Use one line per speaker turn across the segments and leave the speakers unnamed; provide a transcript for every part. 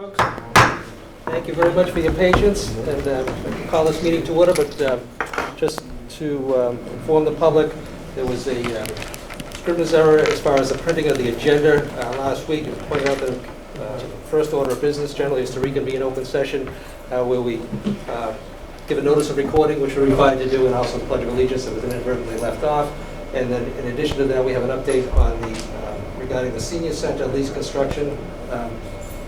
Folks, thank you very much for your patience, and I can call this meeting to order, but just to inform the public, there was a scrivener's error as far as the printing of the agenda last week. It was pointed out that first order of business generally is to reconvene open session where we give a notice of recording, which we're required to do, and also the Pledge of Allegiance that was inadvertently left off. And then in addition to that, we have an update on the regarding the senior center lease construction.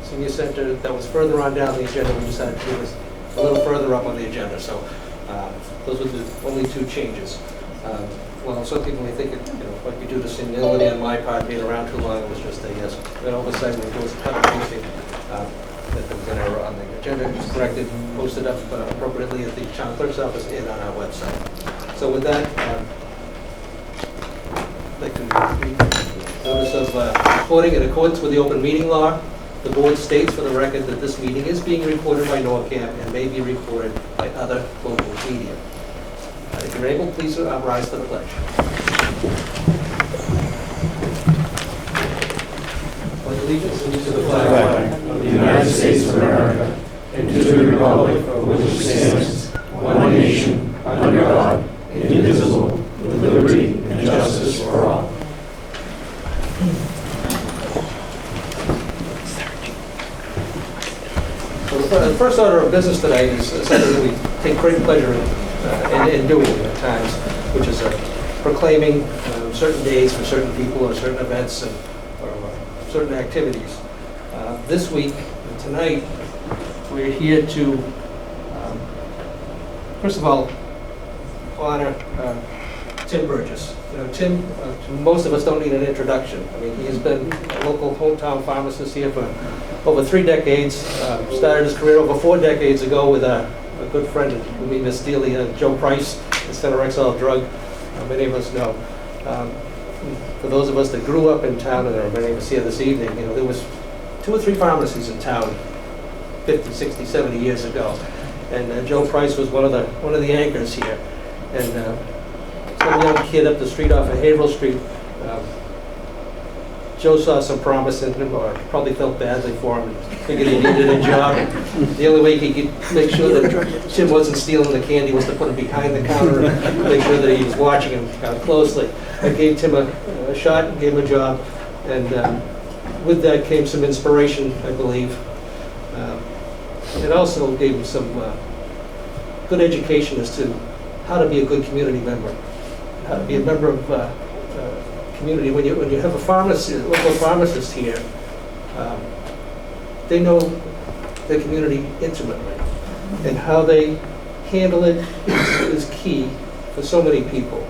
Senior center that was further on down the agenda, we decided to do this a little further up on the agenda. So those were the only two changes. Well, some people may think it might be due to senility on my part being around too long. It was just an oversight when it was cut and pasting that there was an error on the agenda. It was corrected, posted up appropriately at the town clerk's office and on our website. So with that, I'd like to read notice of recording in accordance with the open meeting law. The board states for the record that this meeting is being recorded by NORCAM and may be recorded by other local media. If you're able, please rise to the pledge. Pledge allegiance to the flag of the United States of America and to the republic for which it stands, one nation, under God, indivisible, with liberty and justice for all. The first order of business tonight is something that we take great pleasure in doing at times, which is proclaiming certain days for certain people or certain events or certain activities. This week, tonight, we're here to, first of all, honor Tim Burgess. Tim, most of us don't need an introduction. I mean, he has been a local hometown pharmacist here for over 3 decades. Started his career over 4 decades ago with a good friend who we miss dearly, Joe Price, the Center XL drug. Many of us know. For those of us that grew up in town, and there are many of us here this evening, there was 2 or 3 pharmacies in town 50, 60, 70 years ago. And Joe Price was one of the anchors here. And some young kid up the street off of Haverhill Street, Joe saw some promise in him, or probably felt badly for him, figured he needed a job. The only way he could make sure that Tim wasn't stealing the candy was to put him behind the counter and make sure that he was watching him closely. I gave Tim a shot and gave him a job, and with that came some inspiration, I believe. It also gave him some good education as to how to be a good community member, how to be a member of community. When you have a local pharmacist here, they know the community intimately, and how they handle it is key for so many people.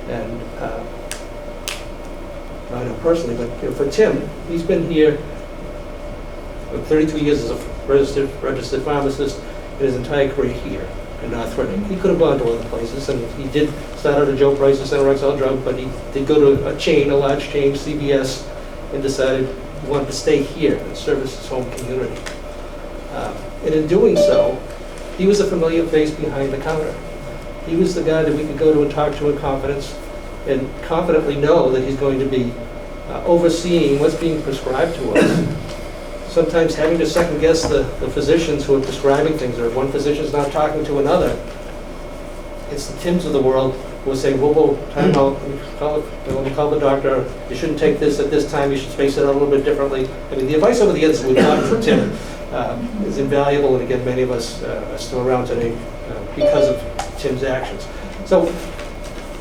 And I know personally, but for Tim, he's been here for 32 years as a registered pharmacist, and his entire career here in North Reading. He could have gone to other places, and he did start out at Joe Price and Center XL Drug, but he did go to a large chain, CVS, and decided he wanted to stay here and service his home community. And in doing so, he was a familiar face behind the counter. He was the guy that we could go to and talk to in confidence, and confidently know that he's going to be overseeing what's being prescribed to us. Sometimes having to second guess the physicians who are prescribing things, or if one physician's not talking to another, it's the Tims of the world who will say, whoa, time out, let me call the doctor, you shouldn't take this at this time, you should space it out a little bit differently. I mean, the advice over the years that we've gotten from Tim is invaluable, and again, many of us are still around today because of Tim's actions. So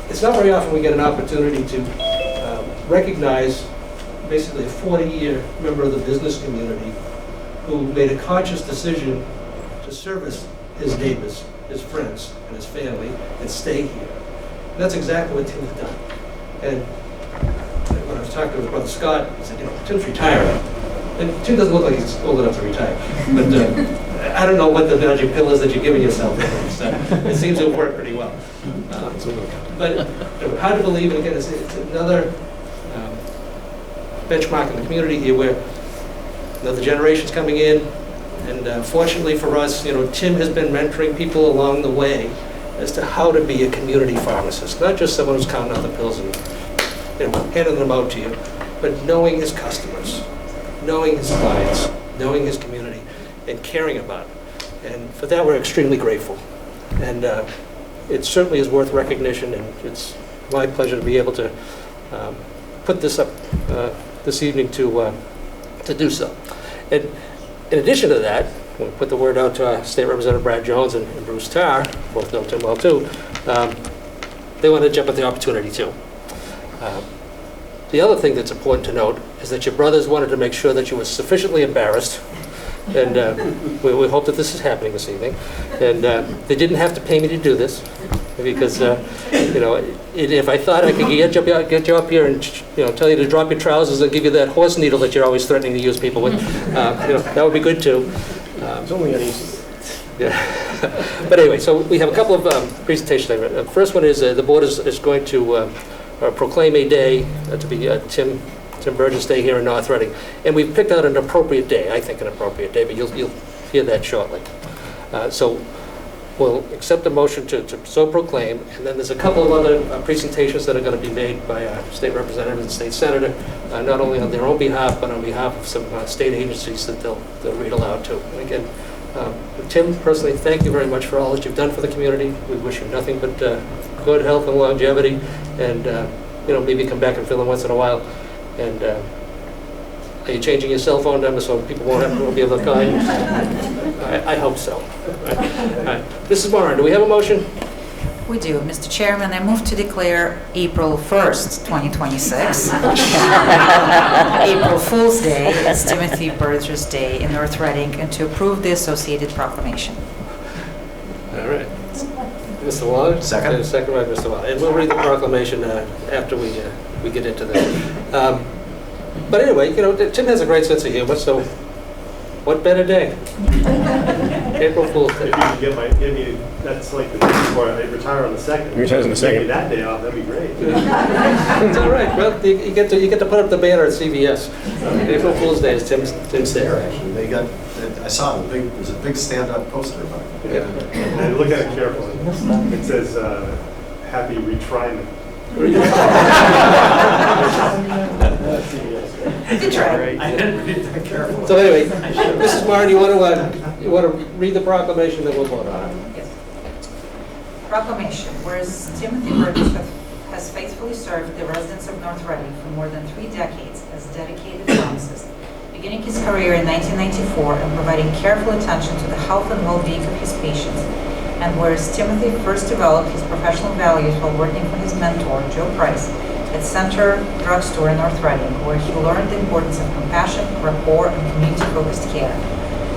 it's not very often we get an opportunity to recognize basically a 40-year member of the business community who made a conscious decision to service his neighbors, his friends, and his family, and stay here. And that's exactly what Tim's done. And when I was talking to his brother Scott, he said, Tim's retiring. And Tim doesn't look like he's old enough to retire. But I don't know what the magic pill is that you're giving yourself. It seems to work pretty well. But hard to believe, and again, it's another benchmark in the community here where the generation's coming in, and fortunately for us, Tim has been mentoring people along the way as to how to be a community pharmacist, not just someone who's counting out the pills and handing them out to you, but knowing his customers, knowing his clients, knowing his community, and caring about it. And for that, we're extremely grateful. And it certainly is worth recognition, and it's my pleasure to be able to put this up this evening to do so. And in addition to that, we'll put the word out to State Representative Brad Jones and Bruce Tarr, both know Tim well too. They want to jump at the opportunity too. The other thing that's important to note is that your brothers wanted to make sure that you were sufficiently embarrassed, and we hope that this is happening this evening. And they didn't have to pay me to do this, because you know, if I thought I could get you up here and tell you to drop your trousers and give you that horse needle that you're always threatening to use people with, that would be good too.
It's only uneasy.
Yeah. But anyway, so we have a couple of presentations. The first one is the board is going to proclaim a day to be Tim Burgess Day here in North Reading. And we've picked out an appropriate day, I think an appropriate day, but you'll hear that shortly. So we'll accept the motion to so proclaim, and then there's a couple of other presentations that are going to be made by state representatives and state senator, not only on their own behalf, but on behalf of some state agencies that they'll read aloud to. And again, Tim, personally, thank you very much for all that you've done for the community. We wish you nothing but good health and longevity, and maybe come back and fill in once in a while. And are you changing your cell phone number so people won't be able to call you? I hope so. All right. Mrs. Moran, do we have a motion?
We do. Mr. Chairman, I move to declare April 1st, 2026, April Fool's Day as Timothy Burgess Day in North Reading, and to approve the associated proclamation.
All right. Mr. Waller?
Second.
Second by Mr. Waller. And we'll read the proclamation after we get into that. But anyway, Tim has a great sense of humor, so what better day? April Fool's Day.
If you could give me, that's like the day before I retire on the 2nd.
Retire on the 2nd.
Give me that day off, that'd be great.
It's all right. Well, you get to put up the banner at CVS. April Fool's Day is Tim's
There,
Day.
actually. I saw it, there's a big stand-up poster about it.
Yeah.
And look at it carefully. It says, happy retirement.
Good try.
I didn't read that carefully.
So anyway, Mrs. Martin, you want to read the proclamation that we'll vote on?
Yes. Proclamation. Whereas Timothy Burgess has faithfully served the residents of North Reading for more than 3 decades as dedicated pharmacist, beginning his career in 1994 and providing careful attention to the health and well-being of his patients. And whereas Timothy first developed his professional values while working for his mentor, Joe Price, at Center Drugstore in North Reading, where he learned the importance of compassion, rapport, and community-focused care.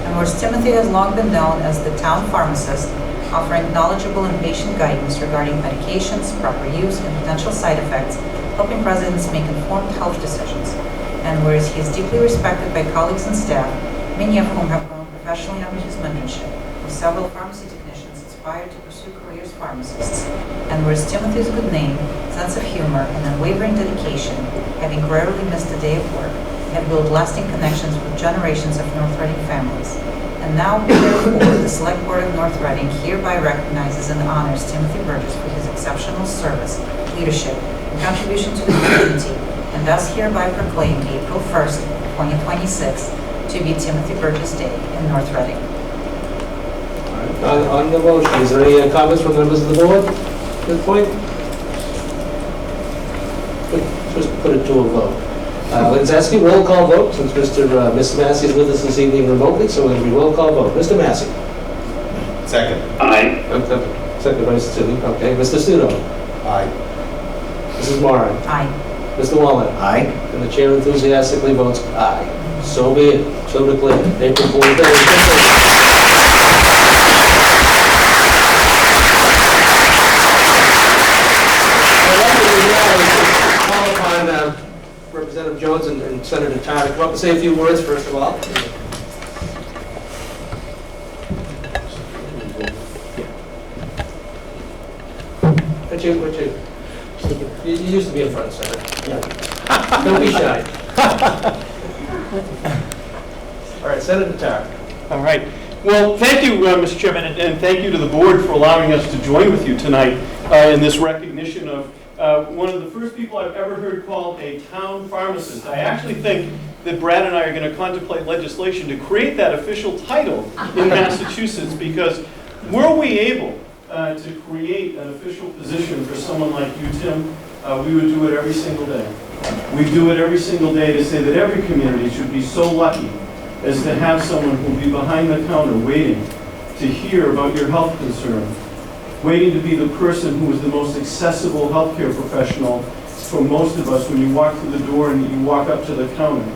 And whereas Timothy has long been known as the town pharmacist, offering knowledgeable and patient guidance regarding medications, proper use, and potential side effects, helping residents make informed health decisions. And whereas he is deeply respected by colleagues and staff, many of whom have grown professionally under his mentorship, with several pharmacy technicians inspired to pursue careers as pharmacists. And whereas Timothy's good name, sense of humor, and unwavering dedication, having rarely missed a day of work, have built lasting connections with generations of North Reading families. And now, therefore, the Select Board of North Reading hereby recognizes and honors Timothy Burgess for his exceptional service, leadership, and contribution to the community, and thus hereby proclaim April 1st, 2026 to be Timothy Burgess Day in North Reading.
On the motion, is there any comments from members of the board at this point? Just put it to a vote. Let's ask you roll call vote, since Mr. Massey is with us this evening remotely, so it'll be roll call vote. Mr. Massey?
Second.
Aye.
Second by Mr. Studi. Okay. Mr. Studo?
Aye.
Mrs. Moran?
Aye.
Mr. Wallen?
Aye.
And the chair enthusiastically votes aye. So be it. So declared. April Fool's Day. Representative Jones and Senator Tarr to come up and say a few words, first of all. You used to be in front, Senator. Yeah. Don't be shy. All right, Senator Tarr.
All right. Well, thank you, Mr. Chairman, and thank you to the board for allowing us to join with you tonight in this recognition of one of the first people I've ever heard called a town pharmacist. I actually think that Brad and I are going to contemplate legislation to create that official title in Massachusetts, because were we able to create an official position for someone like you, Tim, we would do it every single day. We do it every single day to say that every community should be so lucky as to have someone who will be behind the counter waiting to hear about your health concern, waiting to be the person who is the most accessible healthcare professional for most of us when you walk through the door and you walk up to the counter,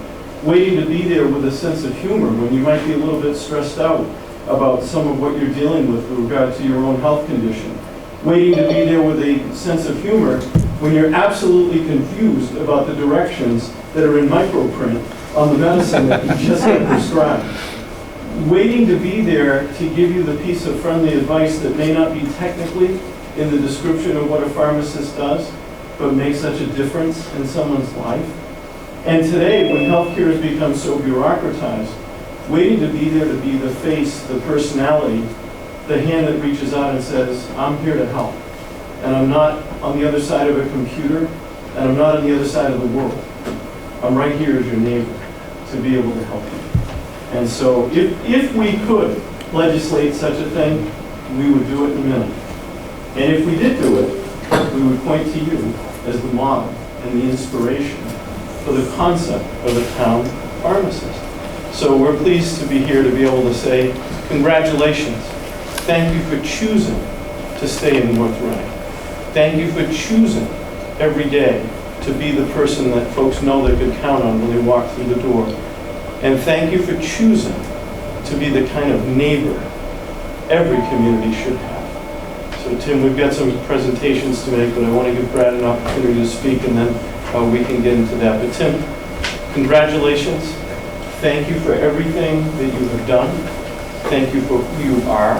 waiting to be there with a sense of humor when you might be a little bit stressed out about some of what you're dealing with regard to your own health condition, waiting to be there with a sense of humor when you're absolutely confused about the directions that are in microprint on the medicine that you just got prescribed, waiting to be there to give you the piece of friendly advice that may not be technically in the description of what a pharmacist does, but makes such a difference in someone's life. And today, when healthcare has become so bureaucratized, waiting to be there to be the face, the personality, the hand that reaches out and says, I'm here to help. And I'm not on the other side of a computer, and I'm not on the other side of the world. I'm right here as your neighbor to be able to help you. And so if we could legislate such a thing, we would do it in a minute. And if we did do it, we would point to you as the model and the inspiration for the concept of a town pharmacist. So we're pleased to be here to be able to say, congratulations. Thank you for choosing to stay in North Reading. Thank you for choosing every day to be the person that folks know they could count on when they walk through the door. And thank you for choosing to be the kind of neighbor every community should have. So Tim, we've got some presentations to make, but I want to give Brad an opportunity to speak, and then we can get into that. But Tim, congratulations. Thank you for everything that you have done. Thank you for who you are.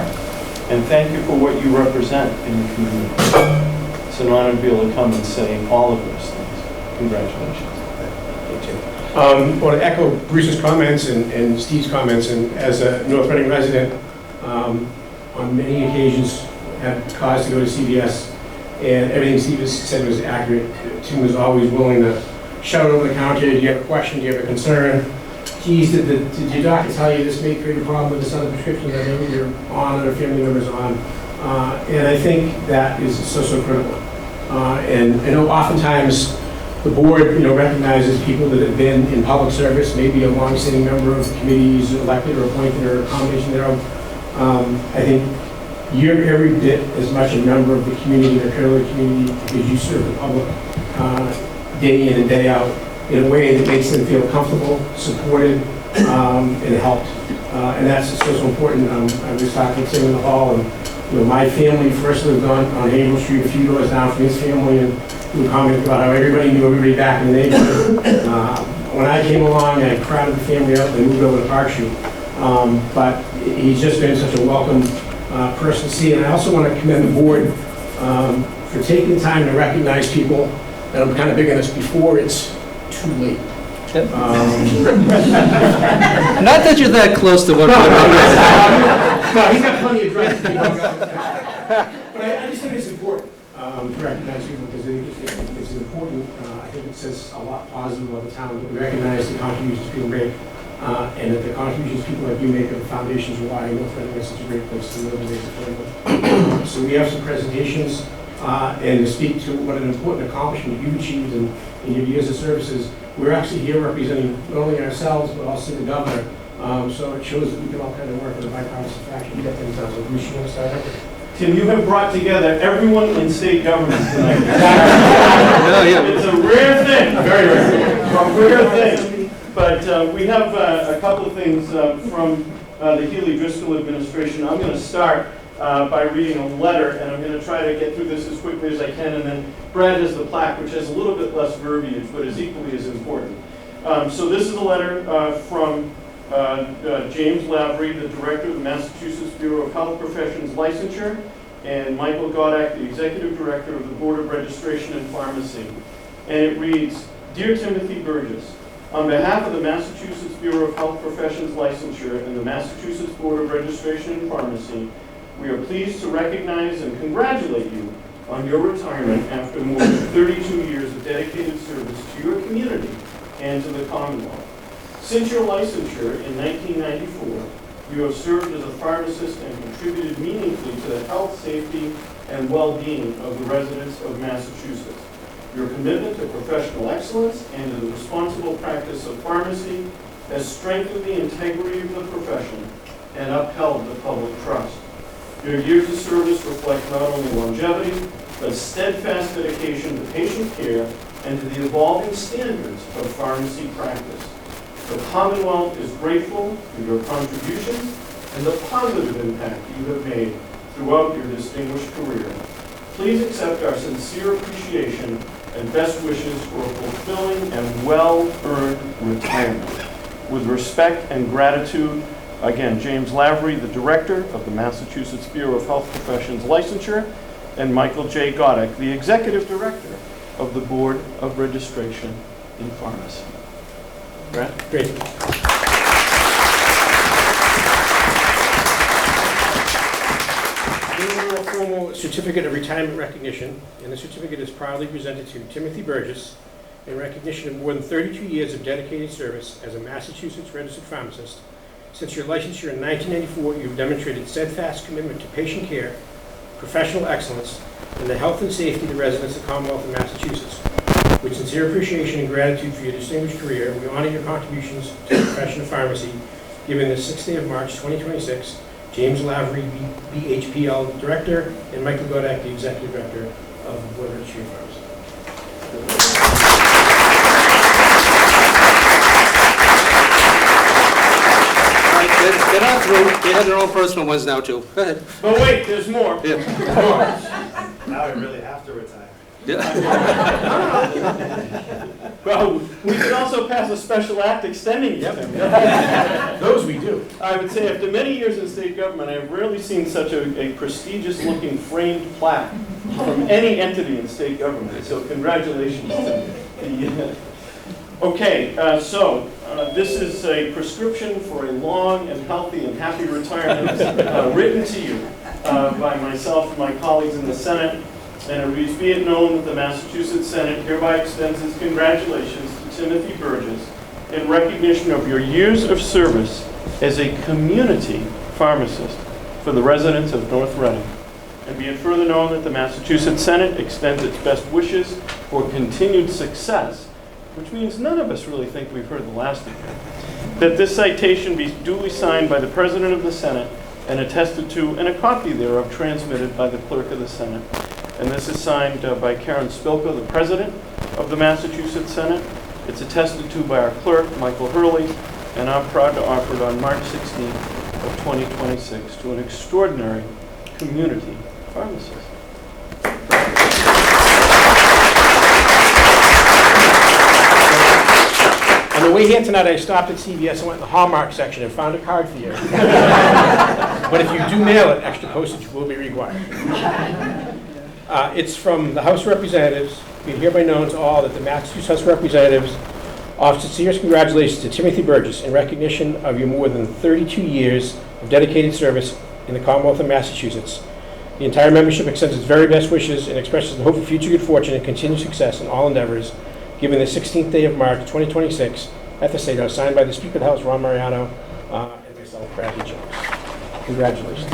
And thank you for what you represent in the community. It's an honor to be able to come and say all of those things. Congratulations.
Thank you. I want to echo Bruce's comments and Steve's comments, and as a North Reading resident, on many occasions had cause to go to CVS, and everything Steve said was accurate. Tim was always willing to shout over the counter, do you have a question, do you have a concern? Geez, did your doctor tell you this may create a problem with this other prescription that you're on or family members on? And I think that is so critical. And I know oftentimes the board, recognizes people that have been in public service, maybe a long-standing member of committees, elected or appointed, or a combination thereof. I think you're every bit as much a member of the community, the Curly community, because you serve the public day in and day out in a way that makes them feel comfortable, supported, and helped. And that's so important. I was talking to Tim in the hall, and my family first lived on Hazel Street, a few doors down from his family, and we commented about how everybody knew everybody back in the neighborhood. When I came along, I crowded the family out, and moved over to Park Street. But he's just been such a welcome person to see. And I also want to commend the board for taking the time to recognize people, and I'm kind of big on this, before it's too late.
Not that you're that close to what
No, he's got plenty of drugs to keep on. But I just think it's important to recognize people, because it's important. I think it says a lot positive about the town, that we recognize the contributions people make, and that the contributions people like you make are the foundations of why North Reading is such a great place to live and make a family. So we have some presentations, and to speak to what an important accomplishment you've achieved in your years of services. We're actually here representing not only ourselves, but also the governor. So it shows that we can all kind of work in a bipartisan fashion. You got things done. So Bruce, you want to start out?
Tim, you have brought together everyone in state government tonight. It's a rare thing.
Very rare.
A rare thing. But we have a couple of things from the Healy-Driscoll administration. I'm going to start by reading a letter, and I'm going to try to get through this as quickly as I can, and then Brad has the plaque, which has a little bit less verbiage, but is equally as important. So this is a letter from James Lavery, the director of the Massachusetts Bureau of Health Professions Licensure, and Michael Godak, the executive director of the Board of Registration and Pharmacy. And it reads, Dear Timothy Burgess, on behalf of the Massachusetts Bureau of Health Professions Licensure and the Massachusetts Board of Registration and Pharmacy, we are pleased to recognize and congratulate you on your retirement after more than 32 years of dedicated service to your community and to the Commonwealth. Since your licensure in 1994, you have served as a pharmacist and contributed meaningfully to the health, safety, and well-being of the residents of Massachusetts. Your commitment to professional excellence and to the responsible practice of pharmacy has strengthened the integrity of the profession and upheld the public trust. Your years of service reflect not only longevity, but steadfast dedication to patient care and to the evolving standards of pharmacy practice. The Commonwealth is grateful for your contributions and the positive impact you have made throughout your distinguished career. Please accept our sincere appreciation and best wishes for a fulfilling and well-earned retirement. With respect and gratitude, again, James Lavery, the Director of the Massachusetts Bureau of Health Professions Licensure, and Michael J. Godek, the Executive Director of the Board of Registration in Pharmacy. Brad?
Great. A formal certificate of retirement recognition, and the certificate is proudly presented to Timothy Burgess in recognition of more than 32 years of dedicated service as a Massachusetts registered pharmacist. Since your licensure in 1994, you've demonstrated steadfast commitment to patient care, professional excellence, and the health and safety of the residents of the Commonwealth of Massachusetts. With sincere appreciation and gratitude for your distinguished career, we honor your contributions to the profession of pharmacy, given the 6th day of March 2026, James Lavery, BHPL Director, and Michael Godek, the Executive Director of the Board of Registration of Pharmacy.
They're not through. They have their own personal ones now, too. Go ahead.
But wait, there's more.
Yeah.
Now I really have to retire.
Well, we could also pass a special act extending it to them.
Those we do.
I would say after many years in state government, I've rarely seen such a prestigious-looking framed plaque from any entity in state government. So congratulations to the... Okay, so this is a prescription for a long and healthy and happy retirement written to you by myself and my colleagues in the Senate. And it reads, be it known that the Massachusetts Senate hereby extends its congratulations to Timothy Burgess in recognition of your years of service as a community pharmacist for the residents of North Reading. And be it further known that the Massachusetts Senate extends its best wishes for continued success, which means none of us really think we've heard the last of it, that this citation be duly signed by the President of the Senate and attested to, and a copy thereof transmitted by the Clerk of the Senate. And this is signed by Karen Spilka, the President of the Massachusetts Senate. It's attested to by our clerk, Michael Hurley, and I'm proud to offer it on March 16th of 2026 to an extraordinary community pharmacist.
On the way here tonight, I stopped at CVS and went in the Hallmark section and found a card for you. But if you do mail it, extra postage will be required. It's from the House of Representatives. Be it hereby known to all that the Massachusetts House of Representatives offers sincere congratulations to Timothy Burgess in recognition of your more than 32 years of dedicated service in the Commonwealth of Massachusetts. The entire membership extends its very best wishes and expresses the hope of future good fortune and continued success in all endeavors, given the 16th day of March 2026 at the State House, signed by the Speaker of the House, Ron Mariano, and myself, Bradley Jones. Congratulations.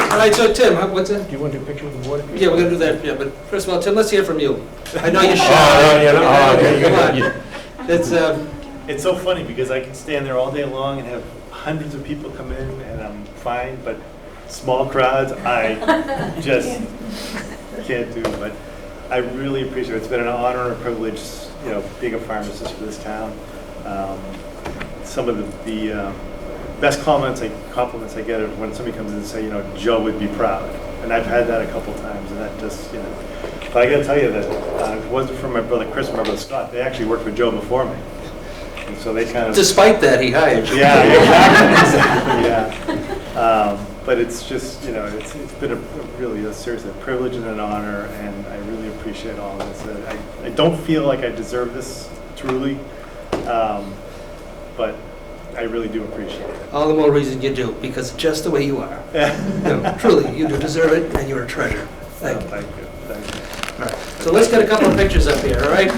All right, so Tim, what's that?
Do you want to do a picture with the board?
Yeah, we're going to do that, yeah, but first of all, Tim, let's hear from you. I know you're shy.
It's so funny because I can stand there all day long and have hundreds of people come in and I'm fine, but small crowds, I just can't do. But I really appreciate it. It's been an honor and a privilege, you know, being a pharmacist for this town. Some of the best compliments I get are when somebody comes in and say, you know, Joe would be proud. And I've had that a couple times, and that just, you know. But I got to tell you that if it wasn't for my brother Chris and my brother Scott, they actually worked for Joe before me. And so they kind of...
Despite that, he hired you.
Yeah, exactly. Yeah. But it's just, you know, it's been a seriously a privilege and an honor, and I really appreciate all of this. I don't feel like I deserve this, truly, but I really do appreciate it.
All the more reason you do, because just the way you are. No, truly, you do deserve it, and you're a treasure. Thank you.
Thank you.
So let's get a couple of pictures up here, all right?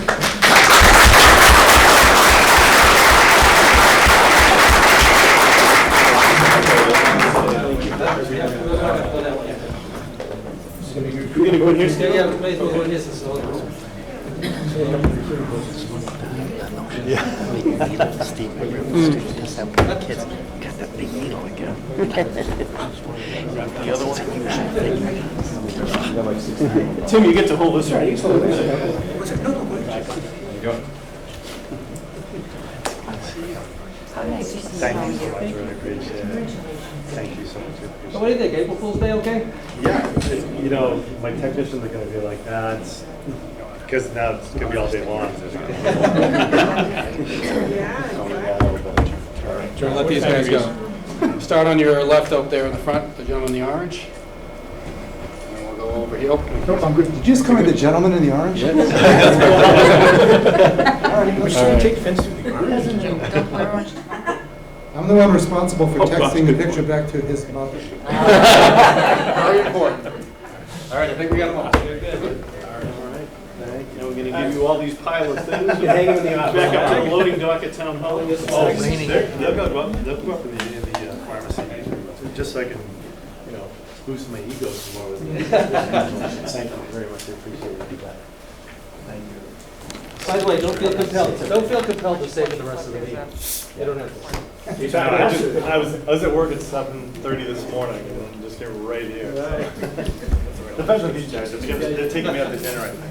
We're gonna go in here, Steve?
Yeah, we may as well go in here since it's all-
Tim, you get to hold this right.
Thank you so much, really appreciate it. Thank you so much.
So what do you think, April Fool's Day okay?
Yeah, you know, my technicians are gonna be like, nah, it's, because now it's gonna be all day long.
Sure, let these guys go. Start on your left up there in the front, the gentleman in the orange. And then we'll go over here.
Nope, I'm good. Did you just call me the gentleman in the orange?
Take offense to the orange.
I'm the one responsible for texting the picture back to his mother.
Very important. All right, I think we got them all.
Now we're gonna give you all these pile of things.
Hang them in the office.
Back up to the loading dock at Town Hall.
They'll go up in the pharmacy, just so I can, you know, boost my ego some more with you. Thank you very much, I appreciate it. Thank you.
By the way, don't feel compelled to stay for the rest of the meeting. You don't have to.
I was at work at 7:30 this morning, and I'm just here right here. Depends on these guys, they're taking me out to dinner, I think.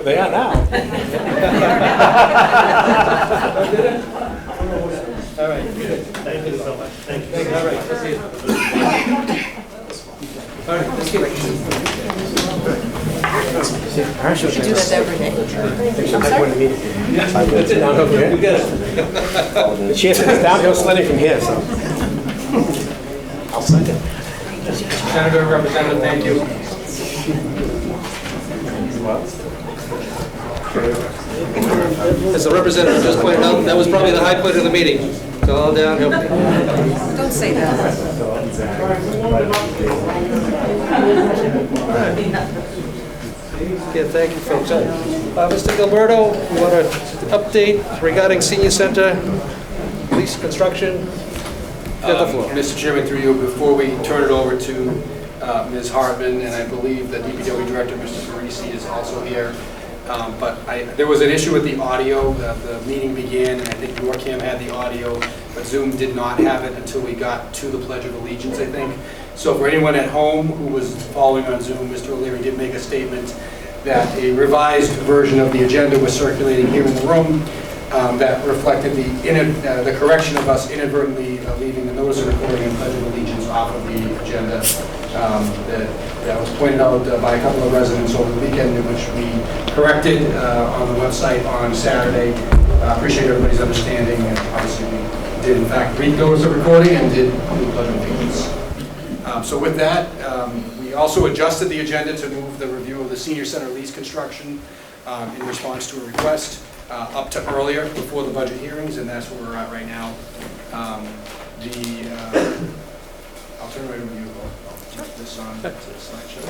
They are now.
All right.
Thank you so much. Thank you.
All right, see you. All right, let's get
You do this every day.
That's it. You get it.
She has to downhill sledding from here, so. I'll send it.
Senator, Representative, thank you.
As the representative just pointed out, that was probably the high point of the meeting. It's all downhill.
Don't say that.
Yeah, thank you, folks. Mr. Gilberto, you want an update regarding senior center, lease construction? You have the floor.
Mr. Chairman, through you, before we turn it over to Ms. Hartman, and I believe the DPW Director, Mr. Parisi, is also here. There was an issue with the audio. The meeting began, and I think NORCAM had the audio, but Zoom did not have it until we got to the Pledge of Allegiance, I think. So for anyone at home who was following on Zoom, Mr. O'Leary did make a statement that a revised version of the agenda was circulating here in the room that reflected the correction of us inadvertently leaving the notice of recording and Pledge of Allegiance off of the agenda. That was pointed out by a couple of residents over the weekend, in which we corrected on the website on Saturday. Appreciate everybody's understanding, and obviously we did in fact read the notice of recording and did the Pledge of Allegiance. So with that, we also adjusted the agenda to move the review of the senior center lease construction in response to a request up to earlier before the budget hearings, and that's where we're at right now. I'll turn it right over to you. I'll put this on to the slideshow.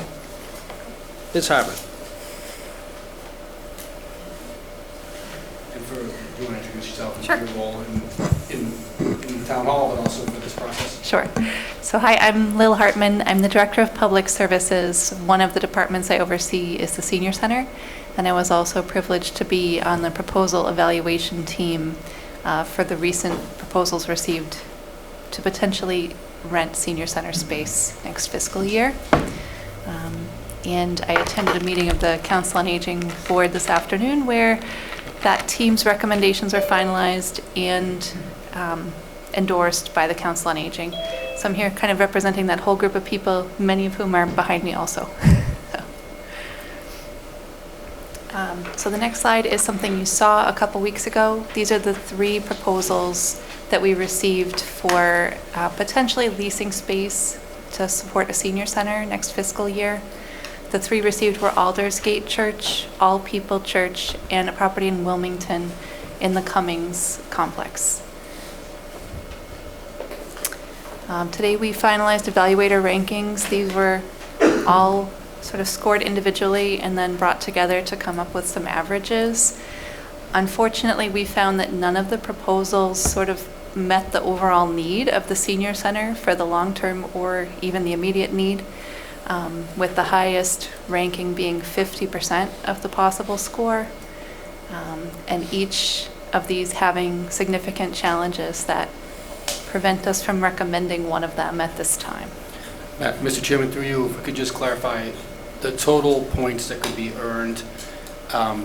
Ms. Hartman.
And for, do you want to introduce yourself and
Sure.
your role in the town hall, but also for this process?
Sure. So hi, I'm Lil Hartman. I'm the Director of Public Services. One of the departments I oversee is the Senior Center, and I was also privileged to be on the proposal evaluation team for the recent proposals received to potentially rent Senior Center space next fiscal year. And I attended a meeting of the Council on Aging Board this afternoon where that team's recommendations are finalized and endorsed by the Council on Aging. So I'm here kind of representing that whole group of people, many of whom are behind me also. So the next slide is something you saw a couple weeks ago. These are the 3 proposals that we received for potentially leasing space to support a senior center next fiscal year. The 3 received were Aldersgate Church, All People Church, and a property in Wilmington in the Cummings complex. Today we finalized evaluator rankings. These were all sort of scored individually and then brought together to come up with some averages. Unfortunately, we found that none of the proposals sort of met the overall need of the senior center for the long-term or even the immediate need, with the highest ranking being 50% of the possible score, and each of these having significant challenges that prevent us from recommending one of them at this time.
Mr. Chairman, through you, if I could just clarify the total points that could be earned,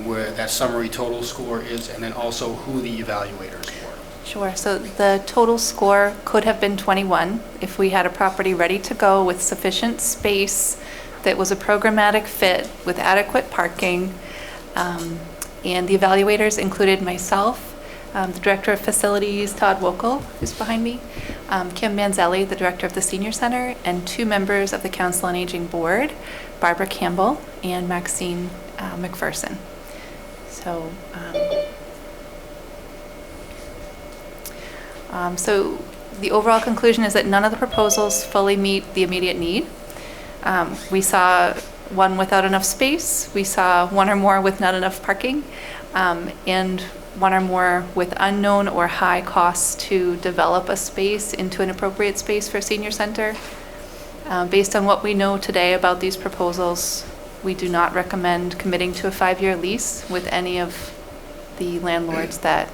where that summary total score is, and then also who the evaluators were.
Sure. So the total score could have been 21 if we had a property ready to go with sufficient space that was a programmatic fit with adequate parking. And the evaluators included myself, the Director of Facilities, Todd Wokel, who's behind me, Kim Manzelli, the Director of the Senior Center, and 2 members of the Council on Aging Board, Barbara Campbell and Maxine McPherson. So, so the overall conclusion is that none of the proposals fully meet the immediate need. We saw one without enough space, we saw one or more with not enough parking, and one or more with unknown or high costs to develop a space into an appropriate space for senior center. Based on what we know today about these proposals, we do not recommend committing to a 5-year lease with any of the landlords that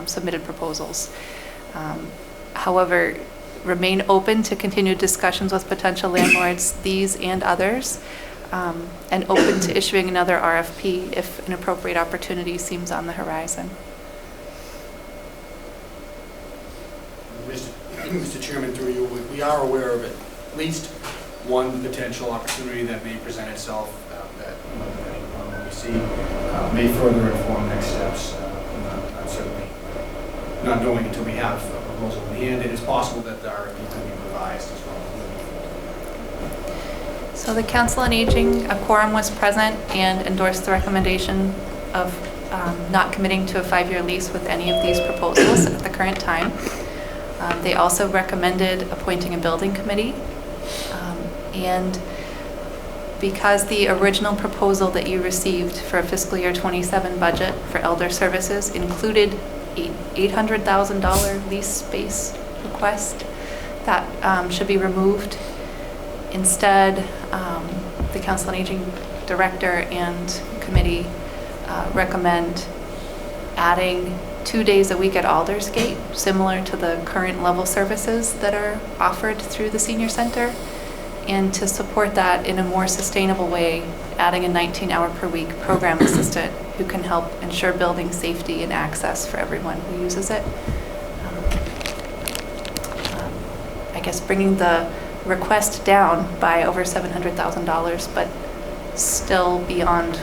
submitted proposals. However, remain open to continued discussions with potential landlords, these and others, and open to issuing another RFP if an appropriate opportunity seems on the horizon.
Mr. Chairman, through you, we are aware of at least one potential opportunity that may present itself that we see may further inform next steps. I'm certainly not knowing until we have a proposal in hand. It is possible that the RFP could be revised as well.
So the Council on Aging, a quorum was present and endorsed the recommendation of not committing to a 5-year lease with any of these proposals at the current time. They also recommended appointing a building committee. And because the original proposal that you received for a fiscal year 27 budget for elder services included $800,000 lease space request, that should be removed. Instead, the Council on Aging Director and Committee recommend adding 2 days a week at Aldersgate, similar to the current level services that are offered through the Senior Center. And to support that in a more sustainable way, adding a 19-hour per week program assistant who can help ensure building safety and access for everyone who uses it. I guess bringing the request down by over $700,000, but still beyond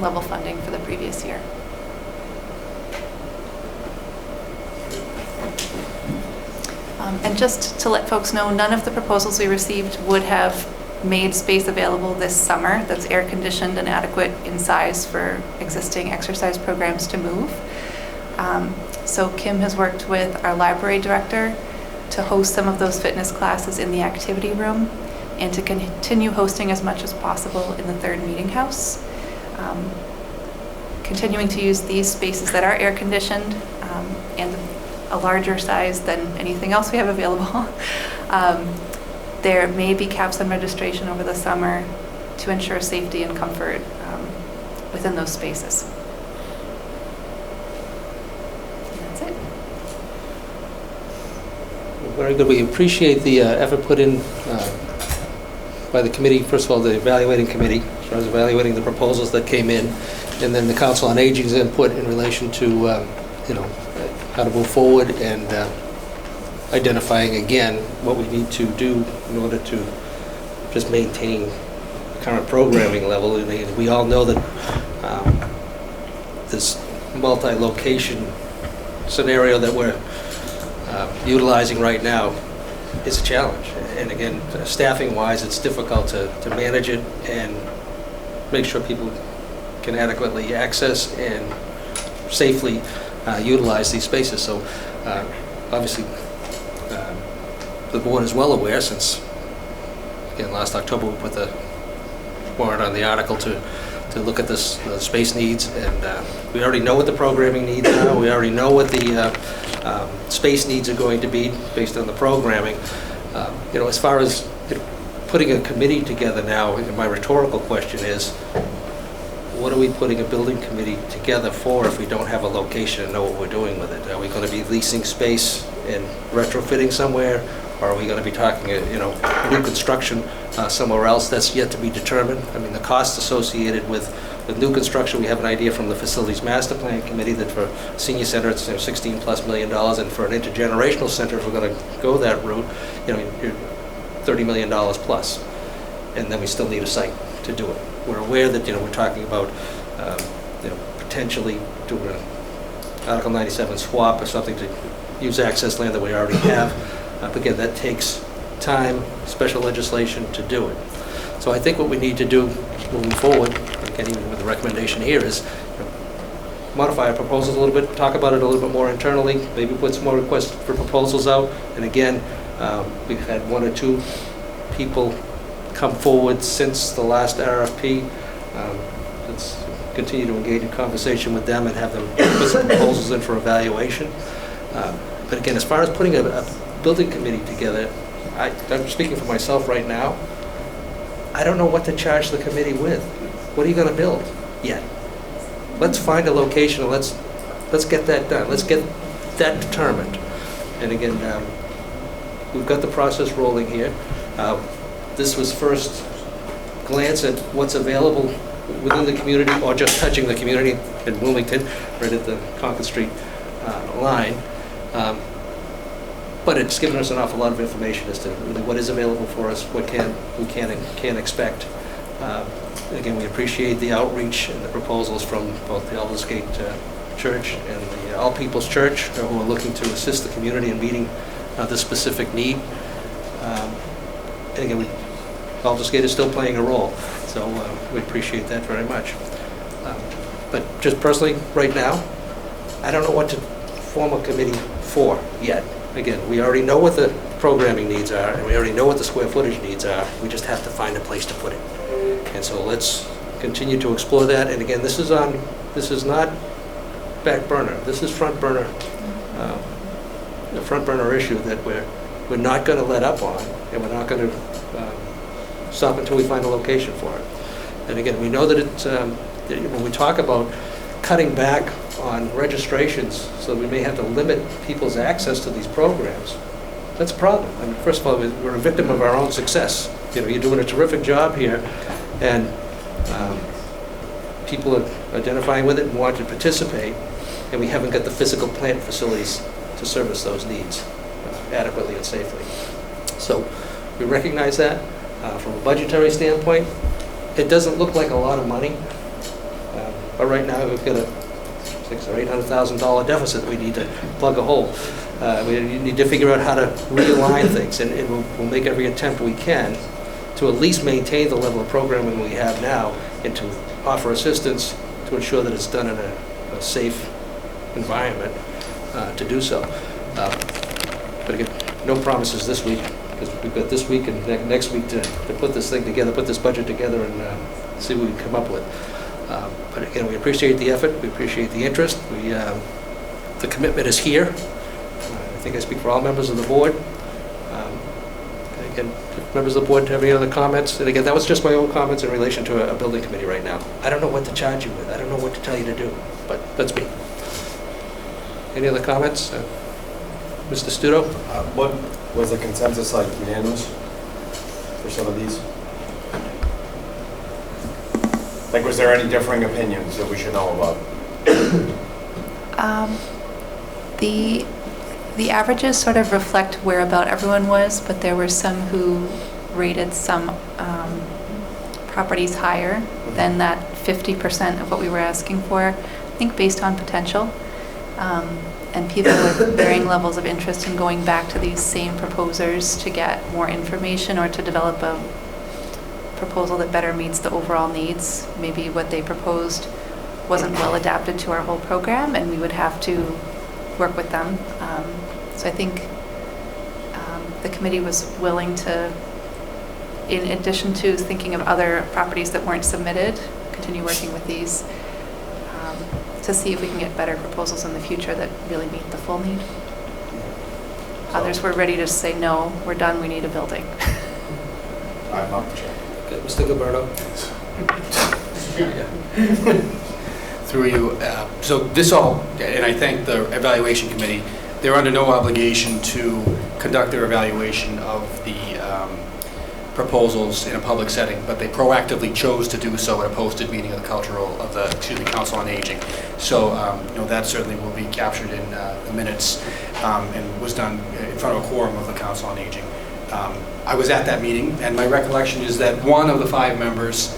level funding for the previous year. And just to let folks know, none of the proposals we received would have made space available this summer that's air conditioned and adequate in size for existing exercise programs to move. So Kim has worked with our library director to host some of those fitness classes in the activity room and to continue hosting as much as possible in the 3rd meeting house. Continuing to use these spaces that are air conditioned and a larger size than anything else we have available. There may be caps on registration over the summer to ensure safety and comfort within those spaces. And that's it.
Very good. We appreciate the effort put in by the committee. First of all, the evaluating committee, as far as evaluating the proposals that came in, and then the Council on Aging's input in relation to how to move forward and identifying again what we need to do in order to just maintain current programming level. And we all know that this multi-location scenario that we're utilizing right now is a challenge. And again, staffing-wise, it's difficult to manage it and make sure people can adequately access and safely utilize these spaces. So obviously the board is well aware, since again last October we put the
warrant on the article to look at this, the space needs, and we already know what the programming needs are, we already know what the space needs are going to be based on the programming. You know, as far as putting a committee together now, my rhetorical question is, what are we putting a building committee together for if we don't have a location and know what we're doing with it? Are we going to be leasing space and retrofitting somewhere? Or are we going to be talking, you know, new construction somewhere else? That's yet to be determined. I mean, the costs associated with new construction, we have an idea from the Facilities Master Plan Committee that for senior center, it's $16+ million, and for an intergenerational center, if we're going to go that route, you know, you're $30 million plus. And then we still need a site to do it. We're aware that, you know, we're talking about, you know, potentially doing an Article 97 swap or something to use access land that we already have. But again, that takes time, special legislation to do it. So I think what we need to do moving forward, again, even with the recommendation here, is, you know, modify our proposals a little bit, talk about it a little bit more internally, maybe put some more requests for proposals out. And again, we've had 1 or 2 people come forward since the last RFP. Let's continue to engage in conversation with them and have them put some proposals in for evaluation. But again, as far as putting a building committee together, I'm speaking for myself right now, I don't know what to charge the committee with. What are you going to build yet? Let's find a location and let's get that done. Let's get that determined. And again, we've got the process rolling here. This was first glance at what's available within the community, or just touching the community in Wilmington, right at the Concord Street line. But it's given us an awful lot of information as to really what is available for us, what we can and can't expect. Again, we appreciate the outreach and the proposals from both the Aldersgate Church and the All People's Church, who are looking to assist the community in meeting this specific need. And again, Aldersgate is still playing a role, so we appreciate that very much. But just personally, right now, I don't know what to form a committee for yet. Again, we already know what the programming needs are, and we already know what the square footage needs are. We just have to find a place to put it. And so let's continue to explore that. And again, this is not back burner. This is front burner, the front burner issue that we're not going to let up on, and we're not going to stop until we find a location for it. And again, we know that it's when we talk about cutting back on registrations, so we may have to limit people's access to these programs. That's a problem. I mean, first of all, we're a victim of our own success. You know, you're doing a terrific job here, and people are identifying with it and want to participate, and we haven't got the physical plant facilities to service those needs adequately and safely. So we recognize that. From a budgetary standpoint, it doesn't look like a lot of money, but right now we've got a $600,000 or $800,000 deficit that we need to plug a hole. We need to figure out how to realign things, and we'll make every attempt we can to at least maintain the level of programming we have now, and to offer assistance to ensure that it's done in a safe environment to do so. But again, no promises this week, because we've got this week and next week to put this thing together, put this budget together, and see what we can come up with. But again, we appreciate the effort, we appreciate the interest. The commitment is here. I think I speak for all members of the board. Again, if members of the board have any other comments, and again, that was just my own comments in relation to a building committee right now. I don't know what to charge you with. I don't know what to tell you to do, but that's me. Any other comments? Mr. Studo?
What was the consensus, like, unanimous for some of these? Like, was there any differing opinions that we should know about?
The averages sort of reflect where about everyone was, but there were some who rated some properties higher than that 50% of what we were asking for, I think based on potential. And people with varying levels of interest in going back to these same proposers to get more information or to develop a proposal that better meets the overall needs. Maybe what they proposed wasn't well adapted to our whole program, and we would have to work with them. So I think the committee was willing to in addition to thinking of other properties that weren't submitted, continue working with these to see if we can get better proposals in the future that really meet the full need. Others were ready to say, no, we're done, we need a building.
I'm not the chair.
Okay, Mr. Gilberto?
Through you, so this all, and I thank the evaluation committee, they're under no obligation to conduct their evaluation of the proposals in a public setting, but they proactively chose to do so at a posted meeting of the Council on Aging. So, that certainly will be captured in the minutes and was done in front of a quorum of the Council on Aging. I was at that meeting, and my recollection is that one of the 5 members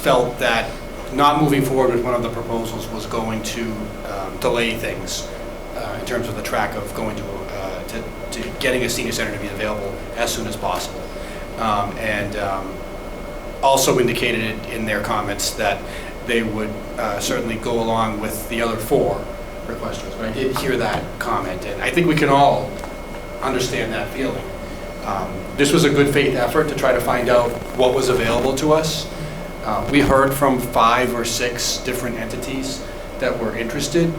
felt that not moving forward with one of the proposals was going to delay things in terms of the track of going to getting a senior center to be available as soon as possible. And also indicated in their comments that they would certainly go along with the other 4 requesters. But I did hear that comment, and I think we can all understand that feeling. This was a good faith effort to try to find out what was available to us. We heard from 5 or 6 different entities that were interested.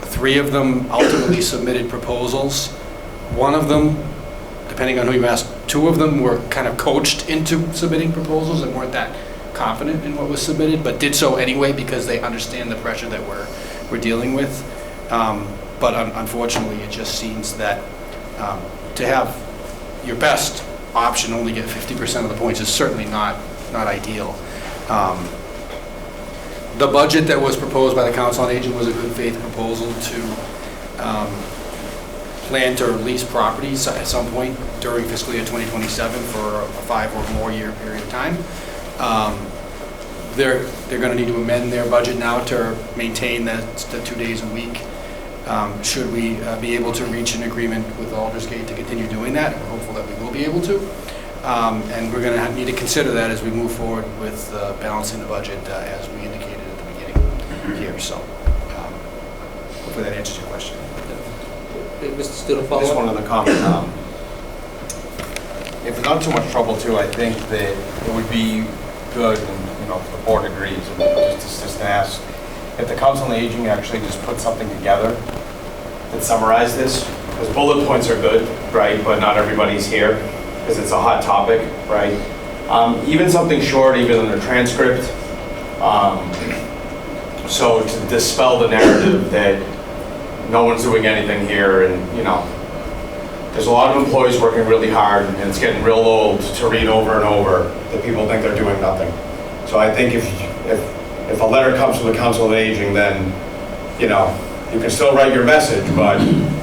3 of them ultimately submitted proposals. One of them, depending on who you asked, 2 of them were kind of coached into submitting proposals and weren't that confident in what was submitted, but did so anyway because they understand the pressure that we're dealing with. But unfortunately, it just seems that to have your best option only get 50% of the points is certainly not ideal. The budget that was proposed by the Council on Aging was a good faith proposal to plan to lease properties at some point during fiscal year 2027 for a 5 or more year period of time. They're going to need to amend their budget now to maintain the 2 days a week. Should we be able to reach an agreement with Aldersgate to continue doing that? We're hopeful that we will be able to. And we're going to need to consider that as we move forward with balancing the budget as we indicated at the beginning here. So hopefully that answers your question.
Mr. Studo,
Just
follow-up?
one other comment. If it's not too much trouble too, I think that it would be good, and if the board agrees, and just to ask if the Council on Aging actually just put something together that summarized this, because bullet points are good, right? But not everybody's here because it's a hot topic, right? Even something short, even in a transcript. So to dispel the narrative that no one's doing anything here, and there's a lot of employees working really hard, and it's getting real old to read over and over that people think they're doing nothing. So I think if a letter comes from the Council of Aging, then you can still write your message, but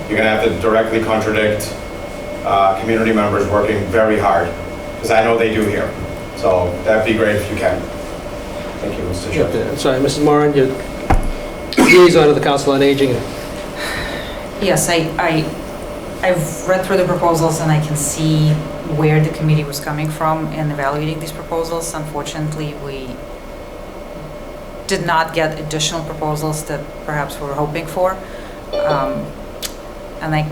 you're gonna have to directly contradict community members working very hard, because I know they do here. So that'd be great if you can. Thank you, Mr. Chair.
I'm sorry, Mrs. Moran, you're liaison of the Council on Aging.
Yes, I've read through the proposals and I can see where the committee was coming from in evaluating these proposals. Unfortunately, we did not get additional proposals that perhaps we were hoping for. And I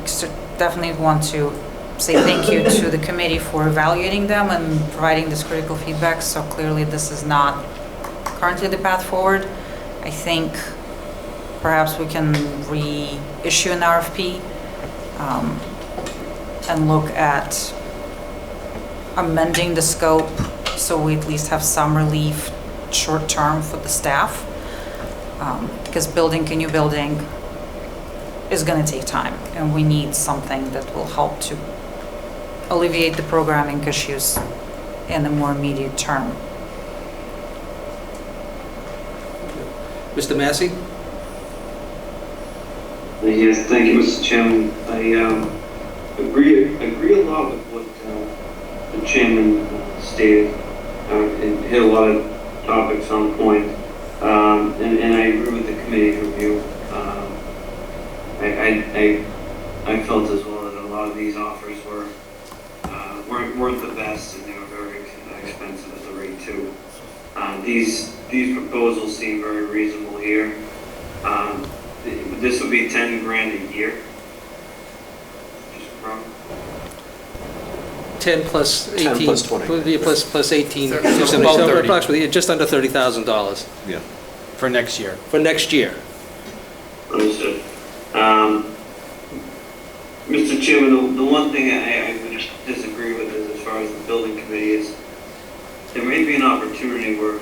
definitely want to say thank you to the committee for evaluating them and providing this critical feedback. So clearly this is not currently the path forward. I think perhaps we can reissue an RFP and look at amending the scope so we at least have some relief short term for the staff. Because building a new building is going to take time, and we need something that will help to alleviate the programming issues in the more immediate term.
Mr. Massey?
Yes, thank you, Mr. Chairman. I agree a lot with what the chairman stated, and hit a lot of topics on point. And I agree with the committee's review. I felt as well that a lot of these offers weren't the best, and they were very expensive at the rate too. These proposals seem very reasonable here. This would be 10 grand a year. Just from
10 plus 18.
10 plus 20.
Yeah, plus 18.
So
So
about 30.
approximately, just under $30,000
Yeah.
For next year.
for next year.
Understood. Mr. Chairman, the one thing I would disagree with is as far as the building committee is, there may be an opportunity where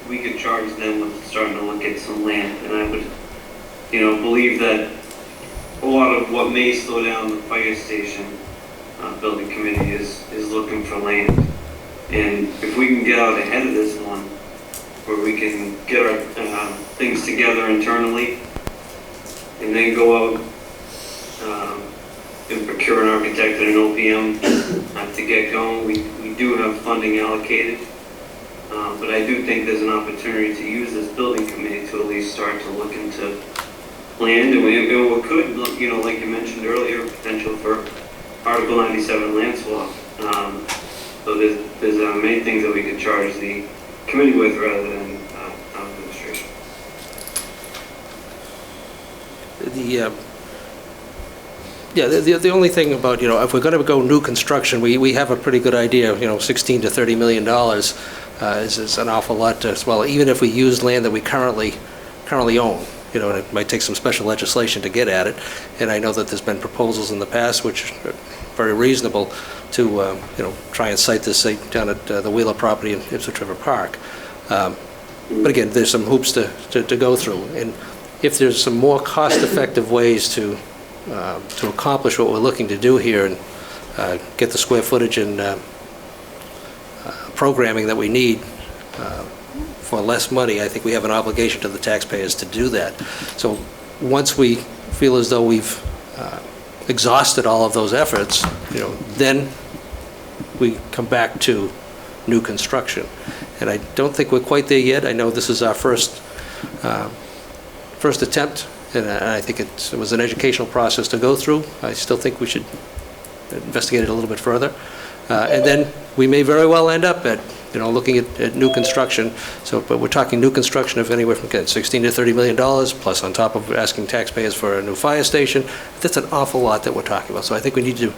we could charge them with starting to look at some land, and I would, believe that a lot of what may slow down the fire station building committee is looking for land. And if we can get out ahead of this one, where we can get our things together internally, and then go out and procure an architect and an OPM to get going. We do have funding allocated, but I do think there's an opportunity to use this building committee to at least start to look into land, and we could, like you mentioned earlier, potential for Article 97 land swap. So there's many things that we could charge the committee with rather than town administration.
The only thing about, if we're going to go new construction, we have a pretty good idea, $16 to $30 million is an awful lot as well, even if we use land that we currently own. And it might take some special legislation to get at it. And I know that there's been proposals in the past which are very reasonable to, try and site this down at the Wheeler property in Ipswich River Park. But again, there's some hoops to go through. And if there's some more cost-effective ways to accomplish what we're looking to do here and get the square footage and programming that we need for less money, I think we have an obligation to the taxpayers to do that. So once we feel as though we've exhausted all of those efforts, then we come back to new construction. And I don't think we're quite there yet. I know this is our first attempt, and I think it was an educational process to go through. I still think we should investigate it a little bit further. And then we may very well end up at, looking at new construction. But we're talking new construction of anywhere from $16 to $30 million, plus on top of asking taxpayers for a new fire station. That's an awful lot that we're talking about. So I think we need to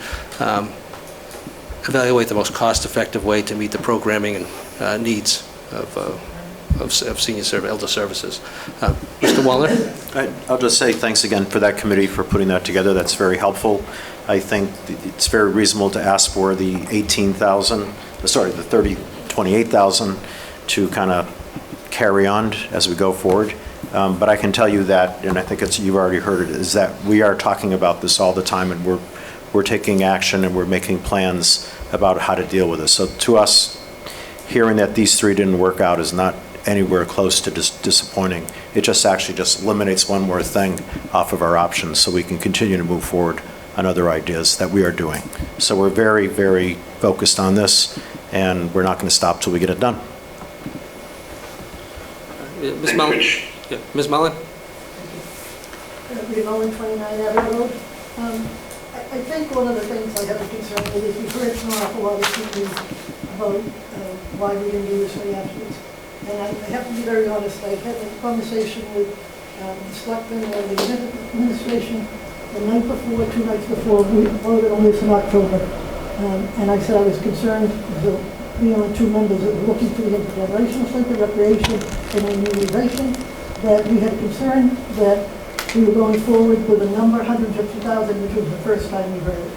evaluate the most cost-effective way to meet the programming and needs of senior elder services. Mr. Wallner?
I'll just say thanks again for that committee for putting that together. That's very helpful. I think it's very reasonable to ask for the $28,000 to kind of carry on as we go forward. But I can tell you that, and I think you've already heard it, is that we are talking about this all the time, and we're taking action and we're making plans about how to deal with this. So to us, hearing that these three didn't work out is not anywhere close to disappointing. It just actually just eliminates one more thing off of our options so we can continue to move forward on other ideas that we are doing. So we're very, very focused on this, and we're not going to stop till we get it done.
Ms. Mullen? Yeah. Ms. Mullen?
Mullen, 29 Abbott Road. I think one of the things I have a concern with is we've heard from an awful lot of people about why we didn't do this for the applicants. And I have to be very honest, I had a conversation with the selectmen and the administration the night before, 2 nights before, we voted on this in October. And I said I was concerned, we only 2 members that were looking for the intergenerational center, recreation, and immunization, that we had a concern that we were going forward with a number, 150,000, which was the first time we heard it.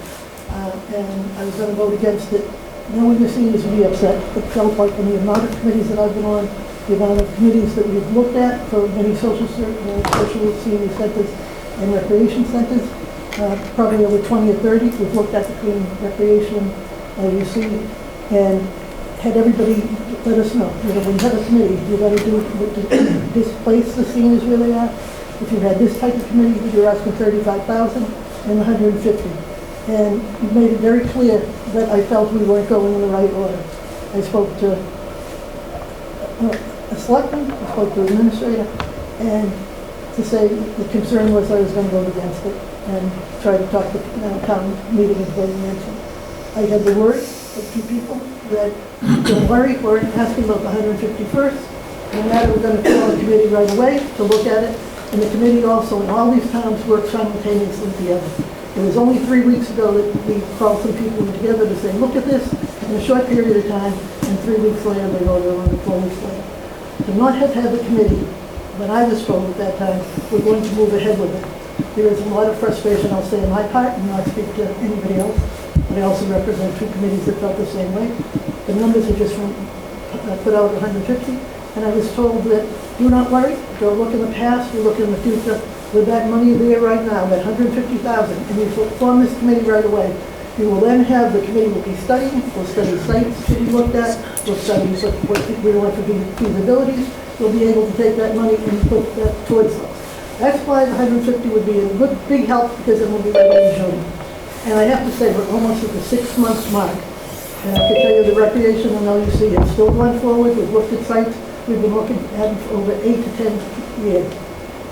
And I was going to vote against it. No one was seen as to be upset. It felt like in the amount of committees that I've been on, the amount of committees that we've looked at for many social senior centers and recreation centers, probably over 20 or 30 we've looked at between recreation and UC, and had everybody let us know, when you have a committee, you got to do displace the seniors where they are. If you had this type of committee, you're asking 35,000 and 150. And you made it very clear that I felt we weren't going in the right order. I spoke to a selectman, I spoke to an administrator, and to say the concern was I was going to vote against it and try to talk to town meeting and voting against it. I had the word of 2 people that, don't worry, we're asking about the 151st, and that we're going to call a committee right away to look at it. And the committee also, in all these towns, work simultaneously together. It was only 3 weeks ago that we called some people together to say, look at this in a short period of time, and 3 weeks later, they voted on it 4 weeks later. To not have had the committee, when I was told at that time, we're going to move ahead with it. There is a lot of frustration, I'll say on my part, and not speak to anybody else, but I also represent 2 committees that felt the same way. The numbers are just put out 150, and I was told that, do not worry, don't look in the past, we look in the future. With that money there right now, that 150,000, and you form this committee right away. You will then have, the committee will be studying, we'll study sites to be looked at, we'll study what we want to be feasibilities, we'll be able to take that money and put that towards those. That's why the 150 would be a good, big help, because it will be ready in June. And I have to say, we're almost at the 6-month mark. And I can tell you the recreation and LUC has still gone forward. We've looked at sites. We've been looking at them for over 8 to 10 years.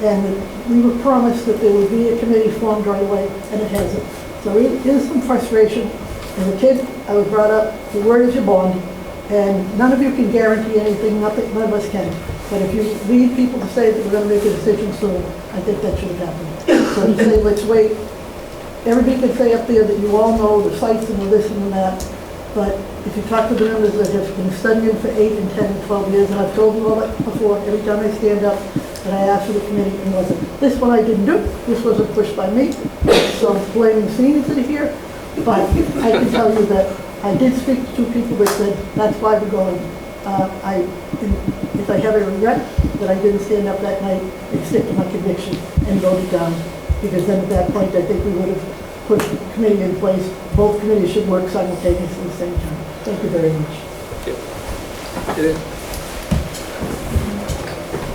And we were promised that there would be a committee formed right away, and it hasn't. So it is some frustration. As a kid, I was brought up, your word is your bond. And none of you can guarantee anything, none of us can. But if you lead people to say that we're going to make a decision soon, I think that should have happened. So to say, let's wait. Everybody can say up there that you all know the sites and the this and the that. But if you talk to the members that have been studying for 8 and 10 and 12 years, and I've told you all that before, every time I stand up, that I asked for the committee, and wasn't. This one I didn't do. This wasn't pushed by me. So I'm blaming seniors that are here. But I can tell you that I did speak to 2 people that said, that's why we're going. If I have a regret that I didn't stand up that night and stick to my conviction and vote it down, because then at that point I think we would have put the committee in place. Both committees should work simultaneously at the same time. Thank you very much.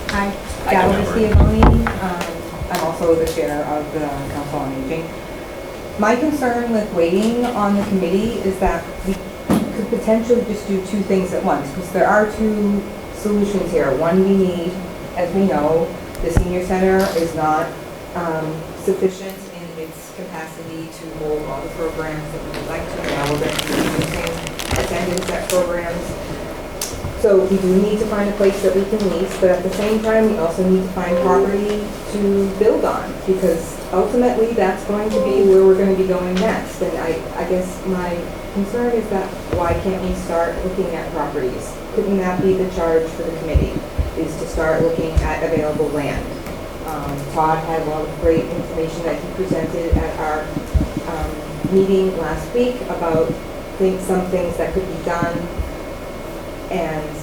Hi, Valerie Schiavone. I'm also the chair of the Council on Aging. My concern with waiting on the committee is that we could potentially just do 2 things at once, because there are 2 solutions here. One, we need, as we know, the senior center is not sufficient in its capacity to hold all the programs that we would like to. Now we're going to be using attendance at programs. So we do need to find a place that we can lease, but at the same time, we also need to find property to build on, because ultimately that's going to be where we're going to be going next. And I guess my concern is that why can't we start looking at properties? Couldn't that be the charge for the committee, is to start looking at available land? Todd had a lot of great information that he presented at our meeting last week about some things that could be done. And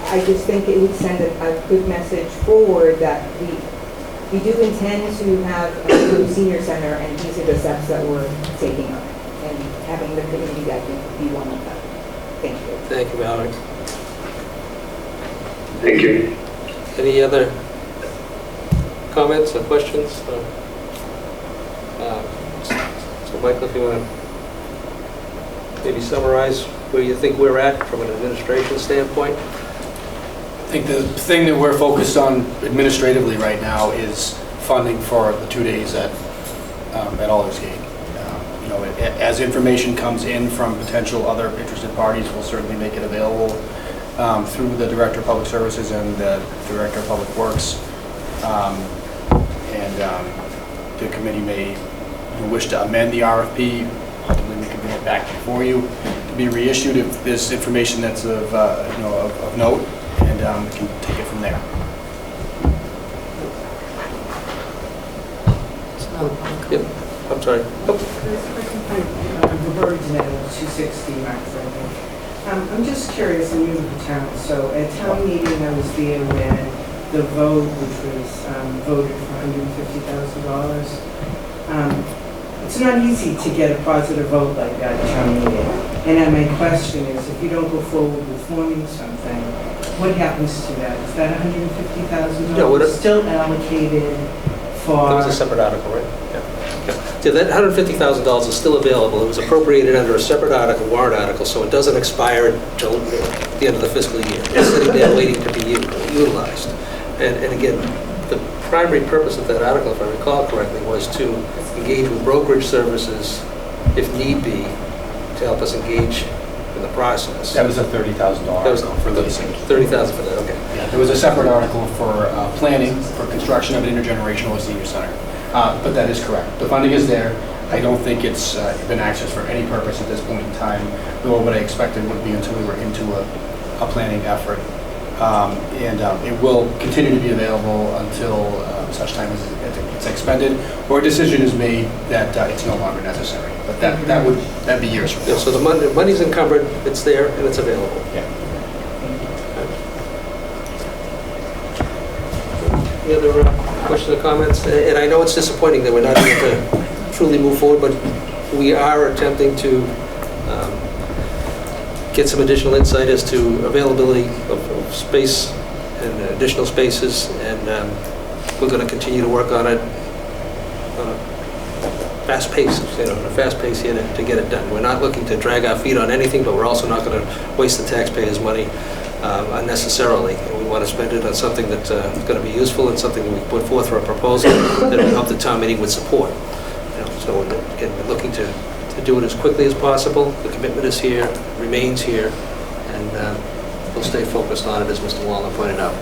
I just think it would send a good message forward that we do intend to have a good senior center, and these are the steps that we're taking on, and having the committee that can be one of them. Thank you.
Thank you, Valerie.
Thank you.
Any other comments or questions? So Michael, if you want to maybe summarize where you think we're at from an administration standpoint?
I think the thing that we're focused on administratively right now is funding for the 2 days at Aldersgate. You know, as information comes in from potential other interested parties, we'll certainly make it available through the Director of Public Services and the Director of Public Works. The committee may wish to amend the RFP. Ultimately, we can bring it back before you to be reissued if there's information that's of note, and we can take it from there.
Yep. I'm sorry.
The Bird's Meadow, 260 Max, I think. I'm just curious, I'm new to the town, so at town meeting I was there when the vote, which was voted for $150,000. It's not easy to get a positive vote like that at town meeting. And then my question is, if you don't go forward with forming something, what happens to that? Is that $150,000 still allocated for?
That was a separate article, right? Yeah. So that $150,000 is still available. It was appropriated under a separate article, warrant article, so it doesn't expire until the end of the fiscal year. It's sitting there waiting to be utilized. And again, the primary purpose of that article, if I recall correctly, was to engage with brokerage services, if need be, to help us engage in the process.
That was a $30,000 article for leasing.
$30,000 for that, okay.
Yeah, there was a separate article for planning for construction of an intergenerational senior center. But that is correct. The funding is there. I don't think it's been accessed for any purpose at this point in time, nor would I expect it would be until we were into a planning effort. And it will continue to be available until such time as it's expended, or a decision is made that it's no longer necessary. But that'd be years from now.
Yeah, so the money's encumbered, it's there, and it's available.
Yeah.
Any other questions or comments? And I know it's disappointing that we're not able to truly move forward, but we are attempting to get some additional insight as to availability of space and additional spaces, and we're going to continue to work on it on a fast pace, on a fast pace here to get it done. We're not looking to drag our feet on anything, but we're also not going to waste the taxpayers' money unnecessarily. And we want to spend it on something that's going to be useful and something that we put forth for a proposal that we hope the town meeting would support. So again, we're looking to do it as quickly as possible. The commitment is here, remains here, and we'll stay focused on it, as Mr. Wallner pointed out.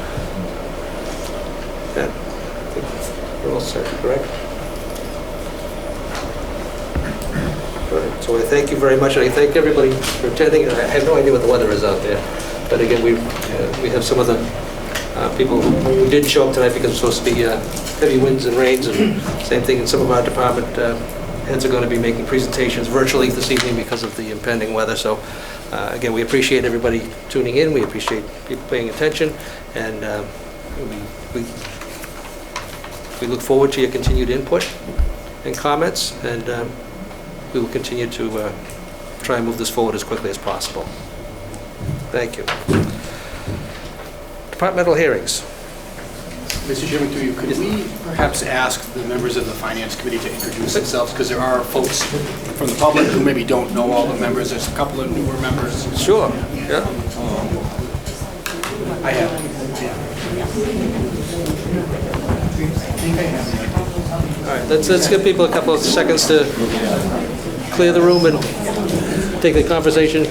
Yeah, I think we're all set, correct? All right, so I thank you very much, and I thank everybody for attending. I have no idea what the weather is out there, but again, we have some of the people who didn't show up tonight because it's supposed to be heavy winds and rains, and same thing in some of our department heads are going to be making presentations virtually this evening because of the impending weather. So again, we appreciate everybody tuning in. We appreciate people paying attention, and we look forward to your continued input and comments, and we will continue to try and move this forward as quickly as possible. Thank you. Departmental hearings.
Mr. Chairman, through you, could we perhaps ask the members of the Finance Committee to introduce themselves? Because there are folks from the public who maybe don't know all the members. There's a couple of newer members.
Sure, yeah.
I have.
All right, let's give people a couple of seconds to clear the room and take the conversation.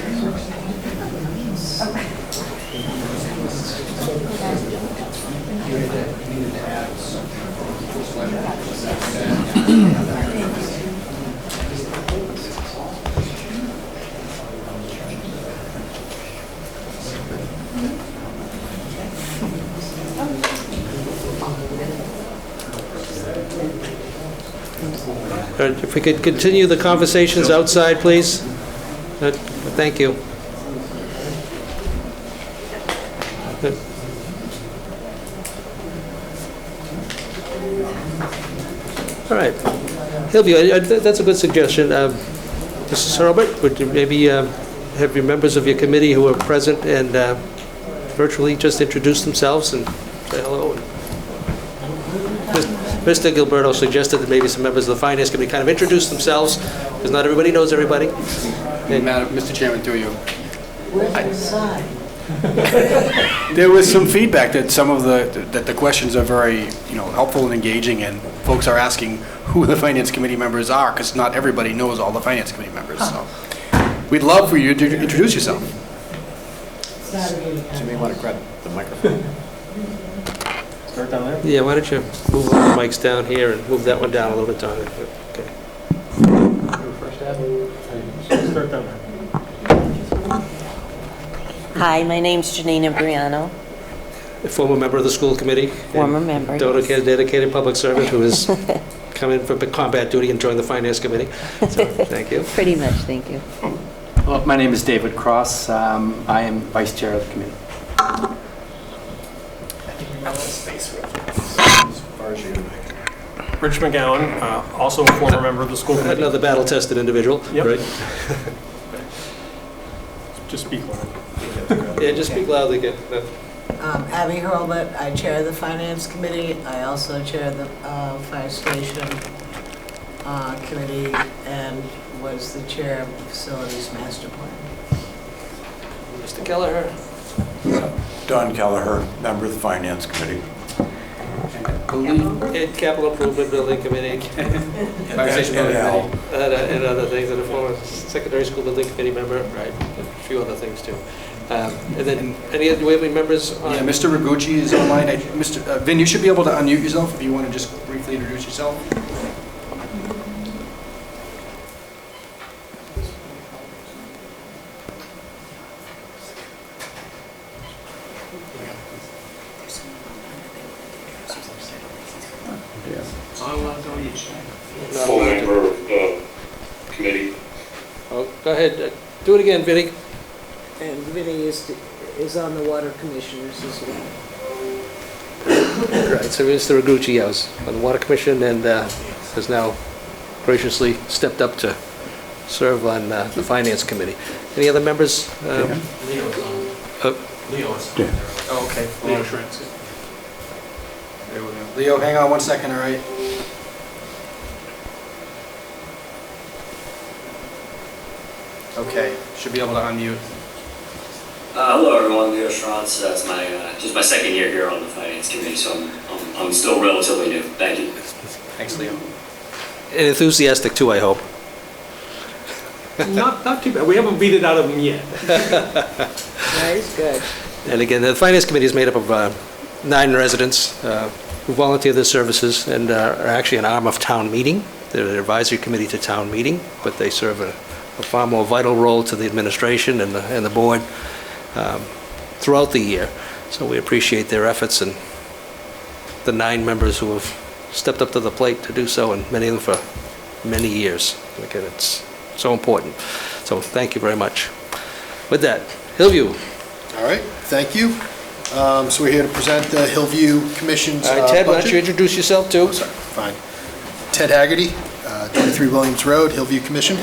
If we could continue the conversations outside, please. Thank you. All right. Hillview, that's a good suggestion. Mrs. Hurlbut, would you maybe have your members of your committee who are present and virtually just introduce themselves and say hello? Mr. Gilberto suggested that maybe some members of the Finance Committee kind of introduce themselves, because not everybody knows everybody.
Mr. Chairman, through you. There was some feedback that some of the questions are very, helpful and engaging, and folks are asking who the Finance Committee members are, because not everybody knows all the Finance Committee members. So we'd love for you to introduce yourself.
So you may want to grab the microphone.
Start down there?
Yeah, why don't you move the mics down here and move that one down a little bit, Tony. Okay.
Start down there.
Hi, my name's Janina Briano.
A former member of the school committee.
Former member.
Dedicated public servant who has come in for combat duty and joined the Finance Committee. So, thank you.
Pretty much, thank you.
Well, my name is David Cross. I am Vice Chair of the committee.
Rich McGowan, also a former member of the school committee.
Another battle-tested individual,
Yep.
right?
Just speak loud.
Yeah, just speak loudly again. No.
Abby Hurlbut, I chair the Finance Committee. I also chair the Fire Station Committee and was the chair of the Facilities Master Plan.
Mr. Kelleher.
Don Kelleher, member of the Finance Committee.
Capital Improvement Building Committee.
And
other things, and a former secondary school building committee member, right, a few other things too. And then, do we have any members on?
Yeah, Mr. Ragucci is online. Vin, you should be able to unmute yourself if you want to just briefly introduce yourself.
Full member of the committee.
Oh, go ahead, do it again, Vinnie.
And Vinnie is on the Water Commissioners as well.
Right, so Mr. Ragucci, I was on the Water Commission and has now graciously stepped up to serve on the Finance Committee. Any other members?
Leo's on. Leo's.
Oh, okay.
Leo Schranz.
There we go. Leo, hang on 1 second, all right? Okay, should be able to unmute.
Hello, everyone. Leo Schranz. It's just my second year here on the Finance Committee, so I'm still relatively new. Thank you.
Thanks, Leo.
And enthusiastic too, I hope.
Not too bad. We haven't beat it out of them yet.
Nice, good.
And again, the Finance Committee is made up of 9 residents who volunteer their services and are actually an arm of town meeting. They're an advisory committee to town meeting, but they serve a far more vital role to the administration and the board throughout the year. So we appreciate their efforts and the 9 members who have stepped up to the plate to do so, and many of them for many years. Again, it's so important. So thank you very much. With that, Hillview.
All right, thank you. So we're here to present the Hillview Commission's
All right, Ted, why don't
budget.
you introduce yourself too?
Oh, sorry, fine. Ted Haggerty, 23 Williams Road, Hillview Commission.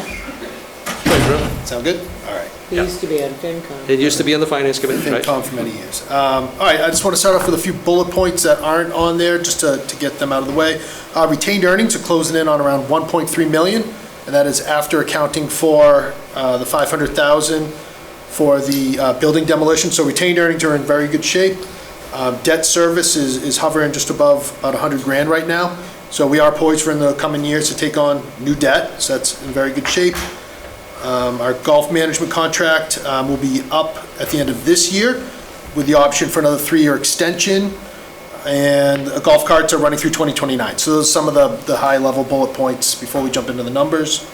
Sound good? All right.
He used to be on FinCom.
It used to be on the Finance Committee, right?
FinCom for many years. All right, I just want to start off with a few bullet points that aren't on there, just to get them out of the way. Retained earnings are closing in on around 1.3 million, and that is after accounting for the 500,000 for the building demolition. So retained earnings are in very good shape. Debt service is hovering just above about 100 grand right now. So we are poised for in the coming years to take on new debt, so that's in very good shape. Our golf management contract will be up at the end of this year with the option for another 3-year extension, and golf carts are running through 2029. So those are some of the high-level bullet points before we jump into the numbers.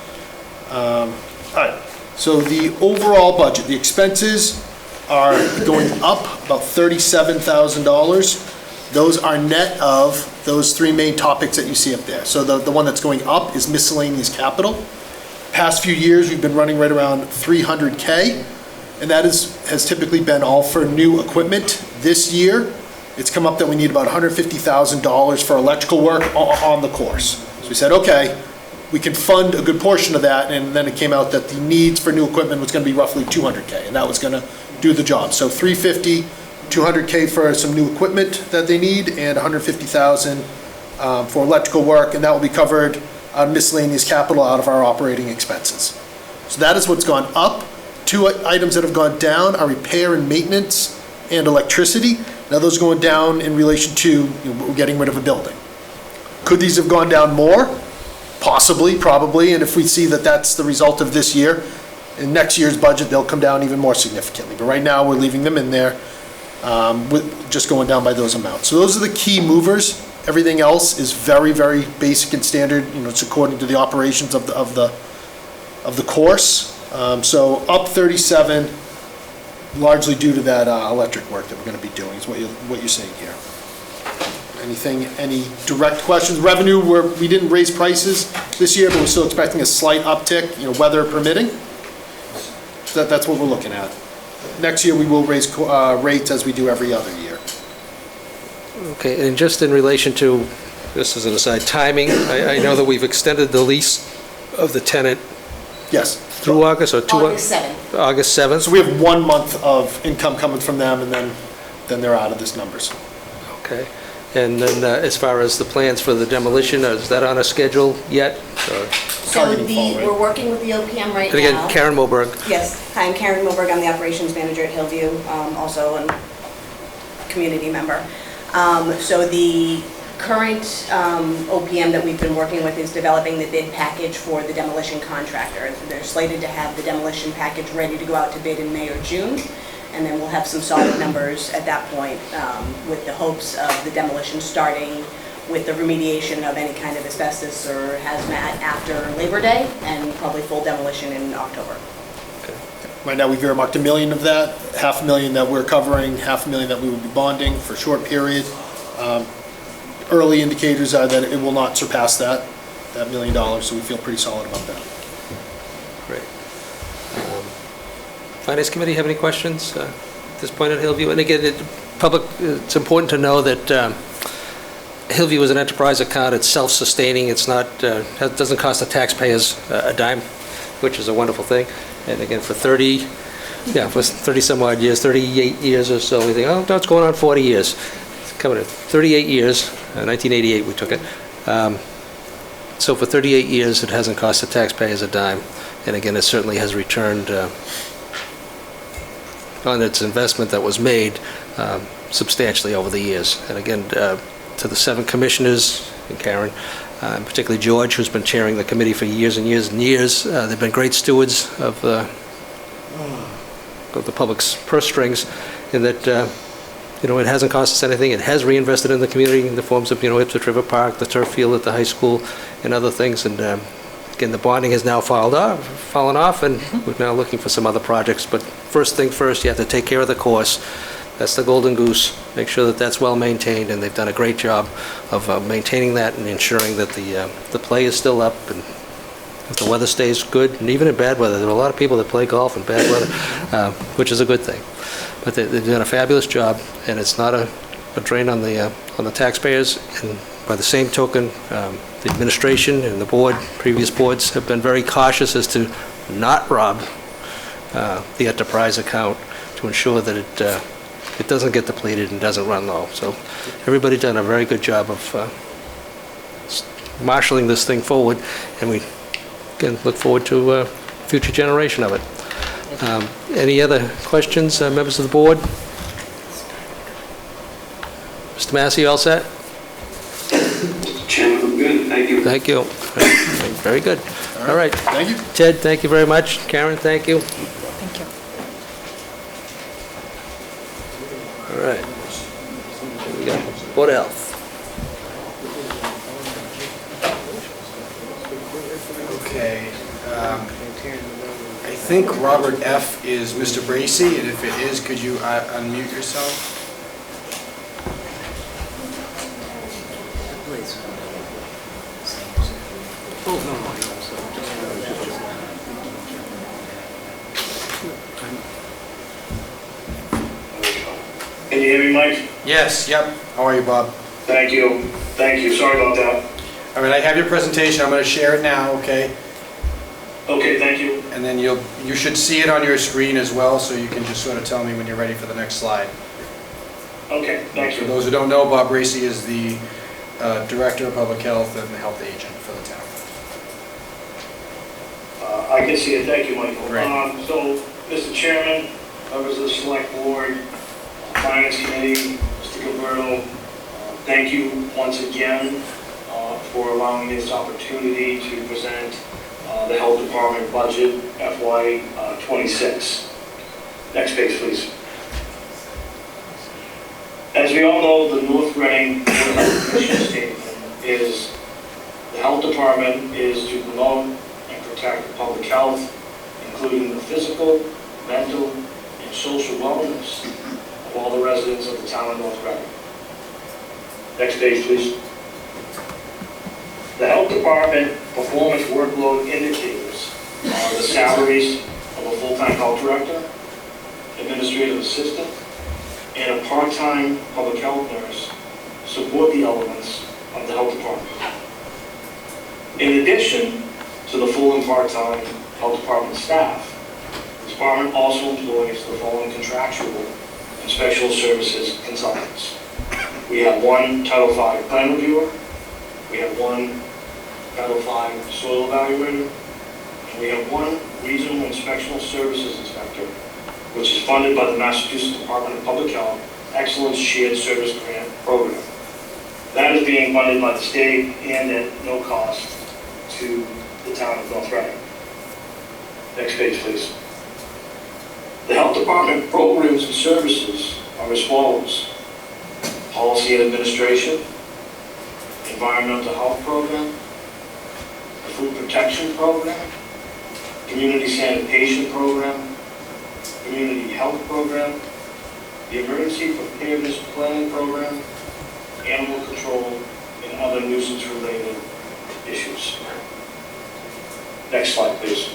All right, so the overall budget, the expenses are going up about $37,000. Those are net of those 3 main topics that you see up there. So the one that's going up is miscellaneous capital. Past few years, we've been running right around 300K, and that has typically been all for new equipment. This year, it's come up that we need about $150,000 for electrical work on the course. So we said, okay, we can fund a good portion of that, and then it came out that the needs for new equipment was going to be roughly 200K, and that was going to do the job. So 350, 200K for some new equipment that they need, and 150,000 for electrical work, and that will be covered on miscellaneous capital out of our operating expenses. So that is what's gone up. 2 items that have gone down are repair and maintenance and electricity. Now those are going down in relation to we're getting rid of a building. Could these have gone down more? Possibly, probably, and if we see that that's the result of this year, in next year's budget they'll come down even more significantly. But right now we're leaving them in there with just going down by those amounts. So those are the key movers. Everything else is very, very basic and standard. It's according to the operations of the course. So up 37, largely due to that electric work that we're going to be doing. Is what you're seeing here. Any direct questions? Revenue, we didn't raise prices this year, but we're still expecting a slight uptick. Weather permitting. So that's what we're looking at. Next year we will raise rates as we do every other year.
Okay, and just in relation to, this is an aside, timing, I know that we've extended the lease of the tenant.
Yes.
Through August or
August 7th.
August 7th?
So we have 1 month of income coming from them, and then they're out of this numbers.
Okay. And then as far as the plans for the demolition, is that on a schedule yet?
So we're working with the OPM right
And again,
now.
Karen Moberg.
Yes. Hi, I'm Karen Moberg. I'm the operations manager at Hillview, also a community member. So the current OPM that we've been working with is developing the bid package for the demolition contractor. They're slated to have the demolition package ready to go out to bid in May or June. and then we'll have some solid numbers at that point, with the hopes of the demolition starting with the remediation of any kind of asbestos or hazmat after Labor Day, and probably full demolition in October.
Right now, we've earmarked $1 million of that, $500,000 that we're covering, $500,000 that we will be bonding for a short period. Early indicators are that it will not surpass that $1 million, so we feel pretty solid about that.
Great. Finance Committee, have any questions at this point at Hillview? And again, it's important to know that Hillview is an enterprise account. It's self-sustaining. It's not, it doesn't cost the taxpayers a dime, which is a wonderful thing. And again, for 30 some odd years, 38 years or so, we think, oh, no, it's going on 40 years. It's coming at 38 years, 1988 we took it. So for 38 years, it hasn't cost the taxpayers a dime. And again, it certainly has returned on its investment that was made substantially over the years. And again, to the 7 commissioners, and Karen, particularly George, who's been chairing the committee for years and years and years. They've been great stewards of the public's purse strings, in that it hasn't cost us anything. It has reinvested in the community in the forms of Ipswich River Park, the turf field at the high school, and other things. And again, the bonding has now fallen off, and we're now looking for some other projects. But first thing first, you have to take care of the course. That's the golden goose. Make sure that that's well maintained, and they've done a great job of maintaining that and ensuring that the play is still up, and if the weather stays good, and even in bad weather. There are a lot of people that play golf in bad weather, which is a good thing. But they've done a fabulous job, and it's not a drain on the taxpayers. And by the same token, the administration and the board, previous boards, have been very cautious as to not rob the enterprise account, to ensure that it doesn't get depleted and doesn't run low. So everybody's done a very good job of marshaling this thing forward, and we again look forward to a future generation of it. Any other questions, members of the board? Mr. Massey, all set?
Chairman, I'm good. Thank you.
Thank you. Very good. All right.
Thank you.
Ted, thank you very much. Karen, thank you.
Thank you.
All right. Here we go. Board of Health.
Okay. I think Robert F. is Mr. Bracy, and if it is, could you unmute yourself?
Can you hear me, Mike?
Yes, yep. How are you, Bob?
Thank you. Thank you. Sorry about that.
All right, I have your presentation. I'm going to share it now, okay?
Okay, thank you.
And then you should see it on your screen as well, so you can just sort of tell me when you're ready for the next slide.
Okay, thank
For
you.
those who don't know, Bob Bracy is the Director of Public Health and the Health Agent for the town.
I can see it. Thank you, Michael.
Great.
So, Mr. Chairman, members of the Select Board, Finance Committee, Mr. Gilberto, thank you once again for allowing me this opportunity to present the Health Department budget FY 26. Next page, please. As we all know, the North Reading Board of Health mission statement is the Health Department is to promote and protect public health, including the physical, mental, and social wellness of all the residents of the town of North Reading. Next page, please. The Health Department performance workload indicators are the salaries of a full-time health director, administrative assistant, and a part-time public health nurse support the elements of the Health Department. In addition to the full and part-time Health Department staff, the department also employs the following contractual and special services consultants. We have one Title V plan reviewer, we have one Title V soil evaluator, and we have one regional inspectional services inspector, which is funded by the Massachusetts Department of Public Health Excellence Shared Service Grant Program. That is being funded by the state and at no cost to the town of North Reading. Next page, please. The health department programs and services are as follows: policy and administration, environmental health program, the food protection program, community sanitation program, community health program, the emergency preparedness planning program, animal control, and other nuisance-related issues. Next slide, please.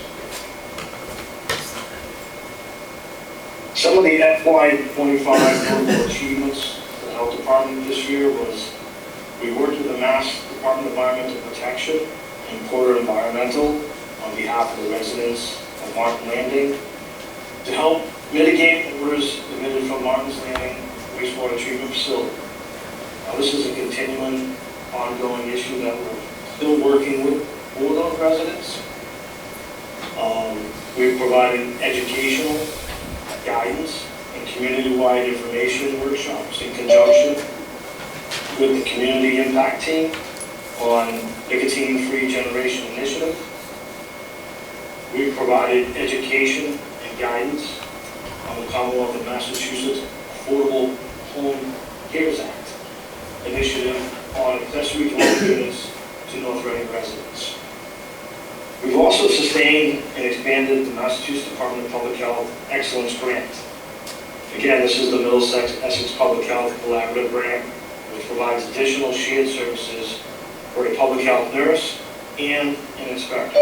Some of the FY25 notable achievements for the health department this year was we worked with the Mass Department of Environmental Protection and Porter Environmental on behalf of the residents of Martin Landing to help mitigate odors emitted from Martin's Landing wastewater treatment facility. Now, this is a continuing, ongoing issue that we're still working with for those residents. We're providing educational guidance and community-wide information workshops in conjunction with the Community Impact Team on Nicotine-Free Generation Initiative. We've provided education and guidance on the Commonwealth of Massachusetts Affordable Home Cares Act initiative on accessory dwelling units to North Reading residents. We've also sustained and expanded the Massachusetts Department of Public Health Excellence Grant. Again, this is the Middlesex Essex Public Health Collaborative Grant, which provides additional shared services for a public health nurse and an inspector.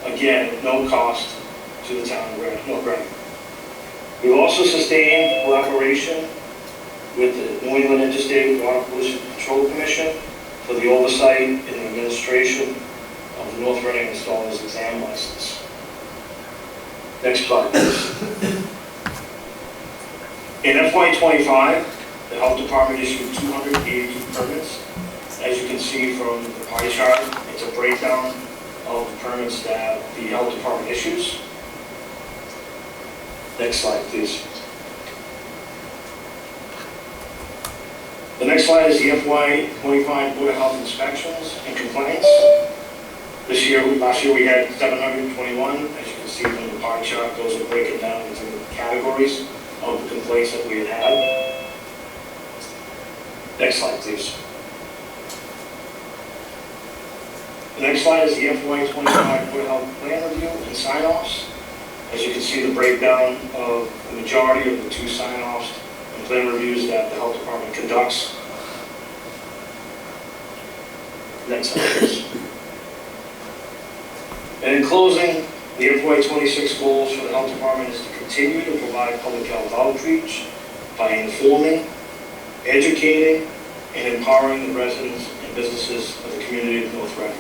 Again, at no cost to the town of North Reading. We've also sustained collaboration with the New England Interstate Water Pollution Control Commission for the oversight and administration of the North Reading installer's exam license. Next slide, please. In FY25, the health department issued 282 permits. As you can see from the pie chart, it's a breakdown of the permits that the health department issues. Next slide, please. The next slide is the FY25 Board of Health inspections and complaints. Last year we had 721. As you can see from the pie chart, those are breaking down into the categories of the complaints that we had had. Next slide, please. The next slide is the FY25 Board of Health plan review and sign-offs. As you can see, the breakdown of the majority of the 2 sign-offs and plan reviews that the health department conducts. Next slide, please. And in closing, the FY26 goals for the health department is to continue to provide public health outreach by informing, educating, and empowering the residents and businesses of the community of North Reading.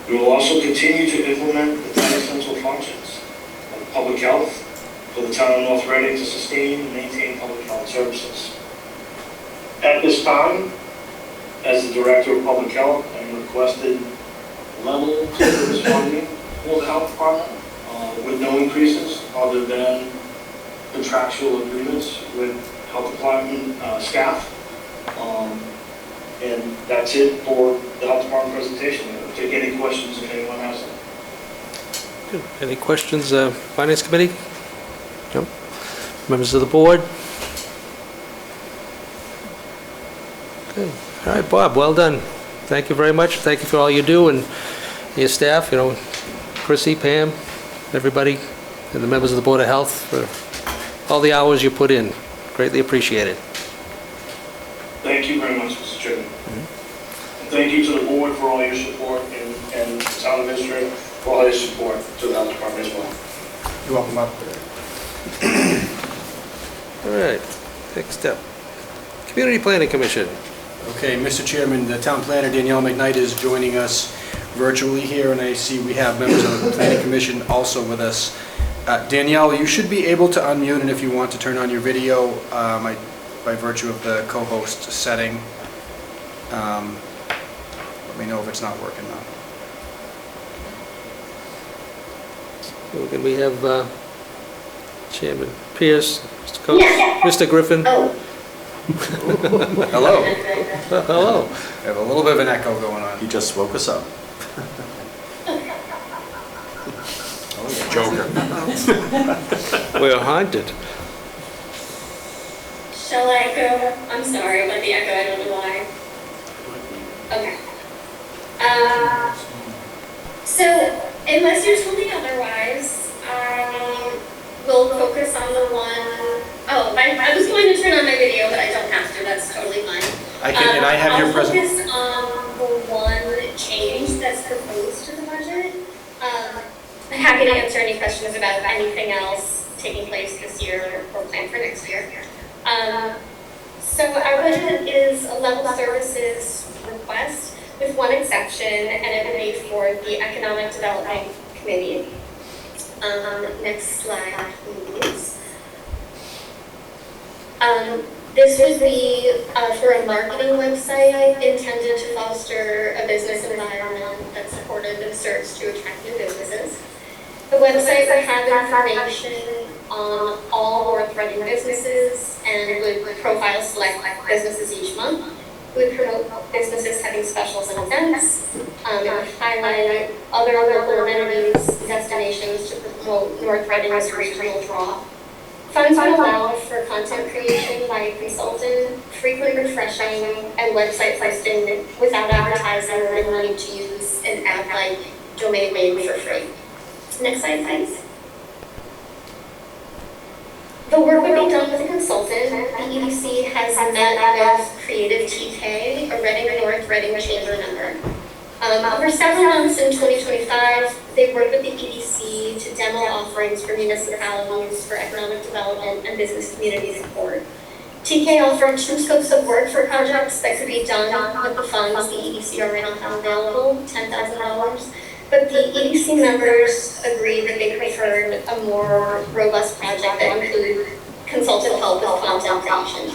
We will also continue to implement the 10 essential functions of public health for the town of North Reading to sustain and maintain public health services. At this time, as the Director of Public Health, I'm requested level service funding for the health department with no increases other than contractual agreements with health department staff. And that's it for the health department presentation. I'll take any questions if anyone has them.
Good. Any questions, Finance Committee? No? Members of the board? Good. All right, Bob, well done. Thank you very much. Thank you for all you do, and your staff, you know, Chrissy, Pam, everybody, and the members of the Board of Health for all the hours you put in. Greatly appreciated.
Thank you very much, Mr. Chairman. And thank you to the board for all your support and the town administrator for all your support to the health department as well.
You're welcome, Bob.
All right, next up, Community Planning Commission.
Okay, Mr. Chairman, the town planner Danielle McKnight is joining us virtually here, and I see we have members of the Planning Commission also with us. Danielle, you should be able to unmute, and if you want to turn on your video by virtue of the co-host setting, let me know if it's not working now.
So can we have Chairman Pierce, Mr. Griffin?
Oh. Hello.
Hello.
We have a little bit of an echo going on.
He just woke us up.
Oh, Joker.
We're haunted.
Shall I go? I'm sorry about the echo, I don't know why. Okay. So, unless you're told me otherwise, I will focus on the one, I was going to turn on my video, but I don't have to, that's totally fine.
I can, and I have your
I'll
presentation.
focus on the one change that's proposed to the budget. I'm happy to answer any questions about anything else taking place this year or planned for next year. So our budget is a level services request with one exception, and it will be for the Economic Development Committee. Next slide, please. This would be for a marketing website intended to foster a business environment that's supportive and serves to attract new businesses. The website would have information on all North Reading businesses and would profile select businesses each month. It would promote businesses having specials and events. It would highlight other local amenities, destinations to promote North Reading as a regional draw. Funds would allow for content creation by a consultant, frequent refreshing, and website posting without advertising or needing to use an app like domain name for free. Next slide, please. The work would be done with a consultant. The EDC has met with Creative TK, a Reading North Reading Chamber member. Over several months in 2025, they worked with the EDC to demo offerings for municipalities for economic development and business community support. TK offered 2 scopes of work for projects that could be done with the funds the EDC already had available, $10,000. But the EDC members agreed that they preferred a more robust project that included consultant help with content creation.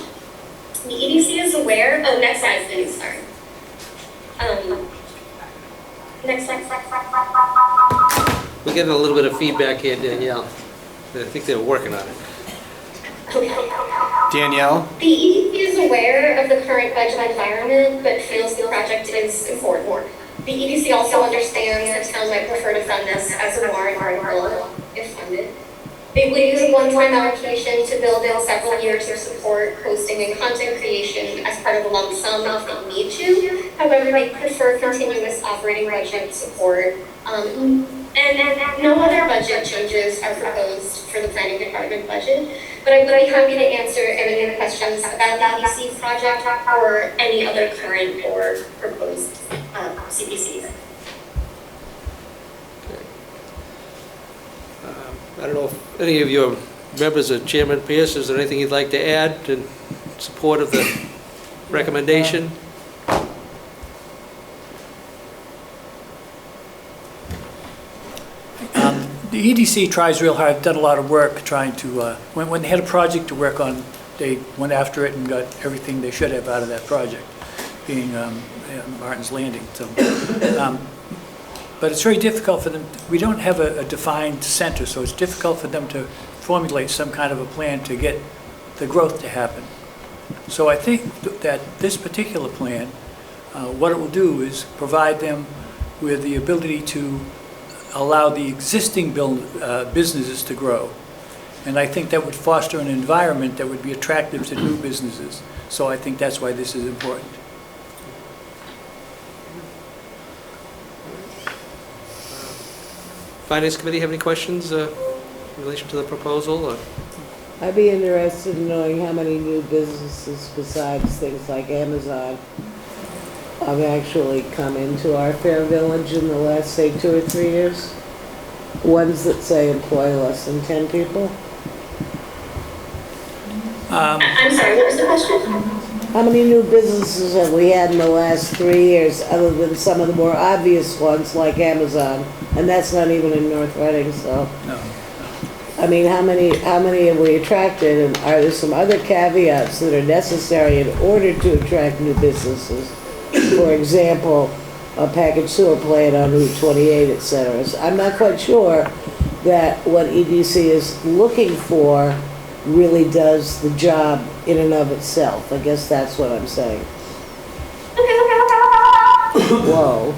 The EDC is aware, next slide please, sorry. Next slide.
We're getting a little bit of feedback here, Danielle. I think they're working on it.
Okay.
Danielle?
The EDC is aware of the current budget environment, but feels the project is important. The EDC also understands the town might prefer to fund this as a warrant article if funded. They would use a one-time allocation to build in several years of support, hosting, and content creation as part of a lump sum if they need to. However, they prefer continuous operating budget support. And no other budget changes are proposed for the planning department budget. But I would be happy to answer any questions about the EDC project or any other current or proposed CPCs.
I don't know if any of your members of Chairman Pierce, is there anything you'd like to add in support of the recommendation?
The EDC tries real hard, done a lot of work trying to, when they had a project to work on, they went after it and got everything they should have out of that project, being Martin's Landing. So, but it's very difficult for them. We don't have a defined center, so it's difficult for them to formulate some kind of a plan to get the growth to happen. So I think that this particular plan, what it will do is provide them with the ability to allow the existing businesses to grow. And I think that would foster an environment that would be attractive to new businesses. So I think that's why this is important.
Finance Committee have any questions in relation to the proposal? Or?
I'd be interested in knowing how many new businesses besides things like Amazon have actually come into our fair village in the last, say, 2 or 3 years. Ones that, say, employ less than 10 people.
I'm sorry, what was the question?
How many new businesses have we had in the last 3 years, other than some of the more obvious ones like Amazon? And that's not even in North Reading, so.
No.
I mean, how many have we attracted, and are there some other caveats that are necessary in order to attract new businesses? For example, a packaged sewer plant on Route 28, et cetera. So I'm not quite sure that what EDC is looking for really does the job in and of itself. I guess that's what I'm saying.
Whoa.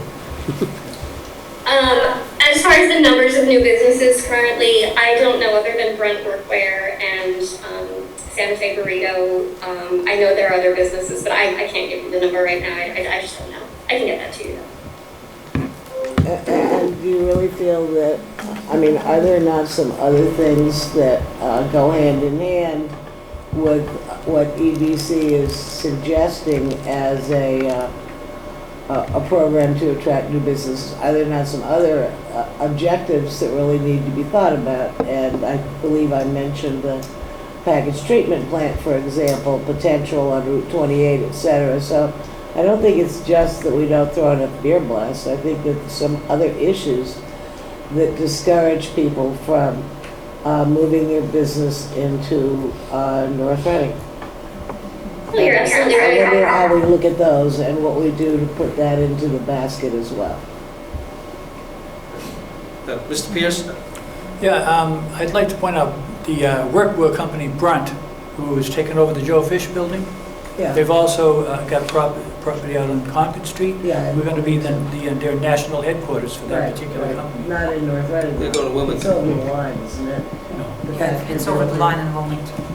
As far far as the numbers of new businesses currently, I don't know other than Brent Workwear and Santa Fe Burrito. I know there are other businesses, but I can't give you the number right now. I just don't know. I can get that to you though.
And do you really feel that, I mean, are there not some other things that go hand in hand with what EDC is suggesting as a program to attract new businesses? Are there not some other objectives that really need to be thought about? And I believe I mentioned the package treatment plant, for example, potential on Route 28, et cetera. So I don't think it's just that we don't throw enough beer blasts. I think that some other issues that discourage people from moving their business into North Reading.
Well, you're absolutely right.
I wonder how we look at those and what we do to put that into the basket as well.
Mr. Pierce?
Yeah, I'd like to point out the workwear company Brunt, who has taken over the Joe Fish building.
Yeah.
They've also got property out on Concord Street.
Yeah.
We're going to be their national headquarters for that
Right,
particular
right.
company.
Not in North Reading.
They go to Wilmington.
It's over the line, isn't it?
No.
It's over the line in Wilmington.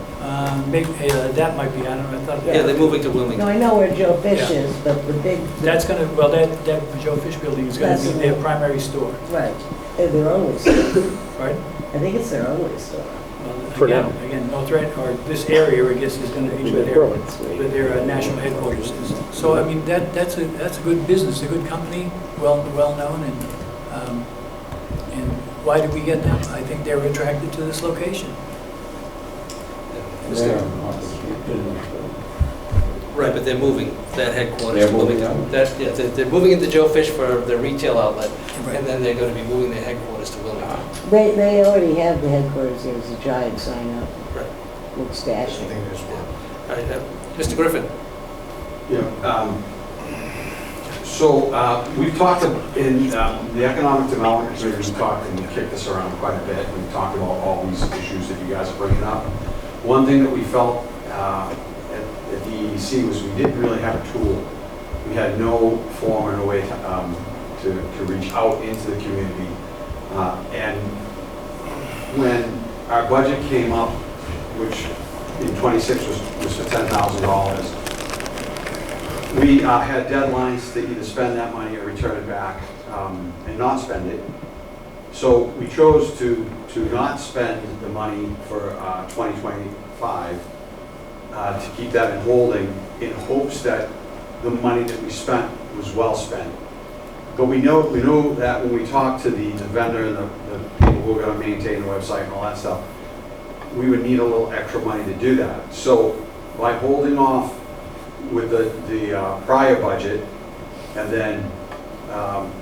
Maybe that might be. I don't know. I thought.
Yeah, they're moving to Wilmington.
No, I know where Joe Fish
Yeah.
is, but the big.
That's going to, well, that Joe Fish building is going to be their primary store.
Right, and their only store.
Right?
I think it's their only store.
Well, again, North Reading, or this area, I guess, is going to be where their national headquarters is. So, I mean, that's a good business, a good company, well known, and why did we get them? I think they were attracted to this location.
Right, but they're moving that headquarters.
They're moving out?
They're moving into Joe Fish for their retail outlet,
Right.
and then they're going to be moving their headquarters to Wilmington.
They already have the headquarters. There's a giant sign up.
Right.
Looks dashing.
All right, Mr. Griffin?
Yeah. So we've talked in the Economic Development Committee, we've talked and we kicked this around quite a bit. We've talked about all these issues that you guys are bringing up. One thing that we felt at the EDC was we didn't really have a tool. We had no form or no way to reach out into the community. And when our budget came up, which in 26 was for $10,000, we had deadlines to either spend that money or return it back and not spend it. So we chose to not spend the money for 2025 to keep that in holding in hopes that the money that we spent was well spent. But we know that when we talk to the vendor and the people who are going to maintain the website and all that stuff, we would need a little extra money to do that. So by holding off with the prior budget and then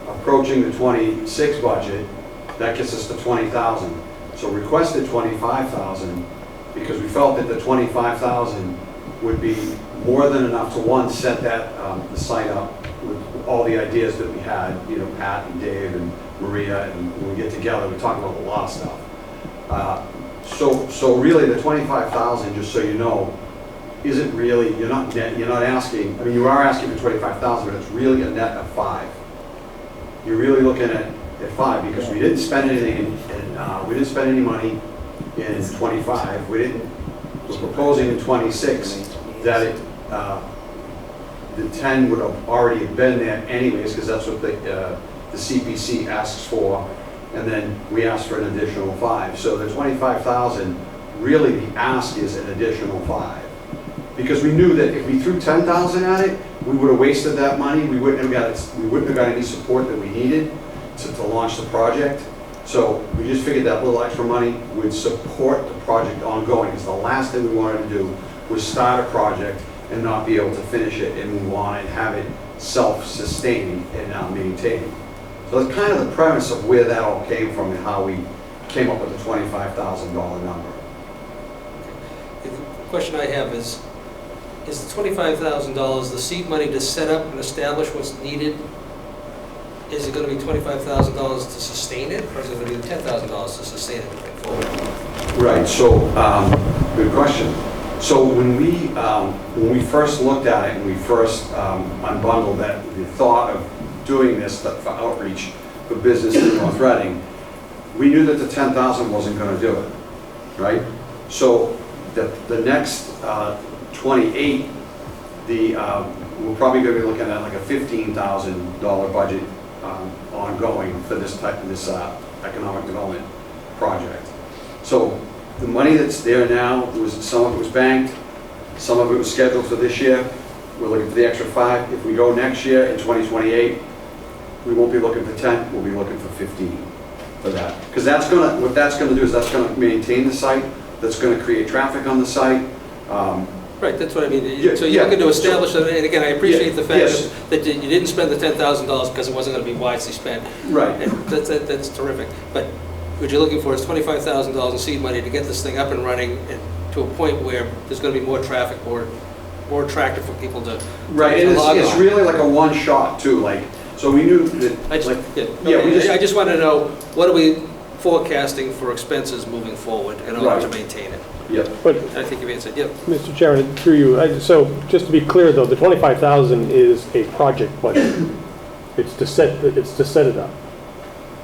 approaching the 26 budget, that gets us to 20,000. So requested 25,000 because we felt that the 25,000 would be more than enough to, one, set that the site up with all the ideas that we had, you know, Pat and Dave and Maria, and when we get together, we talk about a lot of stuff. So really the 25,000, just so you know, isn't really, you're not asking, I mean, you are asking for 25,000, but it's really a net of 5. You're really looking at 5 because we didn't spend anything, we didn't spend any money in 25. We're proposing in 26 that it, the 10 would have already been there anyways, because that's what the CPC asks for, and then we asked for an additional 5. So the 25,000, really the ask is an additional 5. Because we knew that if we threw 10,000 at it, we would have wasted that money. We wouldn't have got any support that we needed to launch the project. So we just figured that little extra money would support the project ongoing. Because the last thing we wanted to do was start a project and not be able to finish it and move on and have it self-sustaining and maintained. So that's kind of the premise of where that all came from and how we came up with the $25,000 number.
The question I have is the $25,000 the seed money to set up and establish what's needed? Is it going to be $25,000 to sustain it, or is it going to be $10,000 to sustain it moving forward?
Right. So, good question. So when we first looked at it and we first unbundled that, the thought of doing this for outreach for business in North Reading, we knew that the 10,000 wasn't gonna do it, right? So the next 28, we're probably gonna be looking at like a $15,000 budget ongoing for this economic development project. So the money that's there now, some of it was banked, some of it was scheduled for this year. We're looking for the extra 5. If we go next year in 2028, we won't be looking for 10, we'll be looking for 15 for that. Because what that's gonna do is that's gonna maintain the site, that's gonna create traffic on the site.
Right, that's what I mean.
Yeah,
So you're looking to establish, and again, I appreciate
Yeah,
the fact
yes.
that you didn't spend the $10,000 because it wasn't going to be wisely spent.
Right.
And that's terrific. But what you're looking for is $25,000 in seed money to get this thing up and running and to a point where there's going to be more traffic, more attractive for people to
Right,
to
and
log
it's
on.
really like a one-shot too, like, so we knew that,
I just want to know, what are we forecasting for expenses moving forward in order to maintain it?
Yep.
But,
I think you've answered, yep.
Mr. Chairman, through you, so just to be clear though, the 25,000 is a project budget. It's to set it up.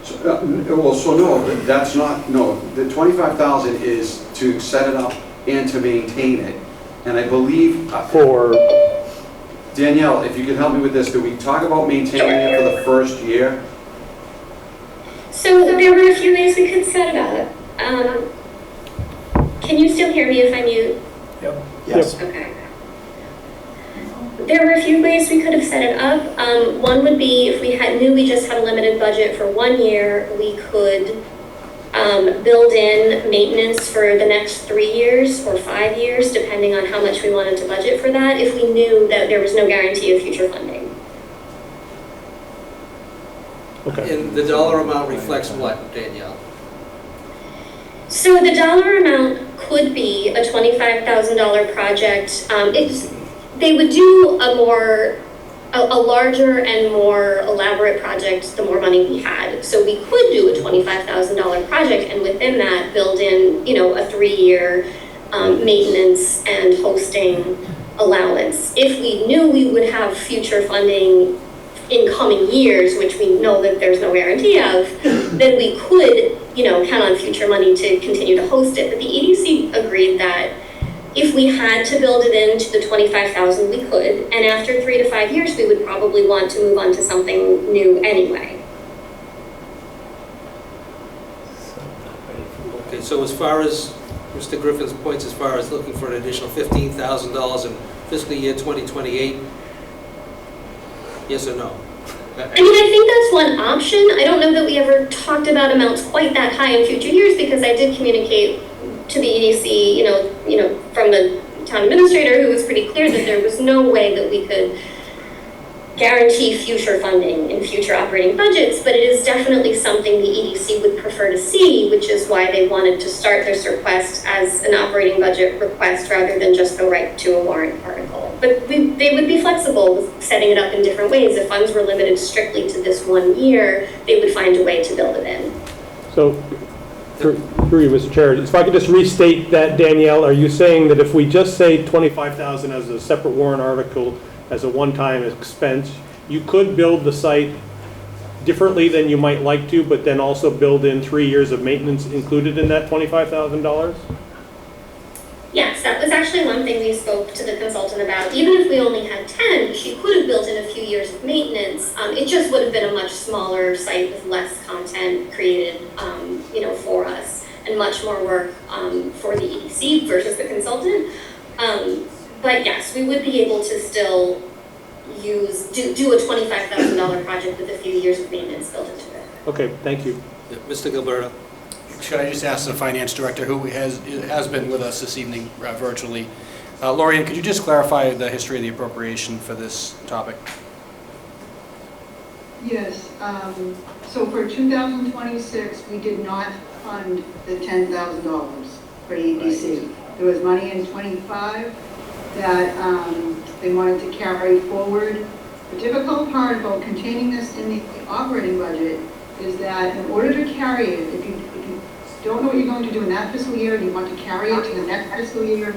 So no, that's not, no, the 25,000 is to set it up and to maintain it. And I believe,
For
Danielle, if you could help me with this, did we talk about maintaining it for the first year?
So there were a few ways we could set it up. Can you still hear me if I mute?
Yep.
Yes.
Okay. There were a few ways we could have set it up. One would be if we knew we just had a limited budget for 1 year, we could build in maintenance for the next 3 years or 5 years, depending on how much we wanted to budget for that, if we knew that there was no guarantee of future funding.
Okay.
And the dollar amount reflects what, Danielle?
So the dollar amount could be a $25,000 project. They would do a larger and more elaborate project the more money we had. So we could do a $25,000 project and within that build in, a 3-year maintenance and hosting allowance. If we knew we would have future funding in coming years, which we know that there's no guarantee of, then we could, count on future money to continue to host it. But the EDC agreed that if we had to build it into the 25,000, we could. And after 3 to 5 years, we would probably want to move on to something new anyway.
Okay, so as far as Mr. Griffin's points, as far as looking for an additional $15,000 in fiscal year 2028, yes or no?
I think that's one option. I don't know that we ever talked about amounts quite that high in future years because I did communicate to the EDC, from the town administrator who was pretty clear that there was no way that we could guarantee future funding in future operating budgets, but it is definitely something the EDC would prefer to see, which is why they wanted to start this request as an operating budget request rather than just go right to a warrant article. But they would be flexible with setting it up in different ways. If funds were limited strictly to this 1 year, they would find a way to build it in.
So, through you, Mr. Chair, if I could just restate that, Danielle, are you saying that if we just say 25,000 as a separate warrant article, as a one-time expense, you could build the site differently than you might like to, but then also build in 3 years of maintenance included in that $25,000?
Yes, that was actually one thing we spoke to the consultant about. Even if we only had 10, she could have built in a few years of maintenance. It just would have been a much smaller site with less content created, for us, and much more work for the EDC versus the consultant. But yes, we would be able to still do a $25,000 project with a few years of maintenance built into it.
Okay, thank you.
Yeah, Mr. Gilberto?
Should I just ask the finance director, who has been with us this evening virtually, Lorian, could you just clarify the history of the appropriation for this topic?
Yes. So for 2026, we did not fund the $10,000 for EDC. Right. There was money in 25 that they wanted to carry forward. The difficult part about containing this in the operating budget is that in order to carry it, if you don't know what you're going to do in that fiscal year and you want to carry it to the next fiscal year,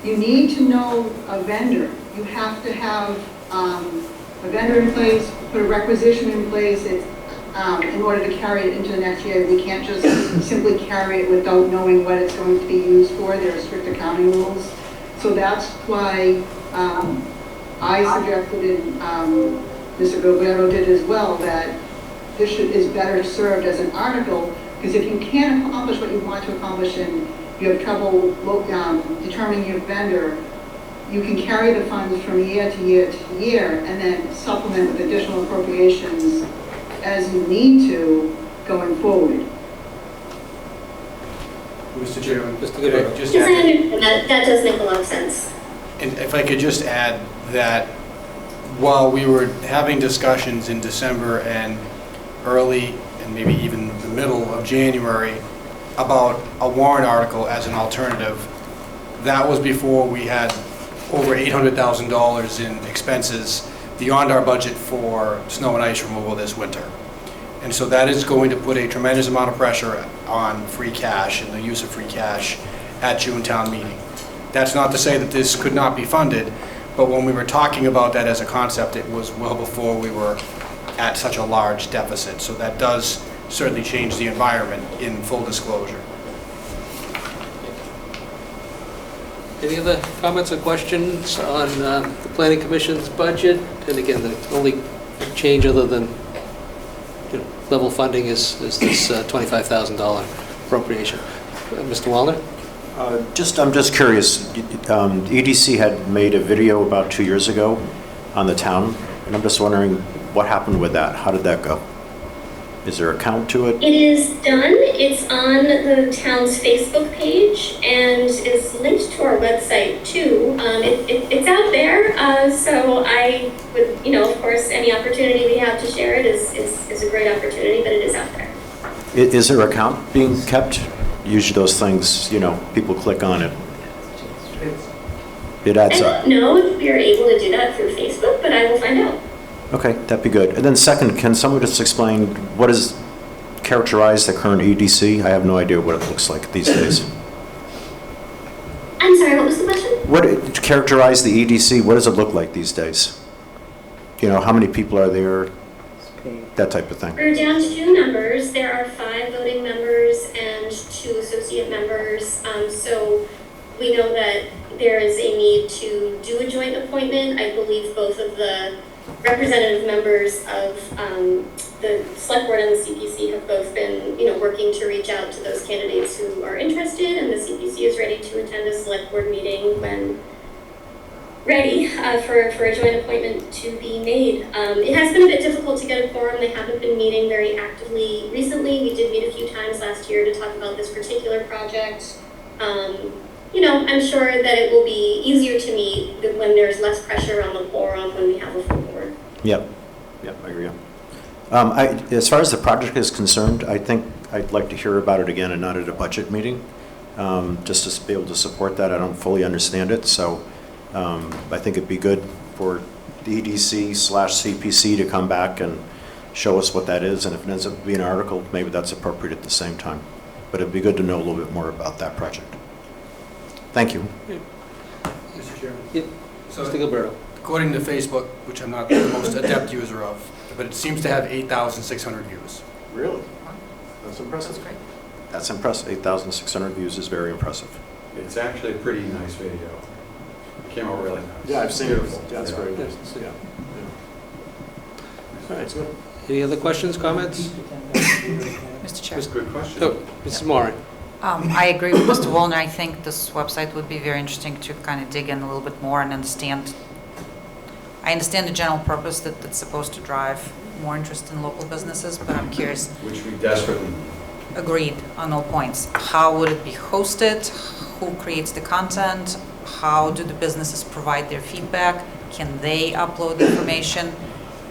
you need to know a vendor. You have to have a vendor in place, put a requisition in place. in order to carry it into the next year. We can't just simply carry it without knowing what it's going to be used for. There are strict accounting rules. So that's why I suggested, and Mr. Gilberto did as well, that this is better served as an article, because if you can't accomplish what you want to accomplish and you have trouble determining your vendor, you can carry the funds from year to year to year and then supplement with additional appropriations as you need to going forward.
Mr. Chairman,
Just to get it.
just
Yes, I
add,
understand that does make a lot of sense.
and if I could just add that while we were having discussions in December and early and maybe even the middle of January about a warrant article as an alternative, that was before we had over $800,000 in expenses beyond our budget for snow and ice removal this winter. And so that is going to put a tremendous amount of pressure on free cash and the use of free cash at June town meeting. That's not to say that this could not be funded, but when we were talking about that as a concept, it was well before we were at such a large deficit. So that does certainly change the environment in full disclosure.
Any other comments or questions on the Planning Commission's budget? And again, the only change other than level funding is this $25,000 appropriation. Mr. Wallner?
I'm just curious, EDC had made a video about 2 years ago on the town, and I'm just wondering what happened with that? How did that go? Is there a count to it?
It is done. It's on the town's Facebook page and is linked to our website too. It's out there, so I would, of course, any opportunity we have to share it is a great opportunity, but it is out there.
Is there a count being kept? Usually those things, people click on it. It adds
I
up.
don't know if you're able to do that through Facebook, but I will find out.
Okay, that'd be good. And then second, can someone just explain what is characterize the current EDC? I have no idea what it looks like these days.
I'm sorry, what was the question?
To characterize the EDC, what does it look like these days? How many people are there? That type of thing.
We're down to 2 members. There are 5 voting members and 2 associate members. So we know that there is a need to do a joint appointment. I believe both of the representative members of the Select Board and the CPC have both been, working to reach out to those candidates who are interested, and the CPC is ready to attend a Select Board meeting when ready for a joint appointment to be made. It has been a bit difficult to get a quorum. They haven't been meeting very actively recently. We did meet a few times last year to talk about this particular project. I'm sure that it will be easier to meet when there's less pressure on the quorum when we have a full board.
Yep, I agree. As far as the project is concerned, I think I'd like to hear about it again and not at a budget meeting, just to be able to support that. I don't fully understand it, so I think it'd be good for the EDC/CPC to come back and show us what that is, and if it ends up being an article, maybe that's appropriate at the same time. But it'd be good to know a little bit more about that project. Thank you.
Mr. Chairman.
Yep.
So,
Mr. Gilberto?
according to Facebook, which I'm not the most adept user of, but it seems to have 8,600 views.
Really? That's impressive. That's impressive. 8,600 views is very impressive.
It's actually a pretty nice video. It came out really nice.
Yeah, I've seen
it.
Yeah, it's very nice.
Yeah. All right. Any other questions, comments?
Mr. Chair.
Good question.
Oh, Mrs. Moran.
I agree with Mr. Wallner. I think this website would be very interesting to kind of dig in a little bit more and understand. I understand the general purpose that it's supposed to drive more interest in local businesses, but I'm curious.
Which we desperately need.
Agreed on all points. How would it be hosted? Who creates the content? How do the businesses provide their feedback? Can they upload information?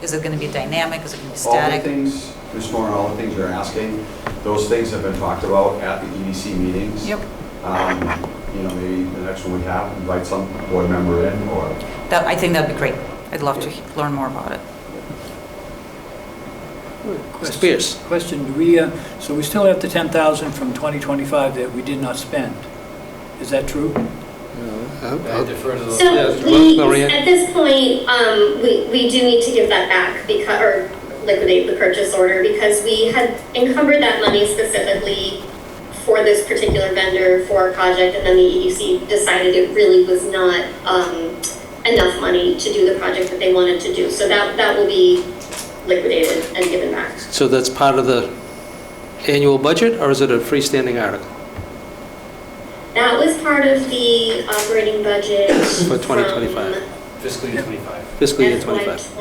Is it going to be dynamic? Is it going to be static?
All the things, Ms. Moore, all the things you're asking, those things have been talked about at the EDC meetings.
Yep.
Maybe the next one we have, invite some board member in, or...
I think that'd be great. I'd love to learn more about it.
Mr. Pierce.
Question, so we still have the 10,000 from 2025 that we did not spend. Is that true?
I defer to the...
So at this point, we do need to give that back liquidate the purchase order because we had encumbered that money specifically for this particular vendor for a project, and then the EDC decided it really was not enough money to do the project that they wanted to do. So that will be liquidated and given back.
So that's part of the annual budget, or is it a freestanding article?
That was part of the operating budget
For 2025.
Fiscal year 25.
Fiscal year 25.
FY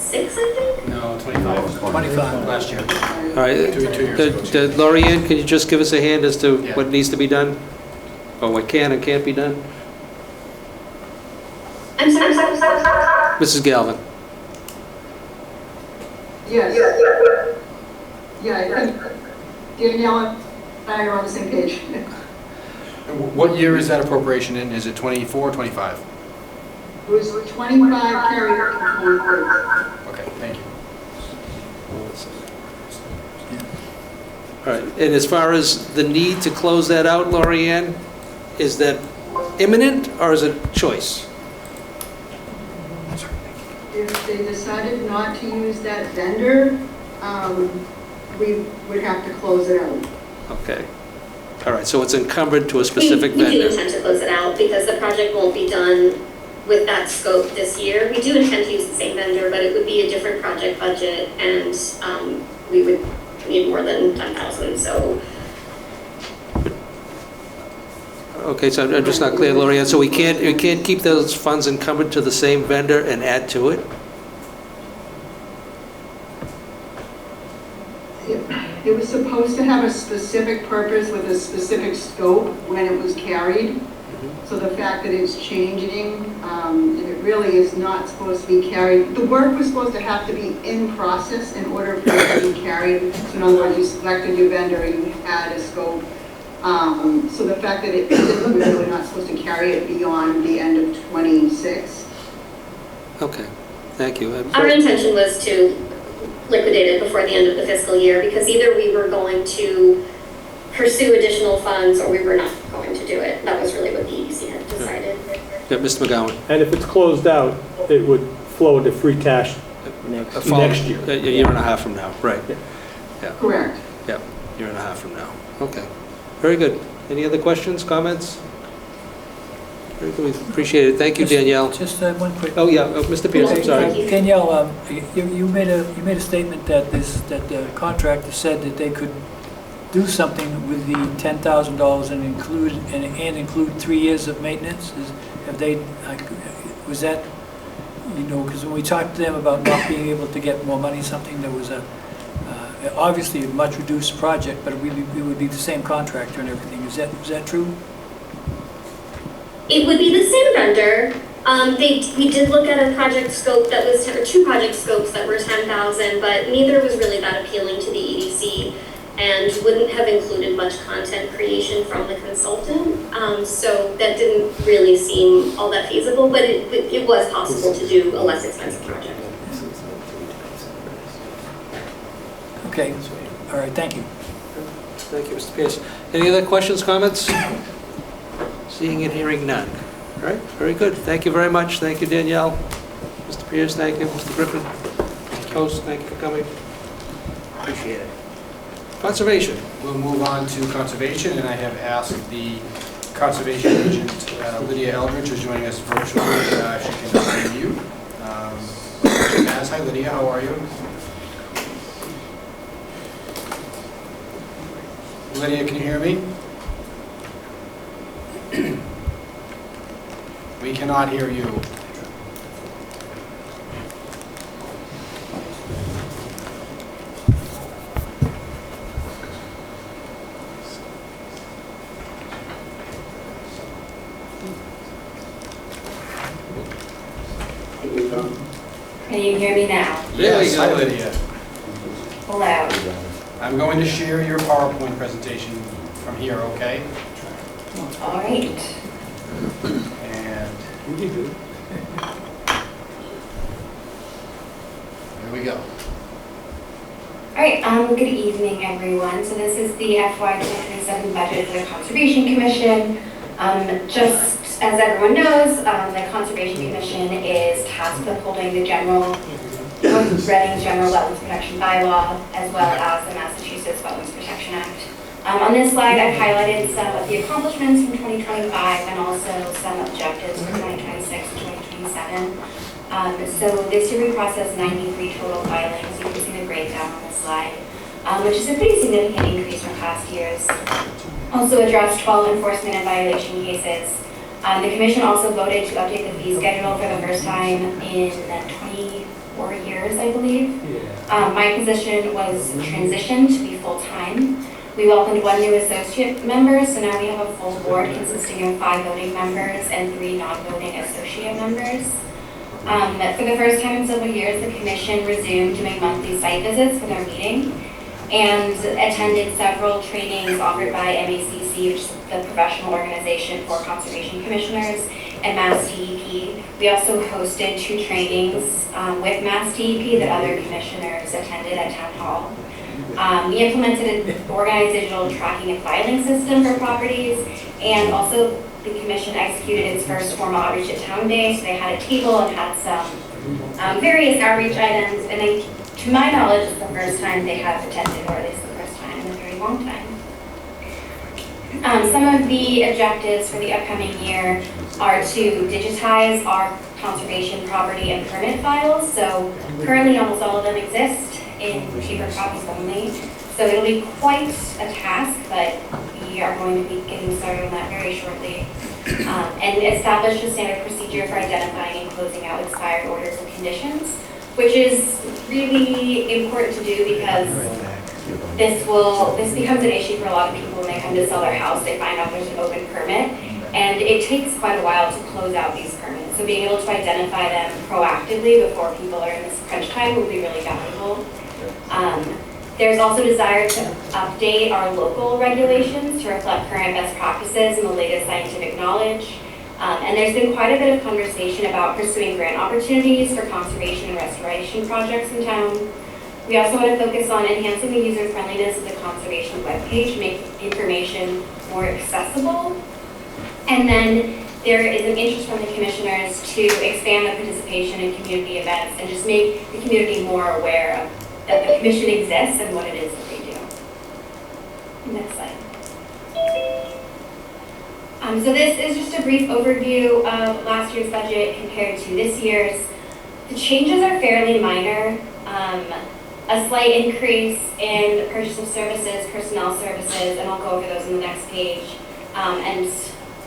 26, I think?
No, 25.
25.
Last year.
All right.
2 years ago.
Lorianne, can you just give us a hand as to what needs to be done? Or what can and can't be done?
I'm sorry.
Mrs. Galvin?
Yes. Yeah, I think Danielle and I are on the same page.
What year is that appropriation in? Is it 24 or 25?
It was 25 carried to 23.
Okay, thank you.
All right, and as far as the need to close that out, Lorianne, is that imminent or is it choice?
If they decided not to use that vendor, we would have to close it out.
Okay. All right, so it's encumbered to a specific
We do
vendor.
intend to close it out because the project won't be done with that scope this year. We do intend to use the same vendor, but it would be a different project budget, and we would need more than 10,000. So.
Okay, so I'm just not clear, Lorianne. So we can't keep those funds encumbered to the same vendor and add to it?
It was supposed to have a specific purpose with a specific scope when it was carried. So the fact that it's changing, and it really is not supposed to be carried. The work was supposed to have to be in process in order for it to be carried. So in other words, you select a new vendor, you had a scope. So the fact that it isn't, we're really not supposed to carry it beyond the end of 26.
Okay, thank you.
Our intention was to liquidate it before the end of the fiscal year because either we were going to pursue additional funds or we were not going to do it. That was really what the EDC had decided.
Yeah, Mr. McGowan.
And if it's closed out, it would flow into free cash next year.
A year and a half from now, right. Yeah.
Correct.
Yeah, year and a half from now. Okay, very good. Any other questions, comments? Very good, we appreciate it. Thank you, Danielle.
Just one quick.
Oh, yeah, Mr. Pierce, I'm sorry.
Danielle, you made a statement that the contractor said that they could do something with the $10,000 and include 3 years of maintenance. Was that, because when we talked to them about not being able to get more money, something that was obviously a much reduced project, but it would be the same contractor and everything. Is that true?
It would be the same vendor. We did look at a project scope that was, or 2 project scopes that were 10,000, but neither was really that appealing to the EDC and wouldn't have included much content creation from the consultant. So that didn't really seem all that feasible, but it was possible to do a less expensive project.
Okay, all right, thank you.
Thank you, Mr. Pierce. Any other questions, comments? Seeing and hearing none. All right, very good. Thank you very much. Thank you, Danielle. Mr. Pierce, thank you. Mr. Griffin, host, thank you for coming. Appreciate it. Conservation.
We'll move on to conservation, and I have asked the conservation agent, Lydia Eldridge, who's joining us virtually. She can unmute. Hi, Lydia, how are you? Lydia, can you hear me? We cannot hear you.
Can you hear me now?
Yes, hi Lydia.
Hello.
I'm going to share your PowerPoint presentation from here, okay?
All right.
And here we go.
All right, good evening, everyone. So this is the FY 2027 budget for the Conservation Commission. Just as everyone knows, the Conservation Commission is tasked with holding the general North Reading General Wetlands Protection Bylaw, as well as the Massachusetts Wetlands Protection Act. On this slide, I've highlighted some of the accomplishments from 2025 and also some objectives for 2026 and 2027. So this year we processed 93 total filings. You can see the breakdown on this slide, which is a pretty significant increase from past years. Also addressed 12 enforcement and violation cases. The Commission also voted to update the fee schedule for the first time in 24 years, I believe. My position was transitioned to be full-time. We welcomed 1 new associate member, so now we have a full board consisting of 5 voting members and 3 non-voting associate members. For the first time in several years, the Commission resumed doing monthly site visits for their meeting and attended several trainings offered by MACC, which is the professional organization for conservation commissioners, and Mass DEP. We also hosted 2 trainings with Mass DEP that other commissioners attended at Town Hall. We implemented an organized digital tracking and filing system for properties, and also the Commission executed its first formal outreach at Town Day, so they had a table and had some various outreach items, and to my knowledge, it's the first time they have attended, or at least the first time in a very long time. Some of the objectives for the upcoming year are to digitize our conservation property and permit files. So currently almost all of them exist in paper copies only. So it'll be quite a task, but we are going to be getting started on that very shortly. And establish a standard procedure for identifying and closing out expired orders and conditions, which is really important to do because this becomes an issue for a lot of people when they come to sell their house. They find out there's an open permit, and it takes quite a while to close out these permits. So being able to identify them proactively before people are in this crunch time will be really valuable. There's also desire to update our local regulations to reflect current best practices and the latest scientific knowledge. And there's been quite a bit of conversation about pursuing grant opportunities for conservation and restoration projects in town. We also want to focus on enhancing the user friendliness of the conservation webpage to make information more accessible. And then there is an interest from the commissioners to expand the participation in community events and just make the community more aware of that the commission exists and what it is that they do. Next slide. So this is just a brief overview of last year's budget compared to this year's. The changes are fairly minor. A slight increase in purchase of services, personnel services, and I'll go over those in the next page, and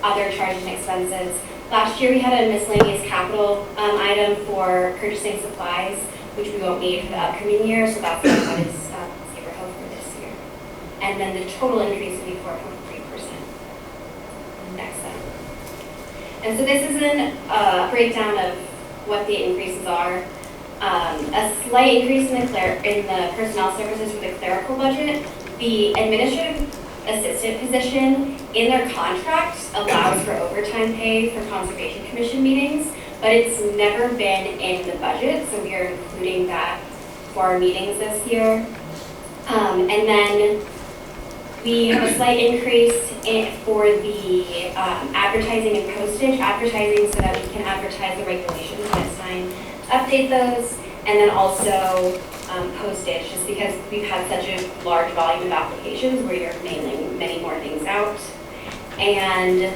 other charges and expenses. Last year we had a miscellaneous capital item for purchasing supplies, which we won't need for the upcoming year, so that's what is safer held for this year. And then the total increase will be 4.3%. Next slide. And so this is a breakdown of what the increases are. A slight increase in the personnel services for the clerical budget. The administrative assistant position in their contract allows for overtime pay for Conservation Commission meetings, but it's never been in the budget, so we are including that for our meetings this year. And then we have a slight increase for the advertising and postage, advertising so that we can advertise the regulations when it's time to update those, and then also postage, just because we've had such a large volume of applications where you're mailing many more things out. And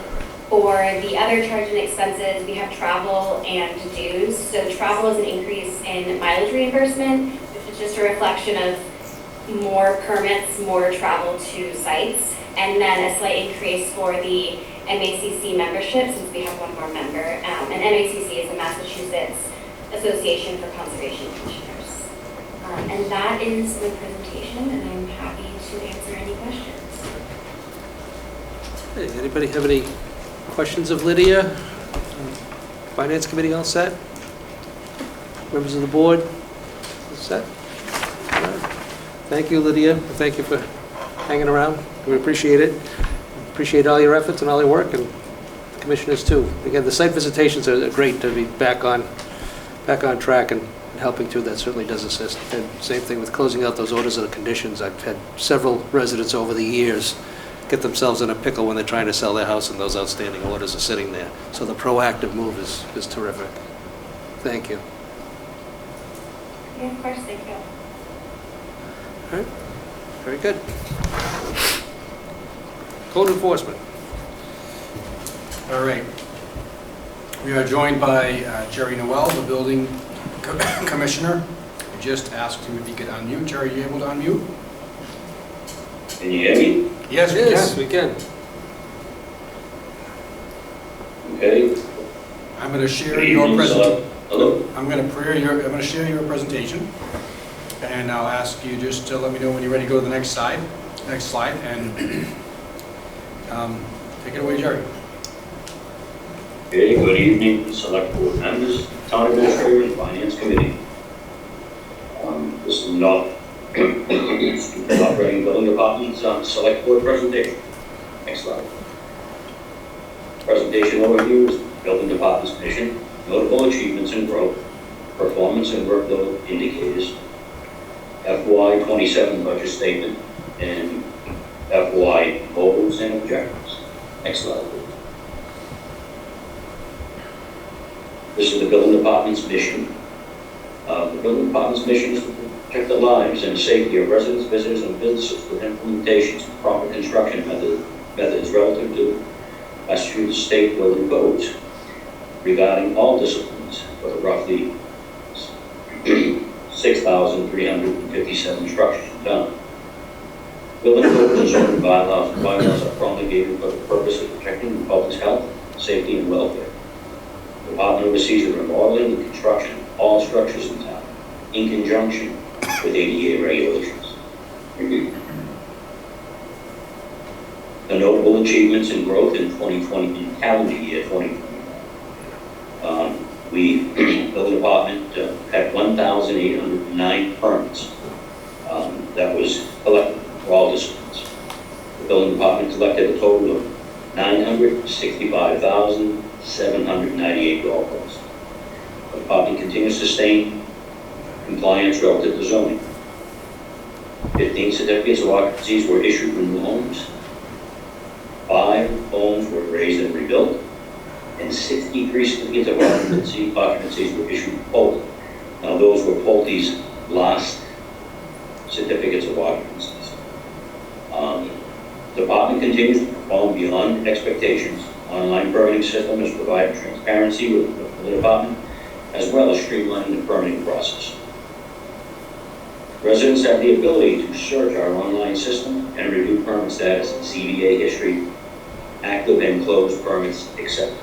for the other charge and expenses, we have travel and dues. So travel is an increase in mileage reimbursement, which is just a reflection of more permits, more travel to sites, and then a slight increase for the MACC membership, since we have one more member. And MACC is the Massachusetts Association for Conservation Commissioners. And that is my presentation, and I'm happy to answer any questions.
Hey, anybody have any questions of Lydia? Finance Committee all set? Members of the board all set? All right. Thank you, Lydia. Thank you for hanging around. We appreciate it. Appreciate all your efforts and all your work, and the commissioners too. Again, the site visitations are great to be back on track and helping too. That certainly does assist. And same thing with closing out those orders of conditions. I've had several residents over the years get themselves in a pickle when they're trying to sell their house and those outstanding orders are sitting there. So the proactive move is terrific. Thank you.
Yeah, of course, thank you.
All right, very good. Code enforcement.
All right. We are joined by Jerry Noel, the building commissioner. I just asked him if he could unmute. Jerry, are you able to unmute?
Can you hear me?
Yes,
we can.
Okay.
I'm going to share your presentation.
Hello?
I'm going to share your presentation, and I'll ask you just to let me know when you're ready to go to the next slide, and take it away, Jerry.
Okay, good evening, select board members, town administrator, and finance committee. This is not operating building department's select board presentation. Next slide. Presentation overview is building department's mission, notable achievements and growth, performance and workload indicators, FY27 budget statement, and FY goals and objectives. Next slide. This is the building department's mission. The building department's mission is to protect the lives and safety of residents, visitors, and businesses with implementations of proper construction methods relative to Massachusetts state building codes regarding all disciplines for the roughly 6,357 structures in town. Building codes and zoning bylaws are promulgated for the purpose of protecting the public's health, safety, and welfare. The department oversees the remodeling and construction of all structures in town in conjunction with ADA regulations. The notable achievements and growth in 2020, in calendar year 2020. The department had 1,809 permits that was collected for all disciplines. The building department collected a total of $965,798 calls. The department continues to sustain compliance relative to zoning. 15 certificates of occupancies were issued for new homes. 5 homes were raised and rebuilt, and 63 certificates of occupancies were issued for Pulte. Now, those were Pulte's last certificates of occupancies. The department continues to perform beyond expectations. Online permitting system has provided transparency with the department, as well as streamlining the permitting process. Residents have the ability to search our online system and review permit status and CBA history, active and closed permits accepted.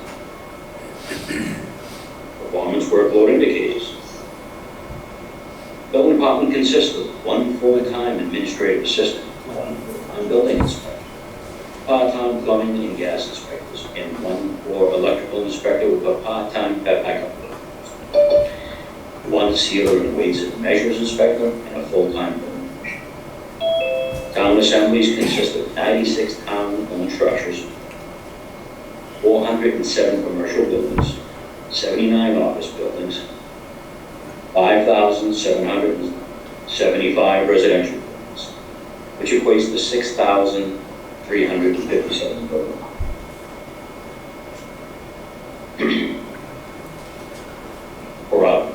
Performance workload indicators. Building department consists of 1 full-time administrative assistant, 1 full-time building inspector, part-time plumbing and gas inspectors, and 1 for electrical inspector with a part-time backup. 1 sealer and weights and measures inspector, and a full-time building commissioner. Town assemblies consist of 96 town-owned structures, 407 commercial buildings, 79 office buildings, 5,775 residential buildings, which equates to 6,357 buildings.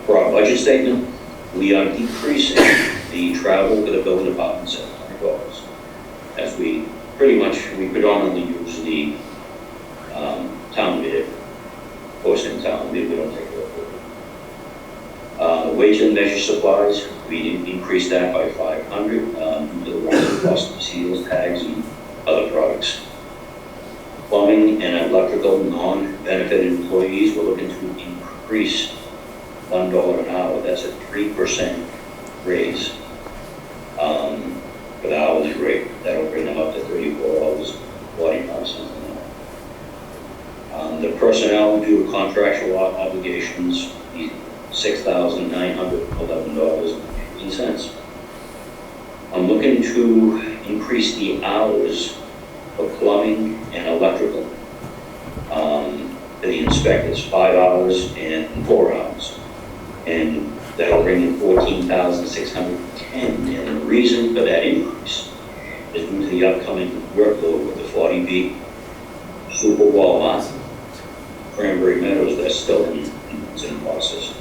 For our budget statement, we are decreasing the travel for the building department $700, as we predominantly use the town bid. Of course, in town bid, we don't take it over. Weights and measure supplies, we increased that by 500 due to the rising cost of seals, tags, and other products. Plumbing and electrical non-benefited employees, we're looking to increase $1 an hour. That's a 3% raise for the hourly rate. That'll bring them up to $34.49 an hour. The personnel due to contractual obligations, $6,911.15. I'm looking to increase the hours for plumbing and electrical. For the inspectors, 5 hours and 4 hours. And that'll bring in $14,610. And the reason for that increase is due to the upcoming workload with the 40B, Super Walmart, Cranberry Meadows, that's still in process,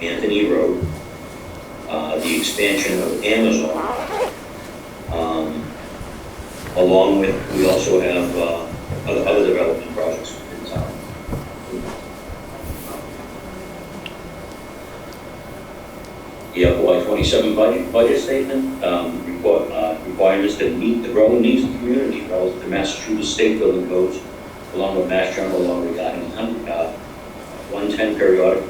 Anthony Road, the expansion of Amazon. Along with, we also have other development projects in town. The FY27 budget statement requirements that meet the growing needs of the community relative to Massachusetts state building codes, along with Mass General law regarding 110 periodic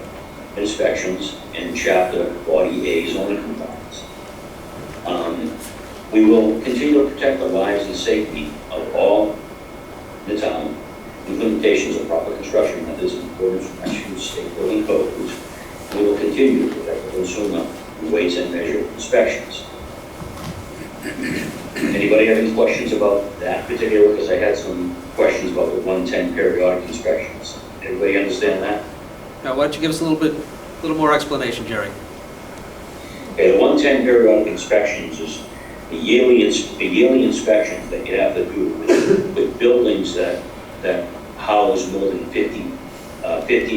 inspections and Chapter 40A zoning compliance. We will continue to protect the lives and safety of all in the town, implementations of proper construction methods in accordance with Massachusetts state building codes. We will continue to protect the consumer through weights and measure inspections. Anybody have any questions about that particular? Because I had some questions about the 110 periodic inspections. Everybody understand that?
Now, why don't you give us a little more explanation, Jerry?
Okay, the 110 periodic inspections is the yearly inspections that you have to do with buildings that house more than 50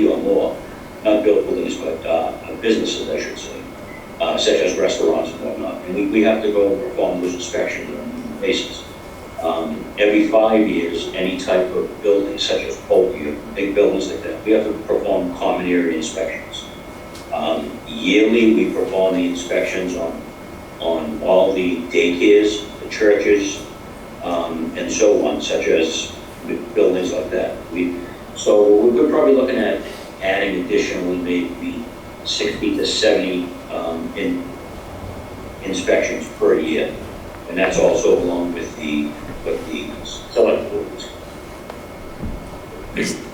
or more, not buildings, but businesses, I should say, such as restaurants and whatnot. And we have to go and perform those inspections on a basis. Every 5 years, any type of building, such as bulky or big buildings like that, we have to perform common area inspections. Yearly, we perform the inspections on all the daycares, the churches, and so on, such as buildings like that. So we're probably looking at adding additionally maybe 60 to 70 inspections per year, and that's also along with the select boards.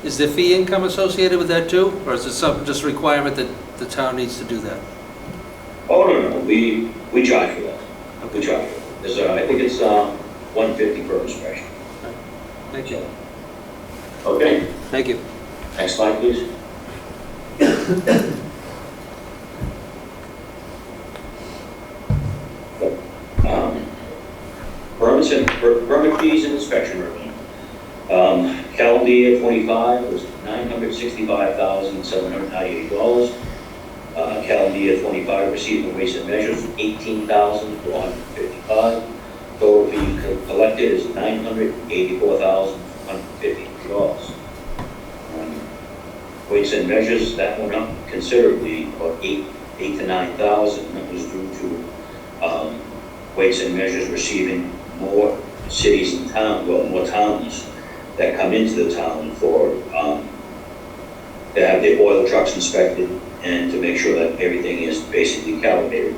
Is there fee income associated with that too, or is it some just requirement that the town needs to do that?
Oh, no, we charge for that. We charge for that. I think it's $150 per inspection.
Thank you.
Okay.
Thank you.
Next slide, please. Permit fees and inspection revenue. Calendar year 25 was $965,798. Calendar year 25 received and waste and measures $18,455. Total fee collected is $984,150. Weights and measures, that went up considerably, about 8 to 9,000. That was due to weights and measures receiving more cities and towns, well, more towns that come into the town for to have their oil trucks inspected and to make sure that everything is basically calibrated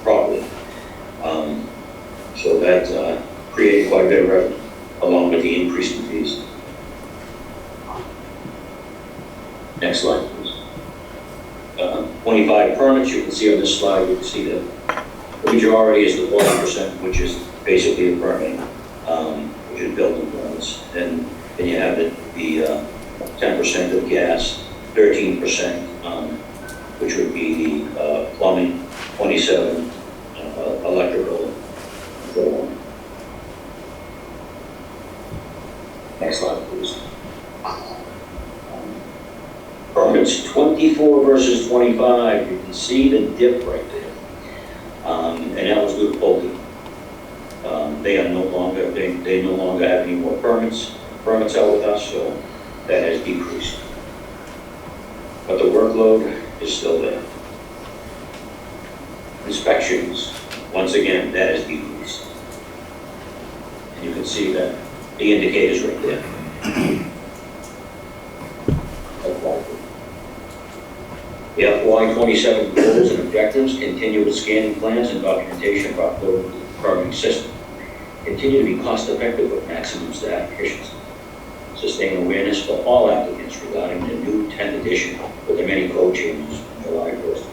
properly. So that created quite a bit of revenue, along with the increase in fees. Next slide, please. 25 permits, you can see on this slide, you can see that the majority is the 40%, which is basically a permit, which is building permits. Then you have the 10% of gas, 13%, which would be the plumbing, 27 electrical, and so on. Next slide, please. Permits 24 versus 25, you can see the dip right there. And that was with Pulte. They are no longer, they no longer have any more permits out with us, so that has decreased. But the workload is still there. Inspections, once again, that has decreased. And you can see that the indicators right there. The FY27 goals and objectives continue with scanning plans and documentation of our permitting system. Continue to be cost effective with maximum staff efficiency. Sustain awareness for all applicants regarding the new 10th edition with the many code changes on July 1st.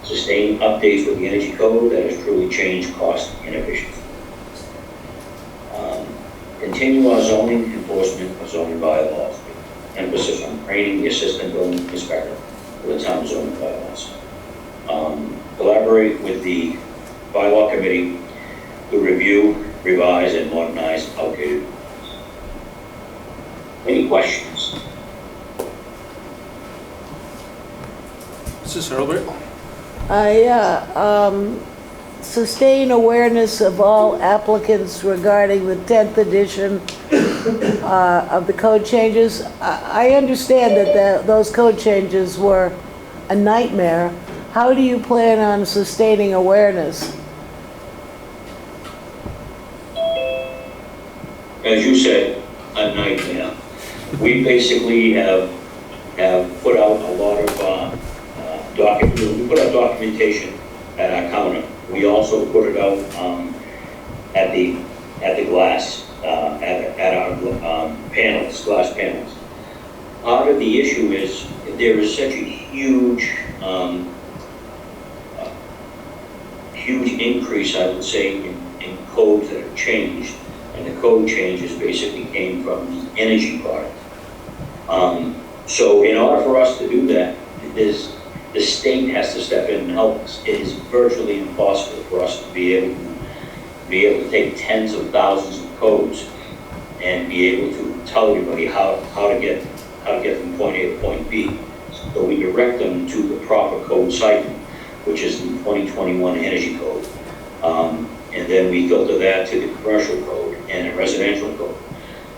Sustain updates with the energy code that has truly changed cost and efficiency. Continue our zoning enforcement of zoning bylaws. Emphasis on training the assistant building inspector for the town zoning bylaws. Collaborate with the bylaw committee to review, revise, and modernize outdated bylaws. Any questions?
Mrs. Hurlbert?
Sustain awareness of all applicants regarding the 10th edition of the code changes. I understand that those code changes were a nightmare. How do you plan on sustaining awareness?
As you said, a nightmare. We basically have put out a lot of we put out documentation at our counter. We also put it out at the glass at our panels, glass panels. Part of the issue is there is such a huge increase, I would say, in codes that have changed, and the code changes basically came from the energy product. So in order for us to do that, the state has to step in and help us. It is virtually impossible for us to be able to take tens of thousands of codes and be able to tell everybody how to get from point A to point B. So we direct them to the proper code cycle, which is the 2021 energy code. And then we filter that to the commercial code and a residential code.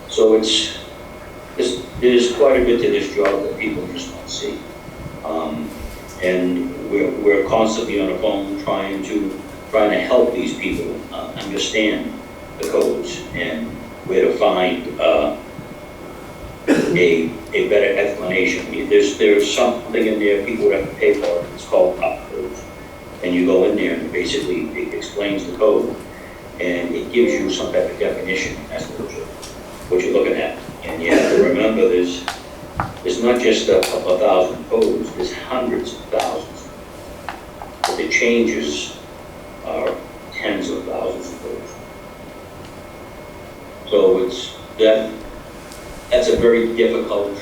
So there's quite a bit to this job that people just don't see. And we're constantly on the phone trying to help these people understand the codes and where to find a better explanation. There's something in there people have to pay for. It's called up codes. And you go in there and basically it explains the code and it gives you some type of definition as to what you're looking at. And you have to remember there's not just a couple of thousand codes, there's hundreds of thousands. But the changes are tens of thousands of codes. So that's a very difficult,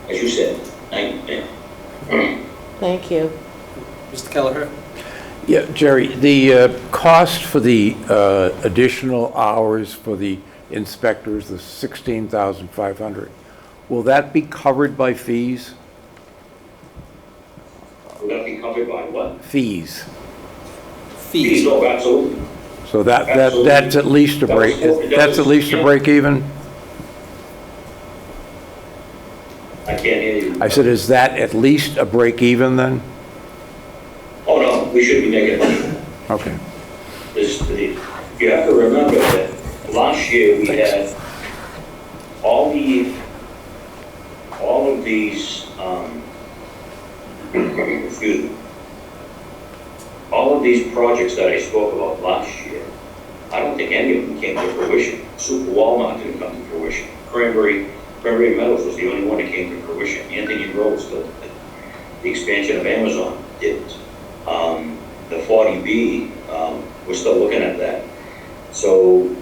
as you said, nightmare.
Thank you.
Mr. Kelleher?
Yeah, Jerry, the cost for the additional hours for the inspectors, the $16,500, will that be covered by fees?
Will that be covered by what?
Fees.
Fees, oh, absolutely.
So that's at least a break. That's at least a break even.
I can't hear you.
I said, is that at least a break even then?
Oh no, we should be making money.
Okay.
You have to remember that last year we had all of these, excuse me, all of these projects that I spoke about last year, I don't think any of them came to fruition. Super Walmart didn't come to fruition. Cranberry Meadows was the only one that came to fruition. Anthony Road still did. The expansion of Amazon didn't. The 40B, we're still looking at that. So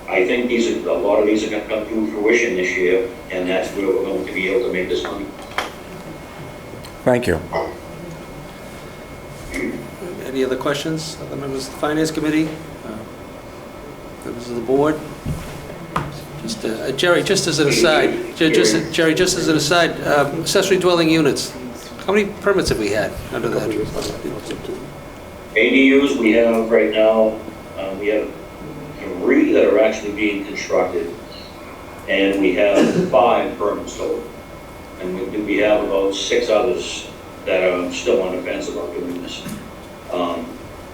I think a lot of these are going to come to fruition this year, and that's where we're going to be able to make this money.
Thank you.
Any other questions, other members of the Finance Committee? Members of the board? Just, Jerry, just as an aside, Jerry, just as an aside, accessory dwelling units, how many permits have we had under that?
ADUs we have right now, we have 3 that are actually being constructed, and we have 5 permits total. And we have about 6 others that are still on the fence about doing this.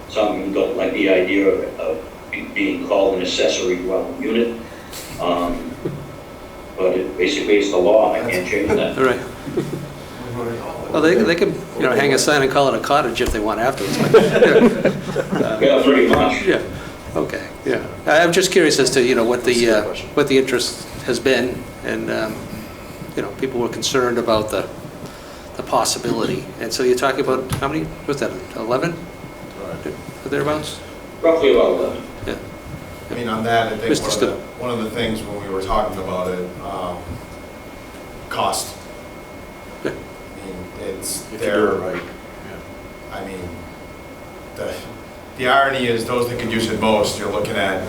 Some of them don't like the idea of being called an accessory dwelling unit. But basically it's the law, I can't change that.
All right. Well, they can, hang a sign and call it a cottage if they want afterwards.
Yeah, pretty much.
Yeah. Okay. Yeah. I'm just curious as to what the interest has been, and people were concerned about the possibility. And so you're talking about how many? What's that? 11? Or thereabouts?
Roughly about 11.
Yeah.
I mean, on that, I think one of the things when we were talking about it, cost.
Yeah.
I mean, it's there. Right. Yeah. I mean, the irony is those that could use it most, you're looking at,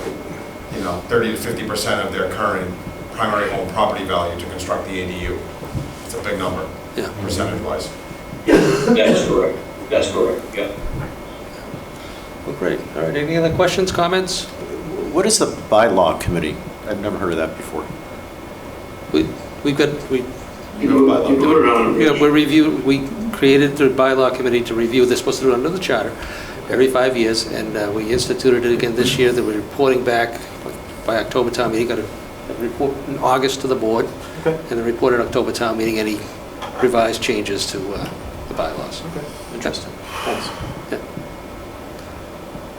30 to 50% of their current primary home property value to construct the ADU. It's a big number, percentage-wise.
That is correct. That's correct, yeah.
Well, great. All right, any other questions, comments?
What is the bylaw committee? I've never heard of that before.
We've got,
You do it on.
yeah, we created the bylaw committee to review, they're supposed to do it under the charter every 5 years, and we instituted it again this year. That we're reporting back by October town meeting, got a report in August to the board, and then report at October town meeting any revised changes to the bylaws.
Okay, interesting. Thanks.
Yeah.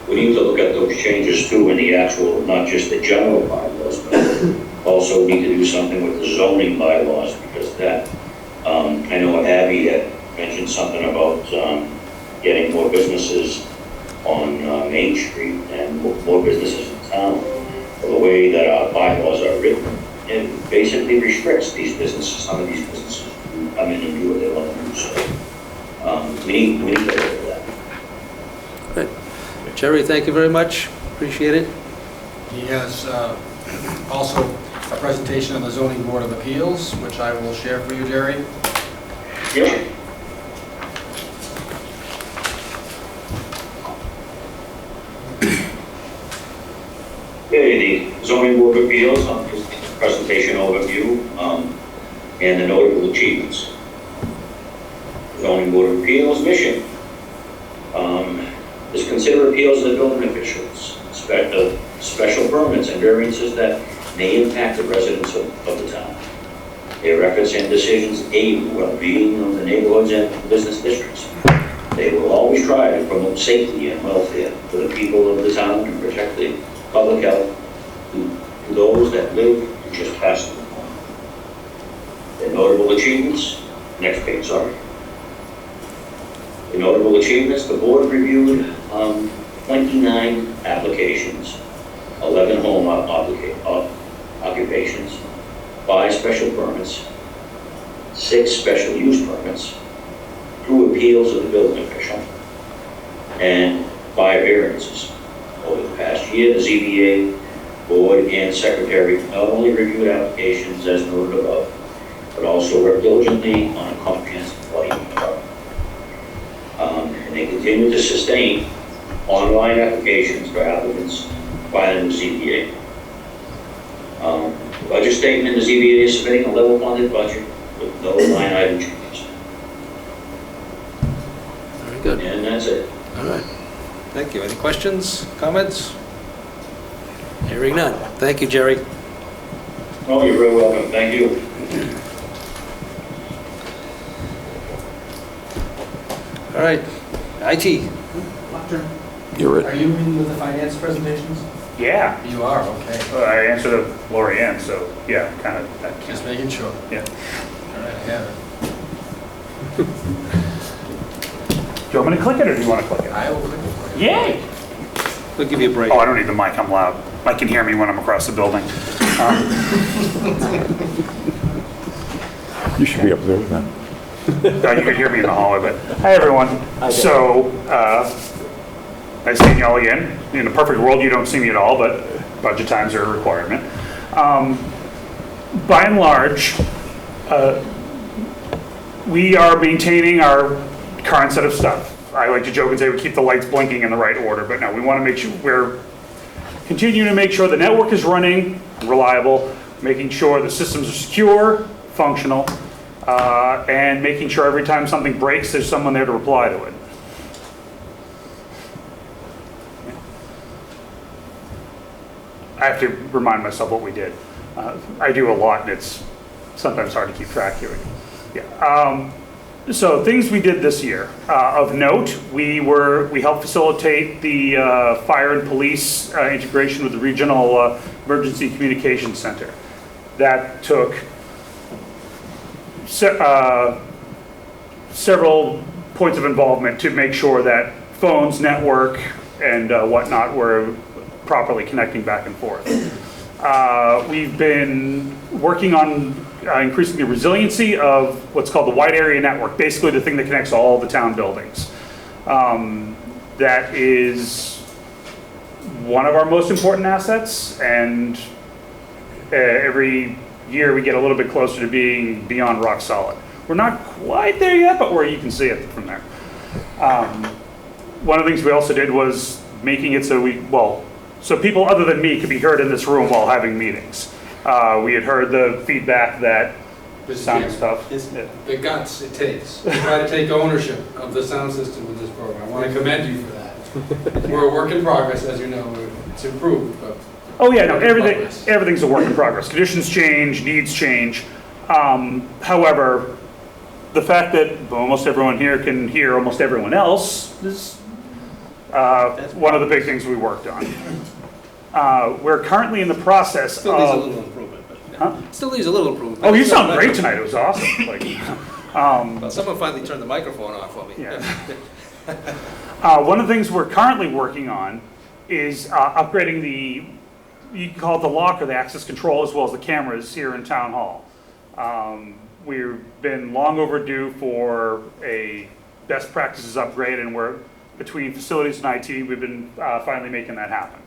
We need to look at those changes too in the actual, not just the general bylaws, but also need to do something with the zoning bylaws, because that, I know Abby had mentioned something about getting more businesses on Main Street and more businesses in town. Well, the way that our bylaws are written, it basically restricts these businesses, some of these businesses to come in and do what they want to do. So we need to look at that.
Great. Jerry, thank you very much. Appreciate it.
He has also a presentation on the Zoning Board of Appeals, which I will share for you, Jerry.
Yeah. Okay, the Zoning Board of Appeals, just presentation overview, and the notable achievements. Zoning Board of Appeals mission is consider appeals of the building officials, special permits and variances that may impact the residents of the town. Their efforts and decisions aid the well-being of the neighborhoods and business districts. They will always try to promote safety and welfare for the people of the town and protect the public health to those that live just past them. Their notable achievements, next page, sorry. The notable achievements, the board reviewed 29 applications, 11 home occupations, 5 special permits, 6 special use permits, 2 appeals of the building official, and 5 variances. Over the past year, the ZBA board and secretary not only reviewed applications as noted above, but also worked diligently on a comprehensive volume of work. And they continue to sustain online applications for applicants filing with ZBA. Budget statement, the ZBA is submitting a level funded budget with no line item changes.
Very good.
And that's it.
All right. Thank you. Any questions, comments? Hearing none. Thank you, Jerry.
Oh, you're very welcome. Thank you.
All right. IT.
You're
Are you in with the finance presentations?
Yeah.
You are, okay.
I answered to Lori Ann, so yeah, kind of.
Just making sure.
Yeah.
All right, I have it.
Do you want me to click it or do you want to click it?
I will click it for you.
Yay!
We'll give you a break.
Oh, I don't need the mic, I'm loud. Mike can hear me when I'm across the building.
You should be up there with them.
You could hear me in the hallway, but hi everyone. So, nice seeing y'all again. In a perfect world, you don't see me at all, but budget times are a requirement. By and large, we are maintaining our current set of stuff. I like to joke and say we keep the lights blinking in the right order, but no, we want to make sure we're continuing to make sure the network is running, reliable, making sure the systems are secure, functional, and making sure every time something breaks, there's someone there to reply to it. I have to remind myself what we did. I do a lot, and it's sometimes hard to keep track here. Yeah. So things we did this year. Of note, we helped facilitate the fire and police integration with the Regional Emergency Communications Center. That took several points of involvement to make sure that phones, network, and whatnot were properly connecting back and forth. We've been working on increasing the resiliency of what's called the wide area network, basically the thing that connects all the town buildings. That is one of our most important assets, and every year we get a little bit closer to being beyond rock solid. We're not quite there yet, but you can see it from there. One of the things we also did was making it so people other than me could be heard in this room while having meetings. We had heard the feedback that sound stuff.
The guts it takes to try to take ownership of the sound system with this program. I want to commend you for that. We're a work in progress, as you know. It's improved, but
Oh yeah, no, everything's a work in progress. Conditions change, needs change. However, the fact that almost everyone here can hear almost everyone else is one of the big things we worked on. We're currently in the process
Still needs a little improvement, but still needs a little improvement.
Oh, you sound great tonight. It was awesome.
Well, someone finally turned the microphone off for me.
Yeah. One of the things we're currently working on is upgrading you can call it the lock or the access control, as well as the cameras here in Town Hall. We've been long overdue for a best practices upgrade, and we're between facilities and IT, we've been finally making that happen.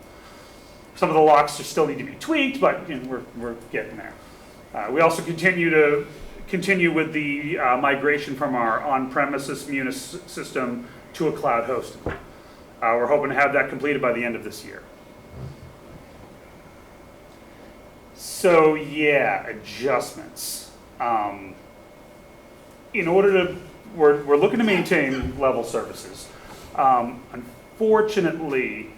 Some of the locks still need to be tweaked, but we're getting there. We also continue with the migration from our on-premises Munis system to a cloud hosting. We're hoping to have that completed by the end of this year. So yeah, adjustments. We're looking to maintain level services. Unfortunately,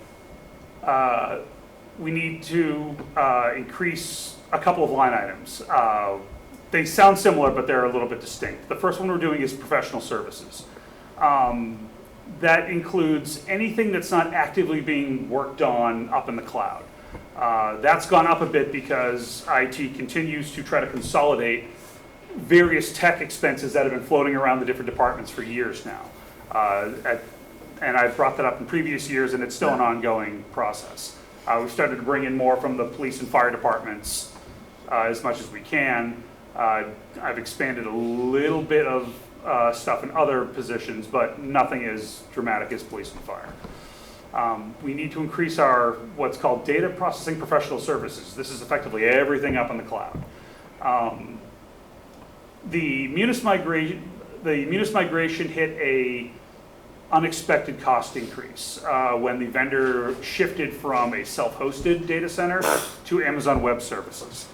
we need to increase a couple of line items. They sound similar, but they're a little bit distinct. The first one we're doing is professional services. That includes anything that's not actively being worked on up in the cloud. That's gone up a bit because IT continues to try to consolidate various tech expenses that have been floating around the different departments for years now. And I've brought that up in previous years, and it's still an ongoing process. We've started to bring in more from the police and fire departments as much as we can. I've expanded a little bit of stuff in other positions, but nothing as dramatic as police and fire. We need to increase our what's called data processing professional services. This is effectively everything up in the cloud. The Munis migration hit a unexpected cost increase when the vendor shifted from a self-hosted data center to Amazon Web Services.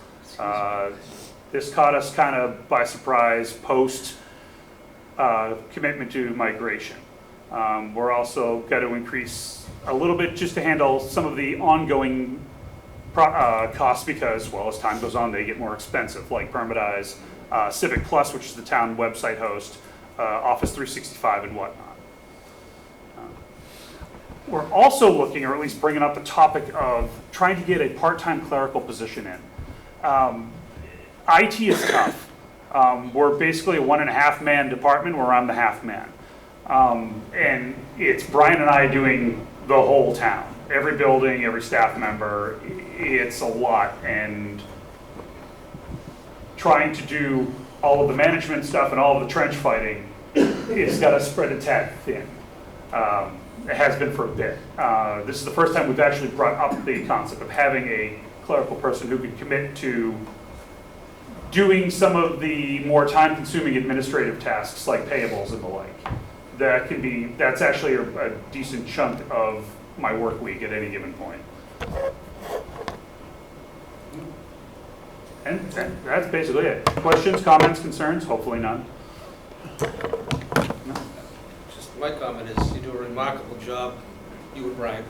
This caught us kind of by surprise post commitment to migration. We're also got to increase a little bit just to handle some of the ongoing costs because, well, as time goes on, they get more expensive, like Permitize, Civic Plus, which is the town website host, Office 365 and whatnot. We're also looking, or at least bringing up the topic of trying to get a part-time clerical position in. IT is tough. We're basically a 1.5-man department where I'm the half man. And it's Brian and I doing the whole town. Every building, every staff member, it's a lot. And trying to do all of the management stuff and all of the trench fighting, it's got to spread its head thin. It has been for a bit. This is the first time we've actually brought up the concept of having a clerical person who could commit to doing some of the more time-consuming administrative tasks like payables and the like. That's actually a decent chunk of my work week at any given point. And that's basically it. Questions, comments, concerns? Hopefully none. No.
Just my comment is you do a remarkable job, you and Brian,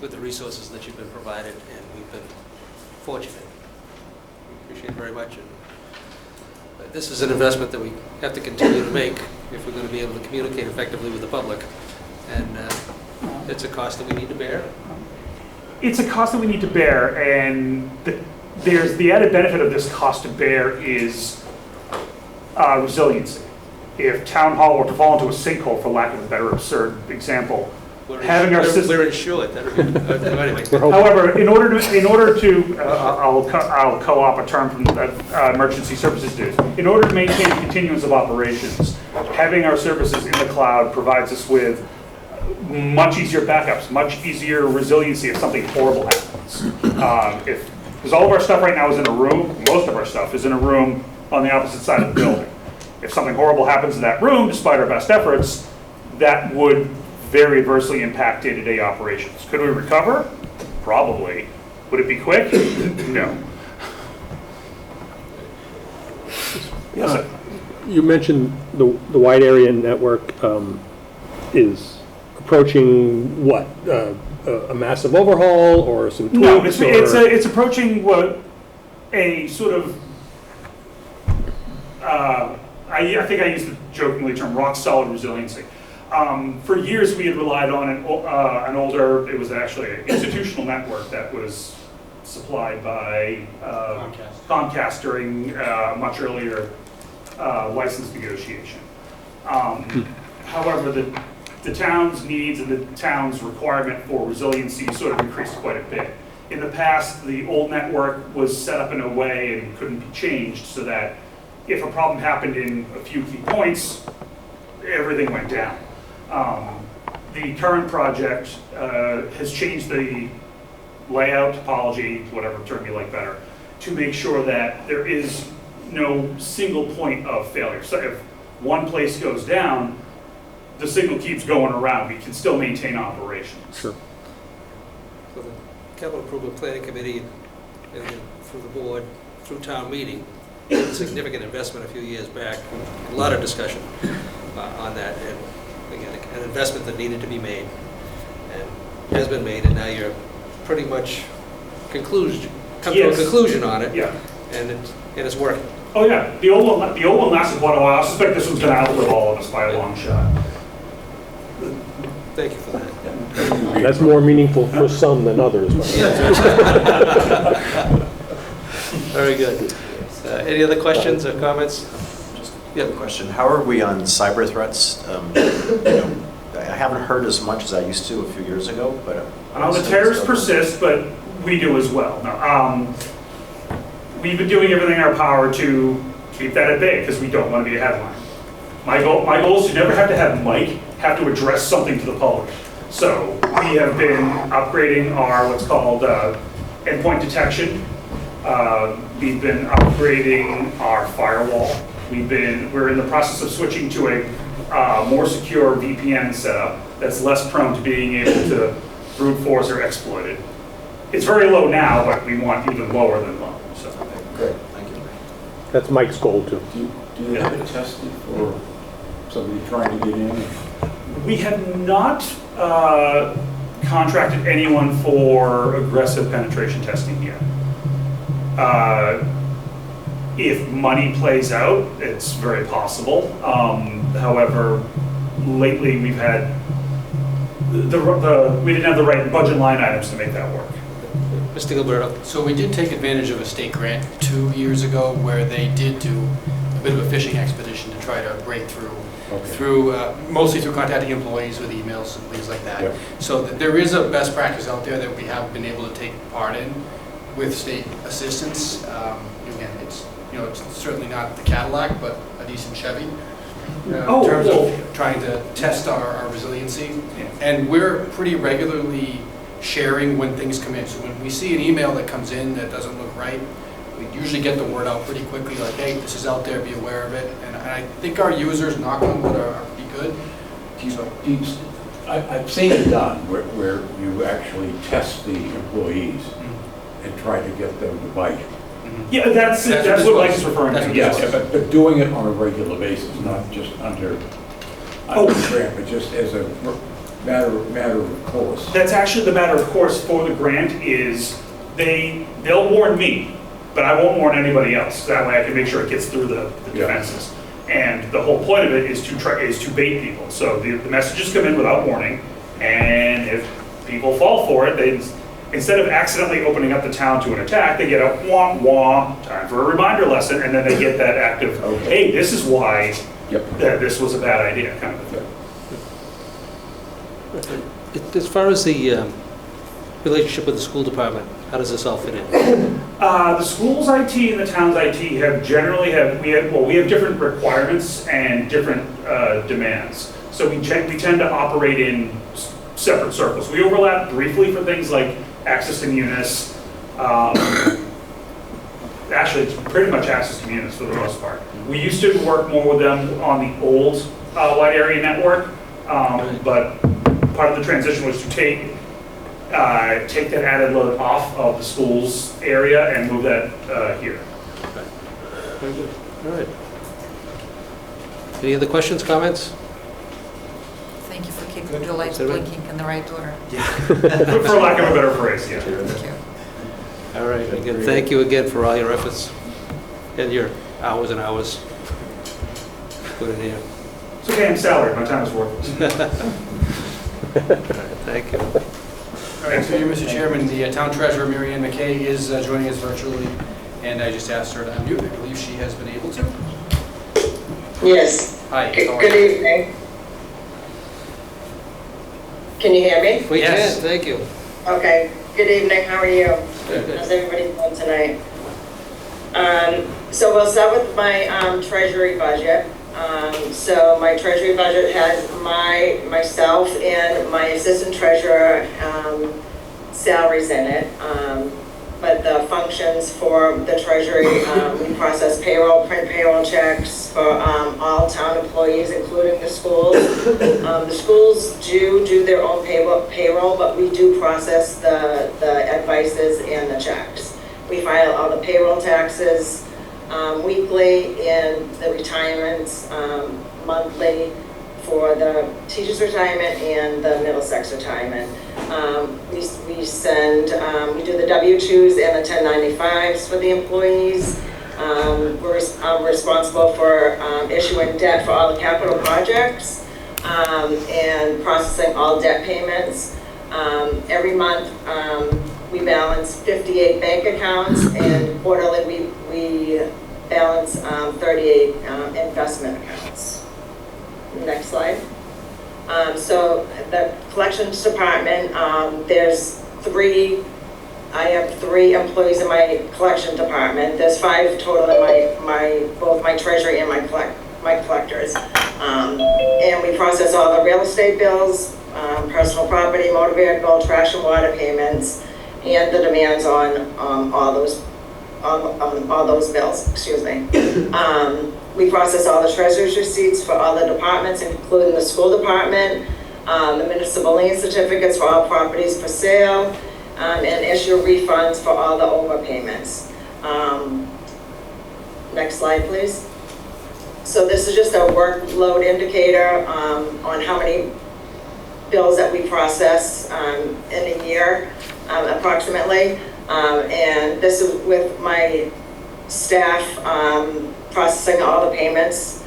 with the resources that you've been provided, and we've been fortunate. We appreciate it very much. And this is an investment that we have to continue to make if we're going to be able to communicate effectively with the public. And it's a cost that we need to bear.
It's a cost that we need to bear, and there's the added benefit of this cost to bear is resiliency. If Town Hall were to fall into a sinkhole, for lack of a better absurd example, having our system.
We're insured. Anyway.
However, in order to I'll co-op a term from emergency services dues. In order to maintain continuance of operations, having our services in the cloud provides us with much easier backups, much easier resiliency if something horrible happens. Because all of our stuff right now is in a room, most of our stuff is in a room on the opposite side of the building. if something horrible happens in that room, despite our best efforts, that would very adversely impact day-to-day operations. Could we recover? Probably. Would it be quick? No. Yes,
You mentioned the wide area network is approaching what? A massive overhaul or some tweaks?
No, it's approaching what a sort of, I think I used the jokingly term rock solid resiliency. For years we had relied on an older, it was actually an institutional network that was supplied by Comcast during much earlier license negotiation. However, the town's needs and the town's requirement for resiliency sort of increased quite a bit. In the past, the old network was set up in a way and couldn't be changed so that if a problem happened in a few key points, everything went down. The current project has changed the layout, topology, whatever term you like better, to make sure that there is no single point of failure. So if one place goes down, the signal keeps going around. We can still maintain operations.
Sure.
So the Capital Improvement Planning Committee and then through the board, through town meeting, did a significant investment a few years back. A lot of discussion on that, and again, an investment that needed to be made and has been made, and now you're pretty much come to a conclusion on it.
Yeah.
And it's working.
Oh yeah, the old one lasted quite a while. I suspect this one's going to outlive all of us by a long shot.
Thank you for that.
That's more meaningful for some than others.
Very good. Any other questions or comments?
Just a question. How are we on cyber threats? I haven't heard as much as I used to a few years ago, but...
The terrors persist, but we do as well. No, we've been doing everything in our power to keep that at bay because we don't want to be a headline. My goal is to never have to have Mike have to address something to the public. So we have been upgrading our what's called endpoint detection. We've been upgrading our firewall. We're in the process of switching to a more secure VPN setup that's less prone to being able to brute force or exploit it. It's very low now, but we want even lower than low. So.
Great, thank you.
That's Mike's goal too.
Do you have it tested for somebody trying to get in?
We have not contracted anyone for aggressive penetration testing yet. If money plays out, it's very possible. However, lately we've had we didn't have the right budget line items to make that work.
Mr. Gilberto.
So we did take advantage of a state grant 2 years ago where they did do a bit of a fishing expedition to try to break through, mostly through contacting employees with emails and things like that.
Yep.
So there is a best practice out there that we have been able to take part in with state assistance. Again, it's certainly not the Cadillac, but a decent Chevy. In terms of trying to test our resiliency.
Yeah.
And we're pretty regularly sharing when things come in. So when we see an email that comes in that doesn't look right, we usually get the word out pretty quickly, like, hey, this is out there, be aware of it. And I think our users, knock on wood, are pretty good.
I've seen it done where you actually test the employees and try to get them to bite.
Yeah, that's what Mike is referring to.
Yes, but doing it on a regular basis, not just under grant, but just as a matter of course.
That's actually the matter of course for the grant is they'll warn me, but I won't warn anybody else. That way I can make sure it gets through the defenses. And the whole point of it is to bait people. So the messages come in without warning, and if people fall for it, instead of accidentally opening up the town to an attack, they get a wah wah, time for a reminder lesson, and then they get that active, hey, this is why this was a bad idea, kind of thing.
As far as the relationship with the school department, how does this all fit in?
The school's IT and the town's IT we have different requirements and different demands. So we tend to operate in separate circles. We overlap briefly for things like access to Munis, actually, it's pretty much access to munis for the most part. We used to work more with them on the old wide area network, but part of the transition was to take that added load off of the school's area and move that here.
Very good. All right. Any other questions, comments?
Thank you for keeping your lights blinking in the right order.
For lack of a better phrase, yeah.
Thank you.
All right, again, thank you again for all your efforts and your hours and hours put in here.
It's okay, I'm salaried, my time is worthless.
All right, thank you.
All right, through you, Mr. Chairman, the Town Treasurer, Mary Ann McKay, is joining us virtually, and I just asked her to unmute. I believe she has been able to.
Yes.
Hi.
Good evening. Can you hear me?
We can, thank you.
Okay. Good evening. How are you?
Good.
How's everybody doing tonight? So we'll start with my treasury budget. So my treasury budget has myself and my assistant treasurer salaries in it. But the functions for the treasury, we process payroll, print payroll checks for all town employees, including the schools. The schools do their own payroll, but we do process the advices and the checks. We file all the payroll taxes weekly and the retirements monthly for the teacher's retirement and the Middlesex retirement. We do the W-2s and the 1095s for the employees. I'm responsible for issuing debt for all the capital projects and processing all debt payments. Every month we balance 58 bank accounts, and quarterly we balance 38 investment accounts. Next slide. So the collections department, I have 3 employees in my collection department. There's 5 total in both my treasury and my collectors. And we process all the real estate bills, personal property, motor vehicle, trash and water payments, and the demands on all those bills, excuse me. We process all the treasurer's receipts for all the departments, including the school department, the municipal lien certificates for all properties for sale, and issue refunds for all the overpayments. Next slide, please. So this is just a workload indicator on how many bills that we process in a year, approximately. And this is with my staff processing all the payments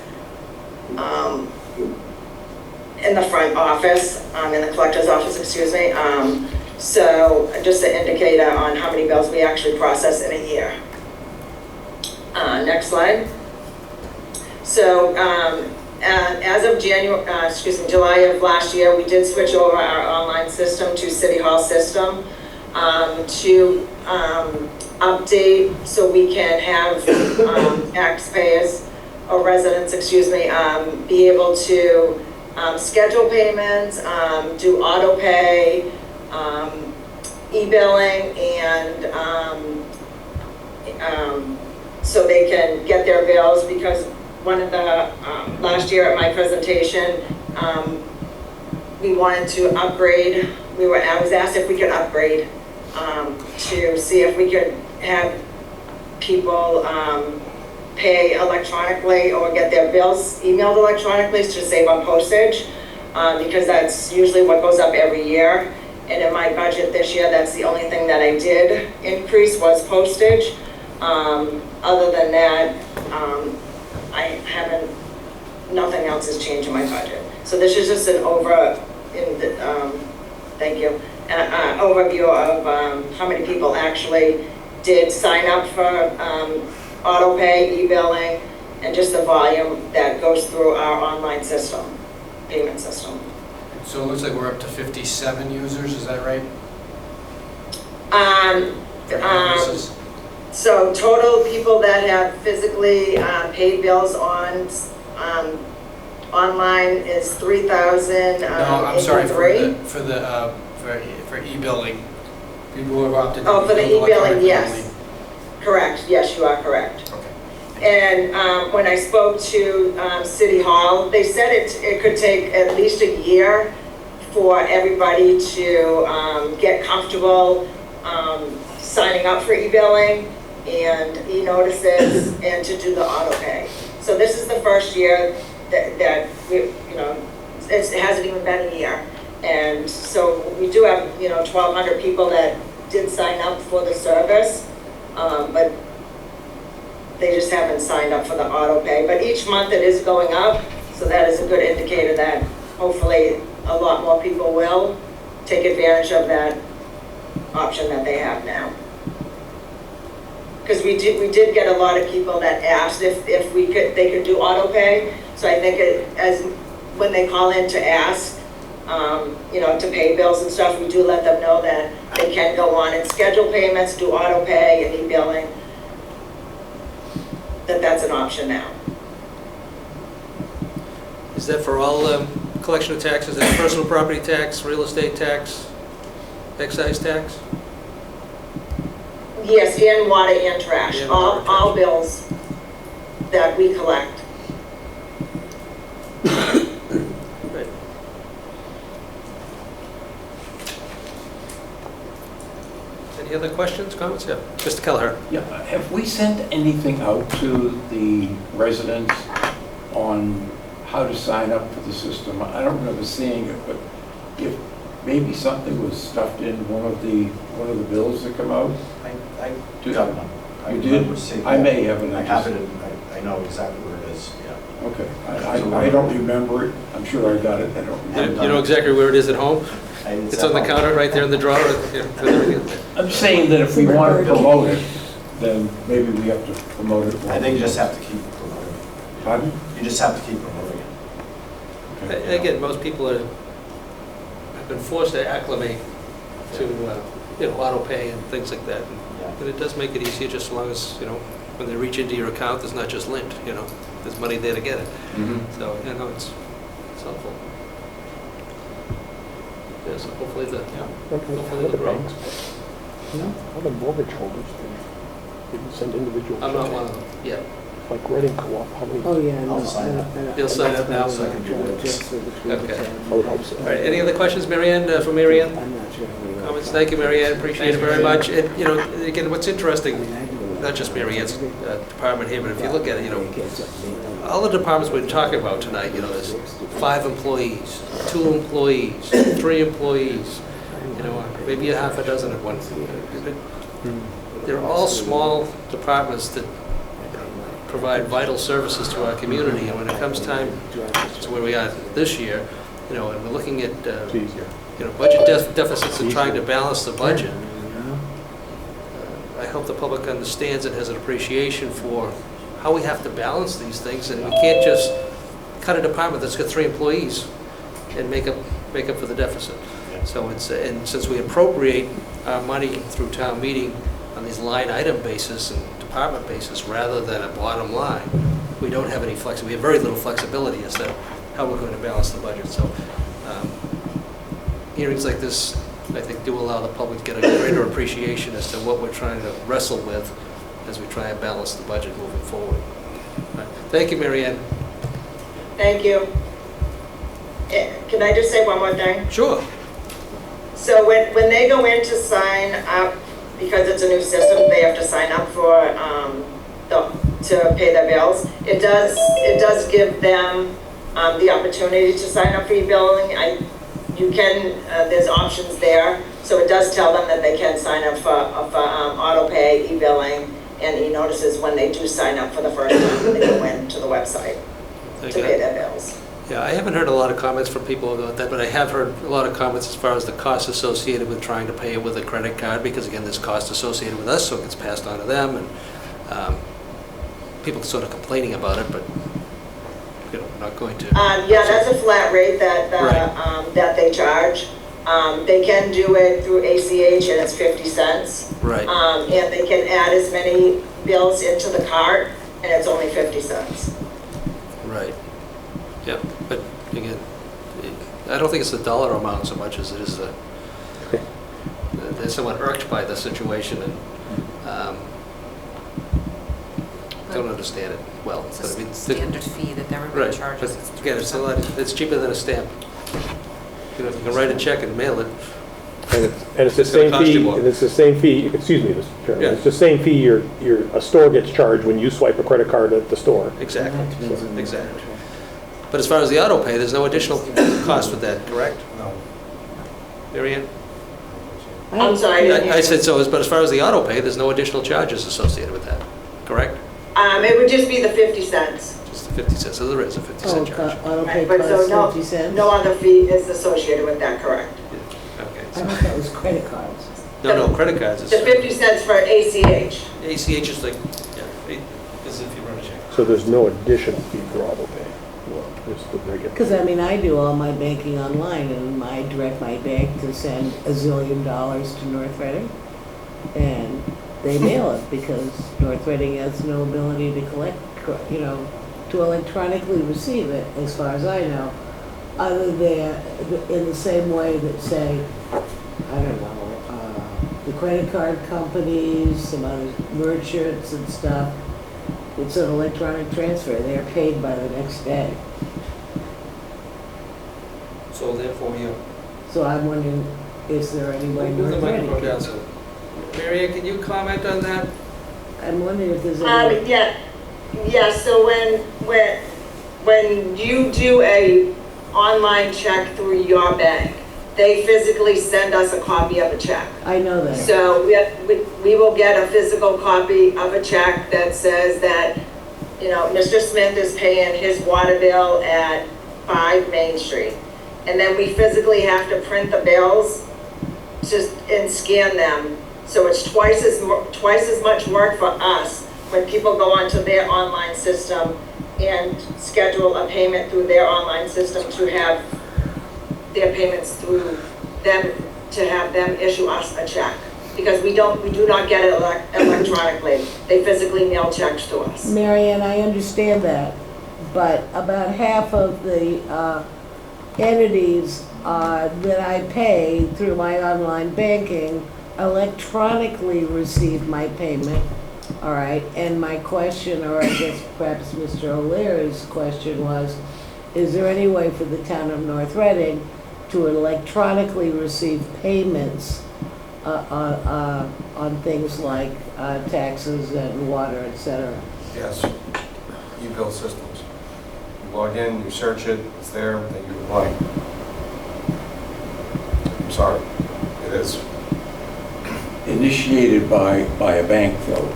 in the front office, in the collector's office, excuse me. So just an indicator on how many bills we actually process in a year. Next slide. So as of July of last year, we did switch over our online system to City Hall system to update so we can have taxpayers or residents, be able to schedule payments, do auto pay, e-billing, and so they can get their bills, because one of the, last year at my presentation, we wanted to upgrade. I was asked if we could upgrade to see if we could have people pay electronically or get their bills emailed electronically to save on postage, because that's usually what goes up every year. And in my budget this year, that's the only thing that I did increase was postage. Other than that, nothing else has changed in my budget. So this is just an overview of how many people actually did sign up for auto pay, e-billing, and just the volume that goes through our online system, payment system.
So it looks like we're up to 57 users, is that right?
So total people that have physically paid bills on online is 3,000.
No, I'm sorry, for e-billing. People who have opted.
Oh, for the e-billing, yes. Correct, yes, you are correct. And when I spoke to City Hall, they said it could take at least a year for everybody to get comfortable signing up for e-billing and e-notices and to do the auto pay. So this is the first year that we, it hasn't even been a year. And so we do have, 1,200 people that did sign up for the service, but they just haven't signed up for the auto pay. But each month it is going up, so that is a good indicator that hopefully a lot more people will take advantage of that option that they have now. Because we did get a lot of people that asked if they could do auto pay. So I think as when they call in to ask, to pay bills and stuff, we do let them know that they can go on and schedule payments, do auto pay and e-billing. That's an option now.
Is that for all collection of taxes? Is that personal property tax, real estate tax, excise tax?
Yes, and water and trash,
And
all bills that we collect.
Right. Any other questions, comments? Yeah, Mr. Kelleher.
Yeah, have we sent anything out to the residents on how to sign up for the system? I don't remember seeing it, but if maybe something was stuffed in one of the bills that come out?
I don't know.
You did? I may have it.
I have it, I know exactly where it is, yeah.
Okay, I don't remember it. I'm sure I got it, I don't remember.
You know exactly where it is at home? It's on the counter right there in the drawer.
I'm saying that if we want to promote it, then maybe we have to promote it.
I think you just have to keep promoting it.
Pardon?
You just have to keep promoting it.
Again, most people have been forced to acclimate to, auto pay and things like that. But it does make it easier just as long as, when they reach into your account, there's not just lint, there's money there to get it. So, it's helpful. Yeah, so hopefully the growth.
All the mortgage holders didn't send individual
I'm not
checks.
one of them, yeah.
Like Reading Co-op, how many?
Oh, yeah.
I'll sign up.
You'll sign up now?
So I can do this.
Okay.
I would hope so.
All right, any other questions, Marianne, from Marianne?
I'm not sure.
Comments? Thank you, Marianne, appreciate it very much. And, again, what's interesting, not just Marianne's department here, but if you look at it, all the departments we're talking about tonight, there's 5 employees, 2 employees, 3 employees, maybe a half a dozen at one. They're all small departments that provide vital services to our community, and when it comes time to where we are this year, and we're looking at budget deficits and trying to balance the budget, I hope the public understands and has an appreciation for how we have to balance these things, and we can't just cut a department that's got 3 employees and make up for the deficit. So and since we appropriate our money through town meeting on these line item basis and department basis rather than a bottom line, we don't have any we have very little flexibility as to how we're going to balance the budget. So hearings like this, I think, do allow the public to get a greater appreciation as to what we're trying to wrestle with as we try and balance the budget moving forward. Right. Thank you, Marianne.
Thank you. Can I just say one more thing?
Sure.
So when they go in to sign up, because it's a new system, they have to sign up for to pay their bills. It does give them the opportunity to sign up for e-billing. There's options there, so it does tell them that they can sign up for auto pay, e-billing, and e-notices when they do sign up for the first time when they go into the website to pay their bills.
Yeah, I haven't heard a lot of comments from people about that, but I have heard a lot of comments as far as the costs associated with trying to pay it with a credit card, because again, there's costs associated with us, so it gets passed on to them, and people sort of complaining about it, but not going to.
Yeah, that's a flat rate that that they charge. They can do it through ACH, and it's 50 cents.
Right.
And they can add as many bills into the cart, and it's only 50 cents.
Right. Yeah, but again, I don't think it's the dollar amount so much as it is they're somewhat irked by the situation, and don't understand it well.
It's
but I mean,
a standard fee that everybody
Right,
charges.
but again, it's a lot, it's cheaper than a stamp. You know, if you can write a check and mail it.
And it's the
It's gonna
same
cost you
fee,
more.
and it's the same fee, excuse me, Mr. Chairman,
Yeah.
it's the same fee a store gets charged when you swipe a credit card at the store.
Exactly, exactly. But as far as the auto pay, there's no additional cost with that, correct?
No.
Mary Ann?
I'm sorry. I didn't
I
hear
said so, but as far as the auto pay, there's no additional charges associated with that, correct?
It would just be the 50 cents.
Just the 50 cents, so there is a 50-cent charge.
Auto pay
But so
costs 50 cents?
no other fee is associated with that, correct?
Okay.
I thought that was credit cards.
No, credit cards is,
The 50 cents for ACH.
ACH is like, yeah, as if you run a check.
So there's no additional fee for auto pay. It's the regular.
Because I mean, I do all my banking online, and I direct my bank to send $1 zillion to North Reading, and they mail it because North Reading has no ability to collect, to electronically receive it, as far as I know, other than in the same way that, say, I don't know, the credit card companies, some other merchants and stuff. It's an electronic transfer. They're paid by the next day.
So therefore, you.
So I'm wondering, is there any way
Move the
North Reading
microphone down,
can?
so. Mary Ann, can you comment on that?
I'm wondering if there's any way.
Yeah, so when you do a online check through your bank, they physically send us a copy of a check.
I know that.
So we will get a physical copy of a check that says that, Mr. Smith is paying his water bill at 5 Main Street. And then we physically have to print the bills and scan them. So it's twice as much work for us when people go onto their online system and schedule a payment through their online system to have their payments through them, to have them issue us a check. Because we do not get it electronically. They physically mail checks to us.
Mary Ann, I understand that, but about half of the entities that I pay through my online banking electronically receive my payment, all right? And my question, or I guess perhaps Mr. O'Leary's question was, is there any way for the town of North Reading to electronically receive payments on things like taxes and water, et cetera?
Yes, e-bill systems. You log in, you search it, it's there, then you apply. I'm sorry, it is.
Initiated by a bank, though.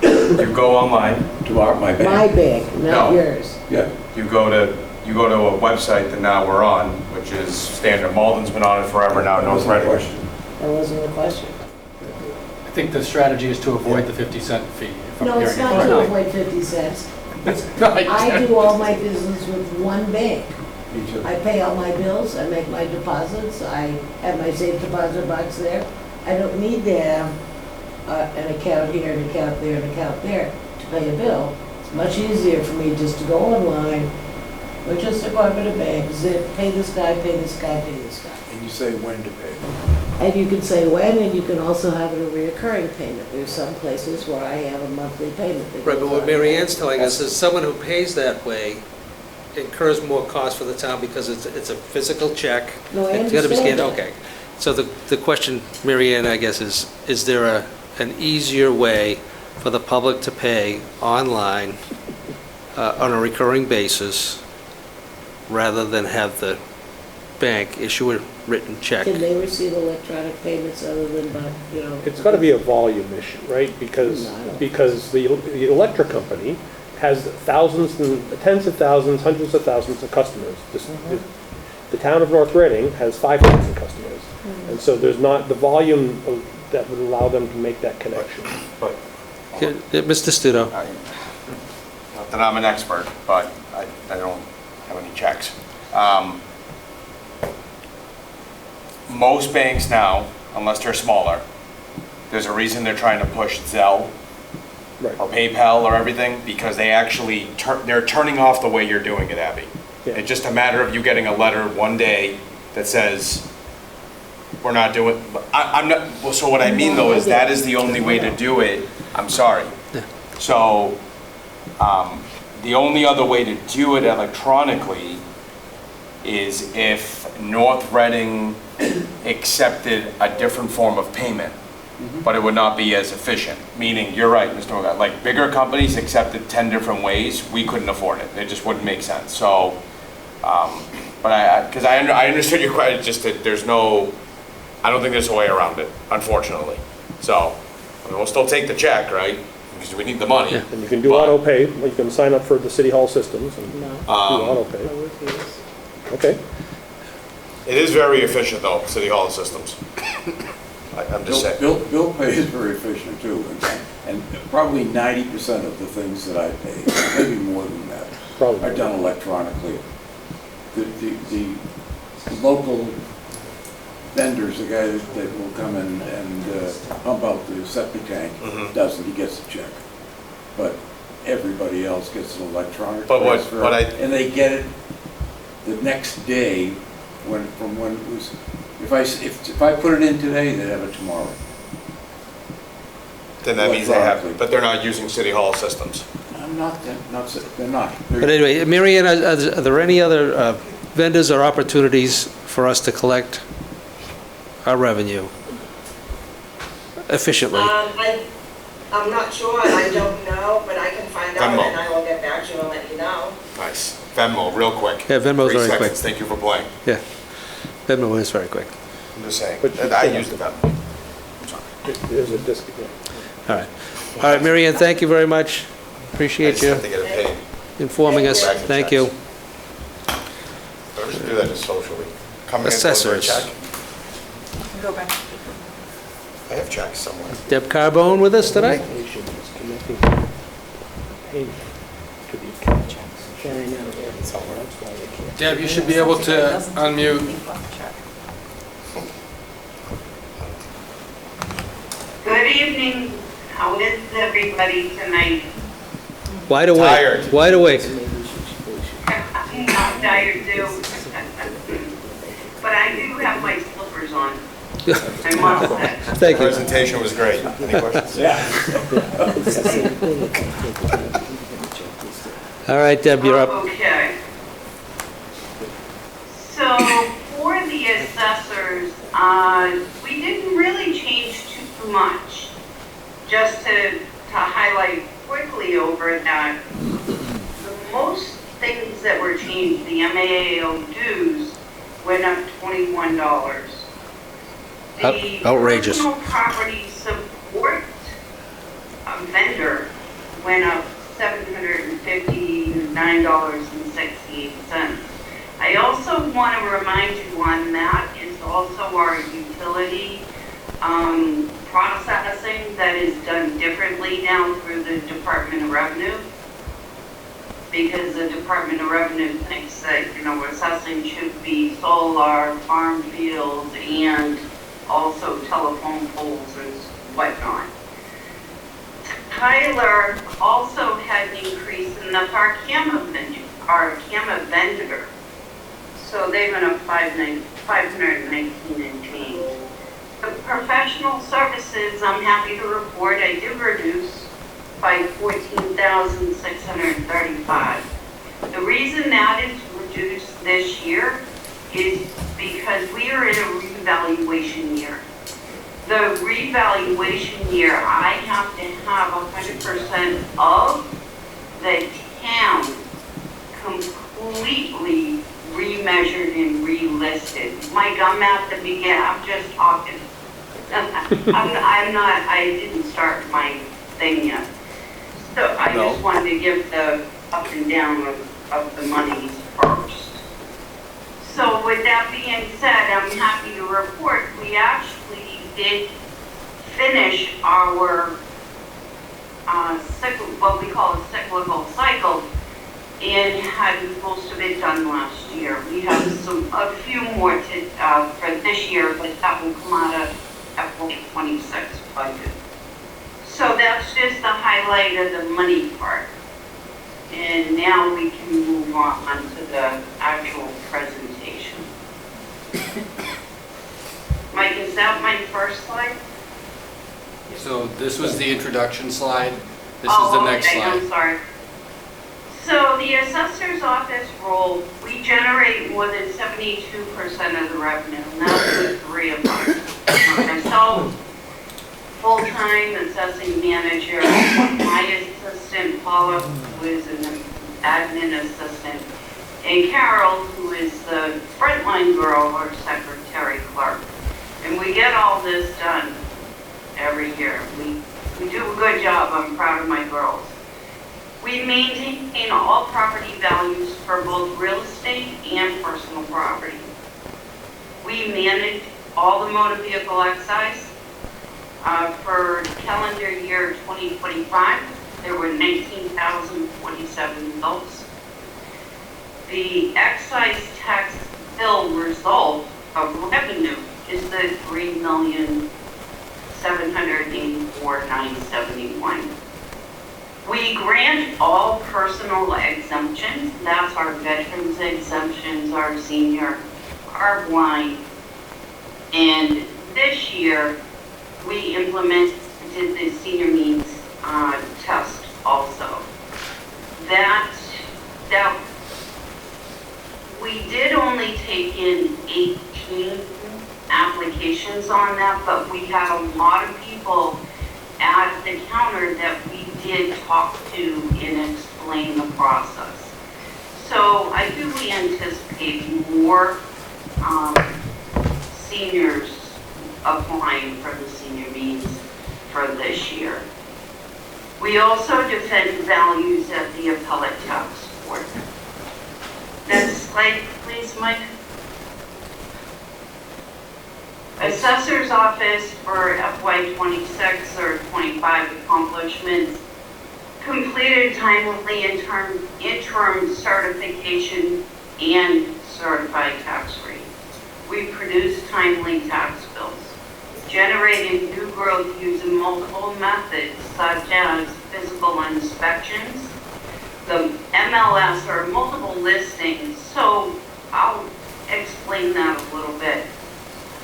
You go online.
To my bank.
My bank, not
No.
yours.
Yeah.
You go to a website that now we're on, which is standard. Malden's been on it forever now, North Reading.
That wasn't the question.
I think the strategy is to avoid the 50-cent fee. if I'm
No, it's
hearing it
not to
correctly.
avoid 50 cents. I do all my business with one bank.
Me too.
I pay all my bills, I make my deposits, I have my safe deposit box there. I don't need to have an account here, an account there, an account there to pay a bill. It's much easier for me just to go online, or just Department of Bank, zip, pay this guy, pay this guy, pay this guy.
And you say when to pay.
And you can say when, and you can also have it a reoccurring payment. There's some places where I have a monthly payment. that
Right, but
goes
what
on.
Mary Ann's telling us is someone who pays that way incurs more cost for the town because it's a physical check.
No, I
It's gotta be
understand
scanned.
that.
Okay. So the question, Mary Ann, I guess, is there an easier way for the public to pay online on a recurring basis rather than have the bank issue a written check?
Can they receive electronic payments other than by,
It's got to be a volume issue, right? Because the electric company has thousands and tens of thousands, hundreds of thousands of customers. The town of North Reading has 5,000 customers. And so there's not the volume that would allow them to make that connection.
But
Mr. Studo.
not that I'm an expert, but I don't have any checks. Most banks now, unless they're smaller, there's a reason they're trying to push Zelle or PayPal or everything, because they actually, they're turning off the way you're doing it, Abby. It's just a matter of you getting a letter one day that says, we're not doing, I'm not, well, so what I mean though is that is the only way to do it. I'm sorry. So
The only other way to do it electronically is if North Reading accepted a different form of payment, but it would not be as efficient. Meaning, you're right, Mr. Morgan, like bigger companies accepted 10 different ways, we couldn't afford it. It just wouldn't make sense. So, because I understood your question, just that there's no, I don't think there's a way around it, unfortunately. So, I mean, we'll still take the check, right? Because we need the money.
Yeah. And you can do auto pay, you can sign up for the city hall systems and do auto pay. Okay.
It is very efficient though, City Hall systems. I'm just saying.
Bill pay is very efficient too, and probably 90% of the things that I pay, maybe more than that, are done electronically. The local vendors, the guy that will come in and pump out the septic tank, doesn't, he gets a check. But everybody else gets an electronic transfer, and they get it the next day from when it was. If I put it in today, they'd have it tomorrow.
Then that means they have, but they're not using City Hall systems.
They're not.
But anyway, Marianne, are there any other vendors or opportunities for us to collect our revenue efficiently?
I'm not sure, I don't know, but I can find out
Venmo.
and I will get back to you and let you know.
Nice. Venmo, real quick.
Yeah, Venmo's
3
very quick.
seconds. Thank you for playing.
Yeah, Venmo is very quick.
I'm just saying. I use the Venmo.
There's a discount.
All right. All right, Marianne, thank you very much. Appreciate you
I just have to get it paid.
informing us.
Back to
Thank
checks.
you.
I should do that just socially. Come in for a
Assessors.
check.
Go back.
I have checks somewhere.
Deb Carbone with us tonight?
Deb, you should be able to unmute.
Good evening. How is everybody tonight?
Wide awake.
Tired.
Wide awake.
I'm not tired too. But I do have my slippers on. I'm all set.
Thank you.
The presentation was great. Any questions?
All right, Deb, you're up.
Okay. So for the assessors, we didn't really change too much. Just to highlight quickly over that, the most things that were changed, the MAAO dues went up $21. The
Outrageous.
personal property support vendor went up $759.68. I also want to remind you on that is also our utility processing that is done differently now through the Department of Revenue. Because the Department of Revenue thinks that, assessing should be solar, farm fields, and also telephone poles and whatnot. Tyler also had an increase in the CAMA vendor. So they went up $519 and change. The professional services, I'm happy to report, I did reduce by $14,635. The reason that is reduced this year is because we are in a revaluation year. The revaluation year, I have to have 100% of the town completely remeasured and relisted. Mike, I'm at the beginning, I'm just talking. I didn't start my thing yet. So I just wanted to give the up and down of the monies first. So with that being said, I'm happy to report we actually did finish our what we call a cyclical cycle and had most of it done last year. We have a few more for this year, but that will come out of FY26 budget. So that's just the highlight of the money part. And now we can move on to the actual presentation. Mike, is that my first slide?
So this was the introduction slide. This is the next slide.
I'm sorry. So the assessor's office role, we generate more than 72% of the revenue, and that's with three of us. Myself, full-time assessing manager, my assistant Paula, who is an admin assistant, and Carol, who is the frontline girl or secretary clerk. And we get all this done every year. We do a good job. I'm proud of my girls. We maintain all property values for both real estate and personal property. We manage all the motor vehicle excise. For calendar year 2025, there were 19,047 bills. The excise tax bill result of revenue is the $3,784,971. We grant all personal exemptions. That's our veterans exemptions, our senior, our blind. And this year, we implemented the senior needs test also. That we did only take in 18 applications on that, but we had a lot of people at the counter that we did talk to and explain the process. So I do anticipate more seniors applying for the senior needs for this year. We also defend values at the appellate tax court. Next slide, please, Mike. Assessor's Office for FY 26 or 25 accomplishments. Completed timely interim certification and certified tax rate. We produced timely tax bills. Generated new growth using multiple methods such as physical inspections, the MLS or multiple listings. So I'll explain that a little bit.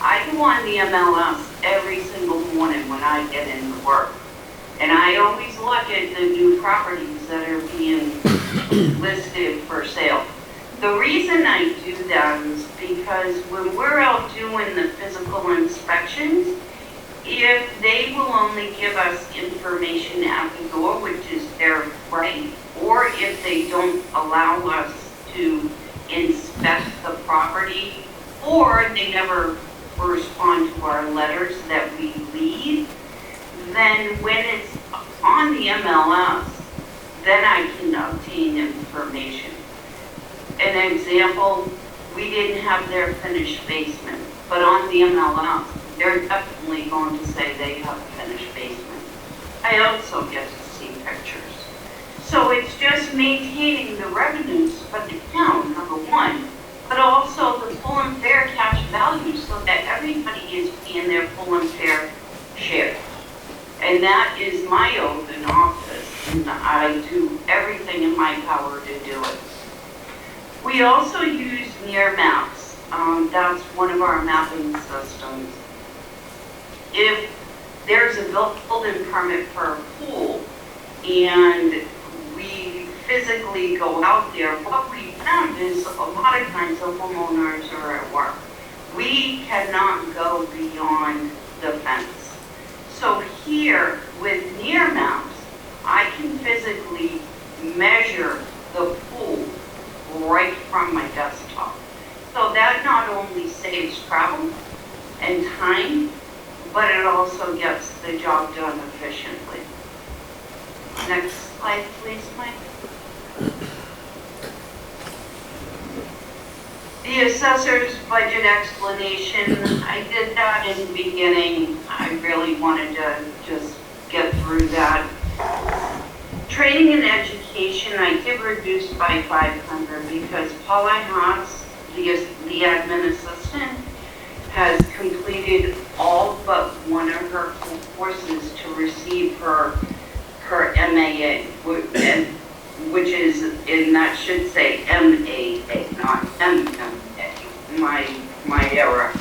I go on the MLS every single morning when I get into work. And I always look at the new properties that are being listed for sale. The reason I do that is because when we're out doing the physical inspections, if they will only give us information at the door, which is their right, or if they don't allow us to inspect the property, or they never respond to our letters that we leave, then when it's on the MLS, then I can obtain information. An example, we didn't have their finished basement, but on the MLS, they're definitely going to say they have a finished basement. I also get to see pictures. So it's just maintaining the revenues for the town, number one, but also the full and fair cash value so that everybody is paying their full and fair share. And that is my oath in office, and I do everything in my power to do it. We also use near maps. That's one of our mapping systems. If there's a building permit for a pool and we physically go out there, what we found is a lot of times the homeowners are at work. We cannot go beyond the fence. So here with near maps, I can physically measure the pool right from my desktop. So that not only saves travel and time, but it also gets the job done efficiently. Next slide, please, Mike. The assessor's budget explanation, I did that in the beginning. I really wanted to just get through that. Training and education, I did reduce by 500 because Paula Haas, the admin assistant, has completed all but one of her courses to receive her MAA, which is, and that should say MAA, not MMA, my error.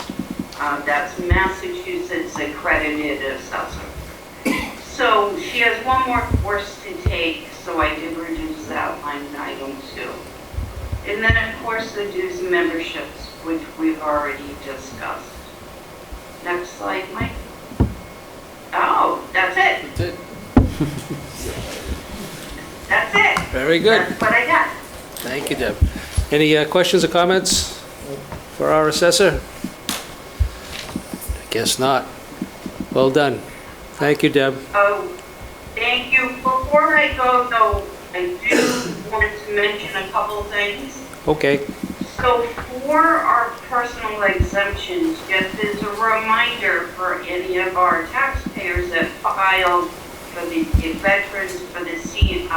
That's Massachusetts Accredited Assessor. So she has one more course to take, so I did reduce that line item too. And then, of course, the dues and memberships, which we've already discussed. Next slide, Mike. Oh, that's it.
That's it.
That's it.
Very good.
That's what I got.
Thank you, Deb. Any questions or comments for our assessor? I guess not. Well done. Thank you, Deb.
Oh, thank you. Before I go, though, I do want to mention a couple things.
Okay.
So for our personal exemptions, just as a reminder for any of our taxpayers that filed for the veterans, for the senior,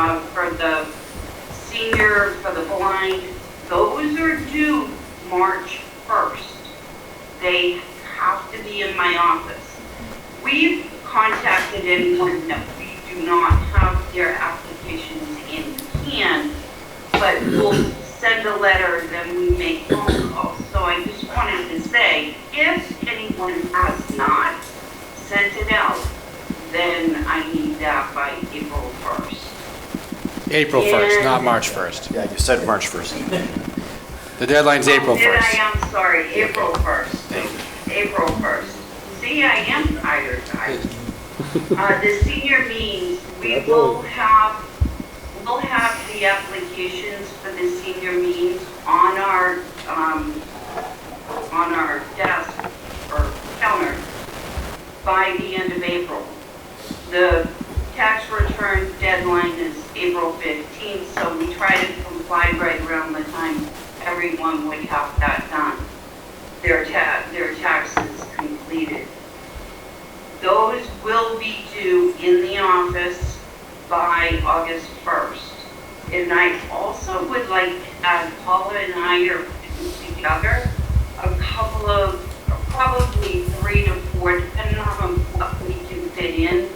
for the blind, those are due March 1st. They have to be in my office. We've contacted anyone that we do not have their applications in hand, but we'll send a letter, then we make phone calls. So I just wanted to say, if anyone has not sent it out, then I need that by April 1st.
April 1st, not March 1st.
Yeah, you said March 1st.
The deadline's April 1st.
I'm sorry, April 1st. April 1st. See, I am tired, guys. The senior means we will have the applications for the senior means on our desk or counter by the end of April. The tax return deadline is April 15th, so we try to comply right around the time everyone would have that done, their taxes completed. Those will be due in the office by August 1st. And I also would like to add, Paula and I are putting together a couple of, probably 3 to 4, depending on what we can fit in,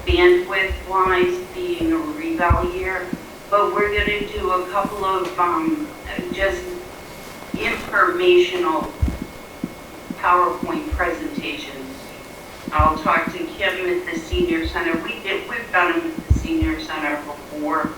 bandwidth-wise, being a reval year. But we're going to do a couple of just informational PowerPoint presentations. I'll talk to Kim at the Senior Center. We've done them at the Senior Center before.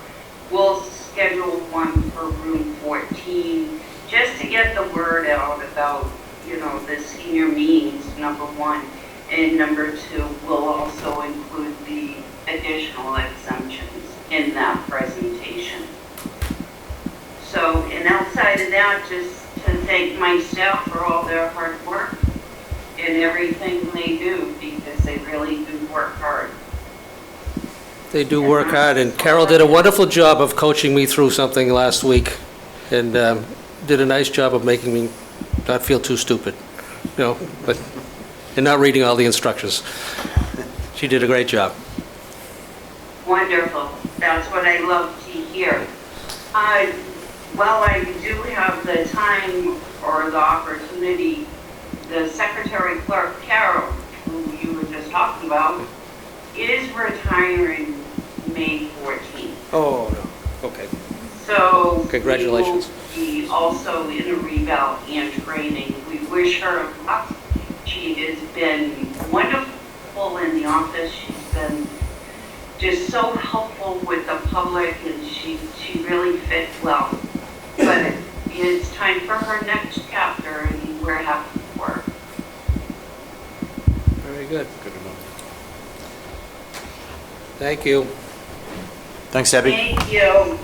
We'll schedule one for room 14 just to get the word out about, the senior means, number one. And number two, we'll also include the additional exemptions in that presentation. So, and outside of that, just to thank my staff for all their hard work and everything they do, because they really do work hard.
They do work hard, and Carol did a wonderful job of coaching me through something last week, and did a nice job of making me not feel too stupid, and not reading all the instructions. She did a great job.
Wonderful. That's what I love to hear. While I do have the time or the opportunity, the Secretary Clerk, Carol, who you were just talking about, is retiring May 14th.
Oh, no. Okay.
So
Congratulations.
We will be also in a reval and training. We wish her luck. She has been wonderful in the office. She's been just so helpful with the public, and she really fit well. But it's time for her next chapter, and we're happy for her.
Very good. Good enough. Thank you.
Thanks, Debbie.
Thank you.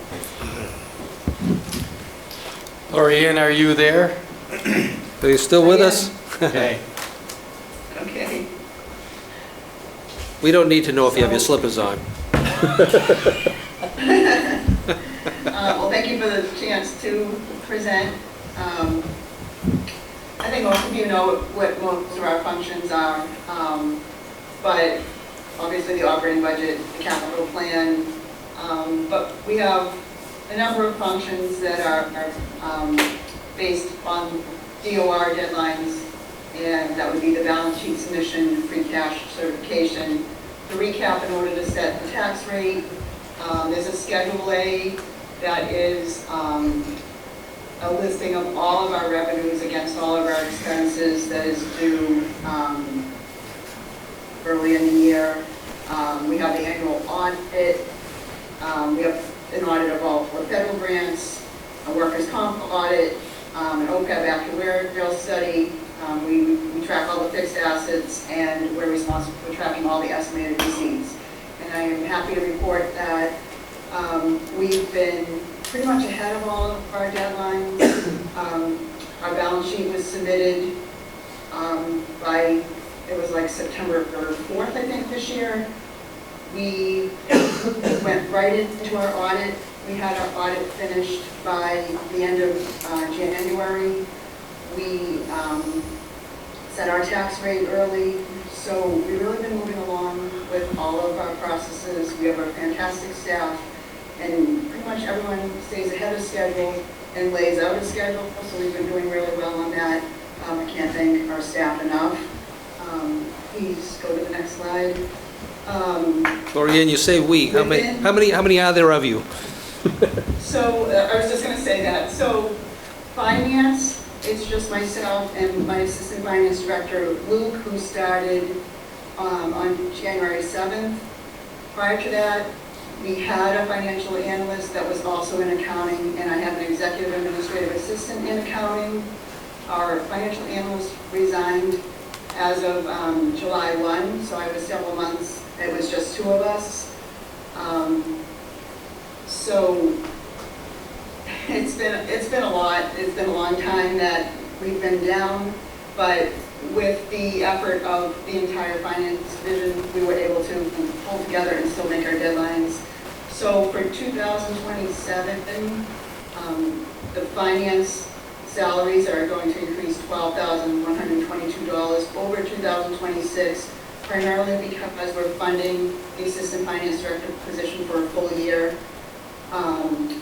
Lorianne, are you there?
Are you still with us?
Okay.
Okay.
We don't need to know if you have your slippers on.
Well, thank you for the chance to present. I think most of you know what most of our functions are, but obviously the operating budget, the capital plan, but we have a number of functions that are based on DOR deadlines, and that would be the balance sheet submission, free cash certification, the recap in order to set the tax rate. There's a Schedule A that is a listing of all of our revenues against all of our expenses that is due early in the year. We have the annual audit. We have an audit of all four federal grants, a workers' comp audit, an OPEB actuarial study. We track all the fixed assets, and we're responsible for tracking all the estimated receipts. And I am happy to report that we've been pretty much ahead of all of our deadlines. Our balance sheet was submitted by, it was like September 4th, I think, this year. We went right into our audit. We had our audit finished by the end of January. We set our tax rate early. So we've really been moving along with all of our processes. We have a fantastic staff, and pretty much everyone stays ahead of schedule and lays out a schedule. So we've been doing really well on that. I can't thank our staff enough. Please go to the next slide.
Lorianne, you say we. How many are there of you?
So I was just going to say that. So finance, it's just myself and my assistant finance director, Luke, who started on January 7th. Prior to that, we had a financial analyst that was also in accounting, and I have an executive administrative assistant in accounting. Our financial analyst resigned as of July 1, so I was several months. It was just two of us. So it's been a lot. It's been a long time that we've been down, but with the effort of the entire finance division, we were able to pull together and still make our deadlines. So for 2027, the finance salaries are going to increase $12,122 over 2026, primarily because we're funding the assistant finance director position for a full year.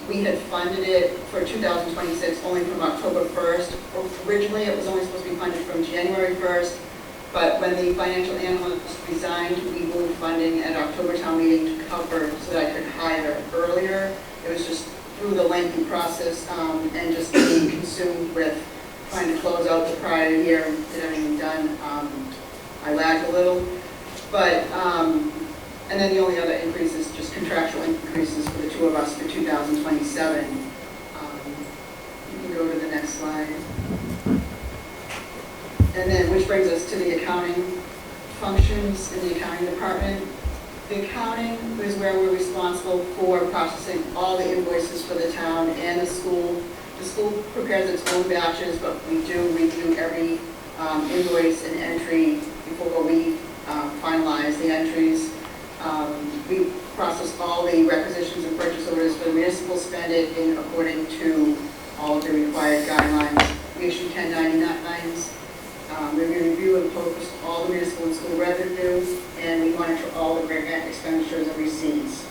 We had funded it for 2026 only from October 1st. Originally, it was only supposed to be funded from January 1st, but when the financial analyst resigned, we moved funding at October town meeting to cover so that I could hire earlier. It was just through the lengthy process and just being consumed with trying to close out the prior year and get everything done. I lagged a little, but and then the only other increase is just contractual increases for the two of us for 2027. You can go to the next slide. And then, which brings us to the accounting functions in the accounting department. The accounting is where we're responsible for processing all the invoices for the town and the school. The school prepares its own batches, but we do review every invoice and entry before we finalize the entries. We process all the requisitions and purchase orders for the municipal spending according to all of the required guidelines. We issue 1099s. We review and focus all the municipal and school revenue, and we monitor all the grant expenditures and receipts.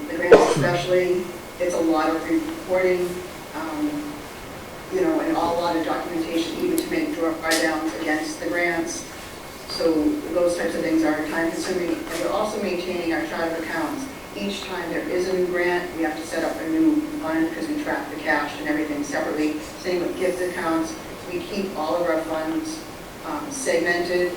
The grants especially, it's a lot of reporting, and a lot of documentation, even to make drawdowns against the grants. So those types of things are time consuming, and we're also maintaining our chart of accounts. Each time there is a new grant, we have to set up a new fund because we track the cash and everything separately. Same with gift accounts. We keep all of our funds segmented,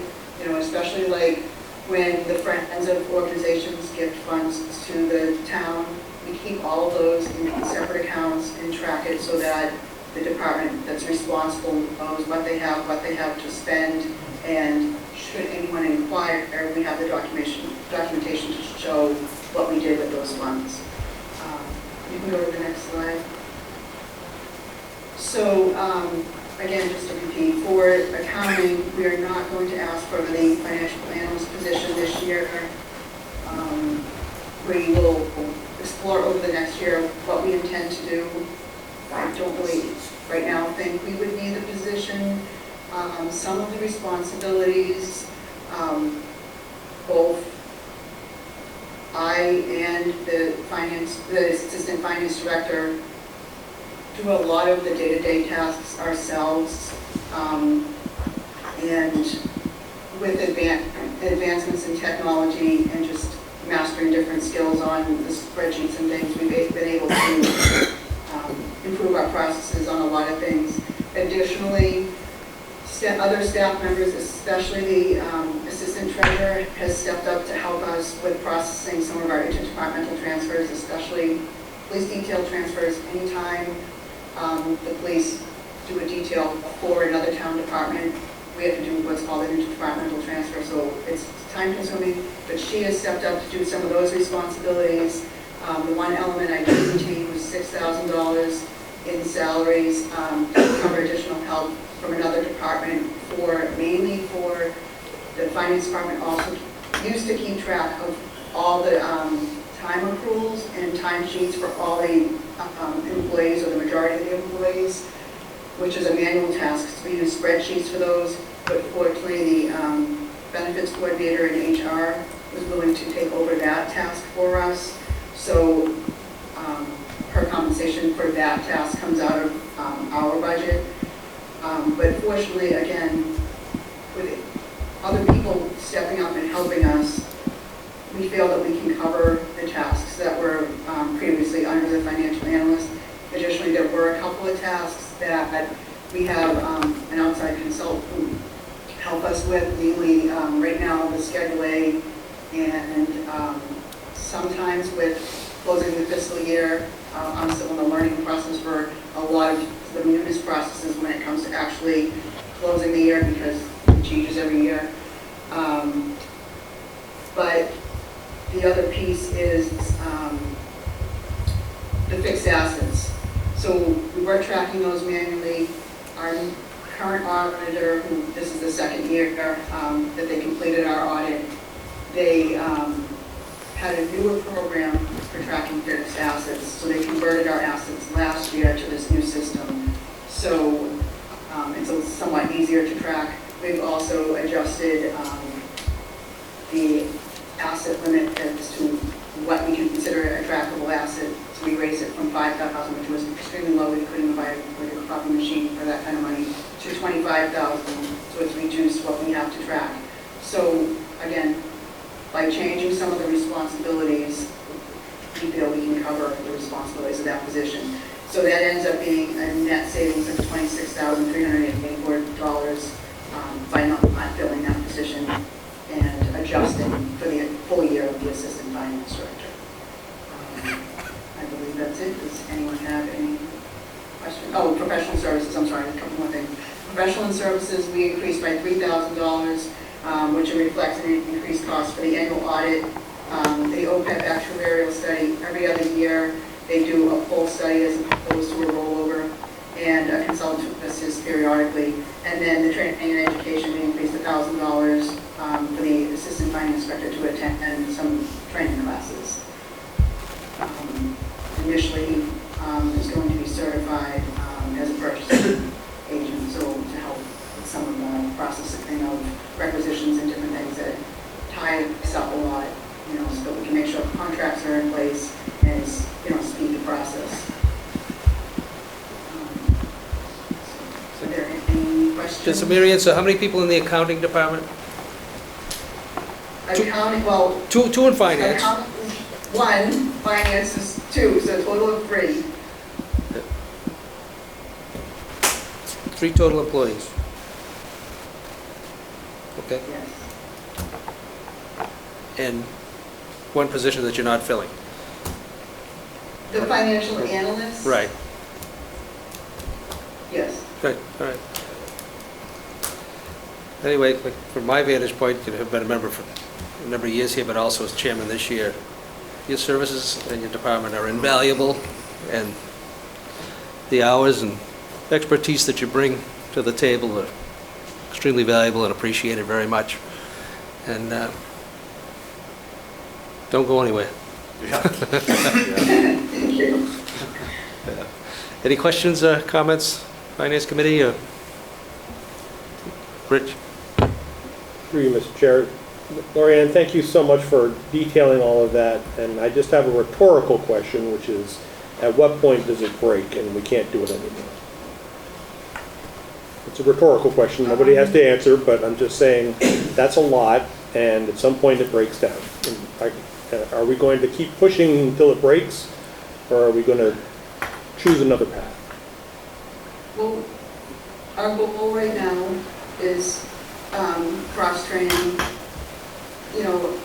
especially like when the Friends of Organizations gift funds to the town. We keep all of those in separate accounts and track it so that the department that's responsible knows what they have to spend, and should anyone inquire, we have the documentation to show what we did with those funds. You can go to the next slide. So, again, just to repeat, for accounting, we are not going to ask for the financial analyst position this year. We will explore over the next year what we intend to do. I don't really, right now, think we would need the position. Some of the responsibilities, both I and the assistant finance director do a lot of the day-to-day tasks ourselves, and with advancements in technology and just mastering different skills on the spreadsheets and things, we've been able to improve our processes on a lot of things. Additionally,
Other staff members, especially the assistant treasurer, has stepped up to help us with processing some of our interdepartmental transfers, especially police detail transfers. Anytime the police do a detail for another town department, we have to do what's called an interdepartmental transfer, so it's time consuming, but she has stepped up to do some of those responsibilities. The one element I did to was $6,000 in salaries to cover additional help from another department mainly for the finance department also used to keep track of all the time accruals and time sheets for all the employees or the majority of the employees, which is a manual task. So we use spreadsheets for those, but fortunately the benefits coordinator in HR was willing to take over that task for us. So her compensation for that task comes out of our budget. But fortunately, again, with other people stepping up and helping us, we feel that we can cover the tasks that were previously under the financial analyst. Additionally, there were a couple of tasks that we have an outside consultant who help us with, mainly right now the Schedule A, and sometimes with closing the fiscal year. I'm still in the learning process for a lot of the munis processes when it comes to actually closing the year because it changes every year. But the other piece is the fixed assets. So we were tracking those manually. Our current auditor, who this is the second year that they completed our audit, they had a newer program for tracking fixed assets. So they converted our assets last year to this new system. So it's somewhat easier to track. We've also adjusted the asset limit as to what we can consider a trackable asset. So we raised it from $5,000, which was extremely low. We couldn't buy a coffee machine for that kind of money, to $25,000. So it's reduced what we have to track. So again, by changing some of the responsibilities, we feel we can cover the responsibilities of that position. So that ends up being a net savings of $26,384 by not filling that position and adjusting for the full year of the assistant finance director. I believe that's it. Does anyone have any questions? Oh, professional services, I'm sorry, a couple more things. Professional services, we increased by $3,000, which reflects an increased cost for the annual audit. The OPEB actuarial study every other year. They do a full study as opposed to a rollover, and a consultant assists periodically. And then the training and education, we increased $1,000 for the assistant finance director to attend some training classes. Initially, is going to be certified as a purchasing agent, so to help with some of the processing of requisitions and different things that tie us up a lot, so that we can make sure contracts are in place and speed the process. So are there any questions?
So Marianne, so how many people in the accounting department?
Accounting, well...
Two in finance.
One, finance is two, so a total of three.
3 total employees. Okay.
Yes.
And one position that you're not filling.
The financial analyst?
Right.
Yes.
Right, all right. Anyway, like, from my vantage point, I've been a member for a number of years here, but also as chairman this year. Your services and your department are invaluable, and the hours and expertise that you bring to the table are extremely valuable and appreciated very much. And don't go anywhere.
Thank you.
Any questions, comments, Finance Committee? Rich?
Through you, Mr. Chair. Lorianne, thank you so much for detailing all of that. And I just have a rhetorical question, which is, at what point does it break and we can't do it anymore? It's a rhetorical question. Nobody has to answer, but I'm just saying that's a lot, and at some point it breaks down. Are we going to keep pushing until it breaks, or are we going to choose another path?
Well, our goal right now is cross-training. You know,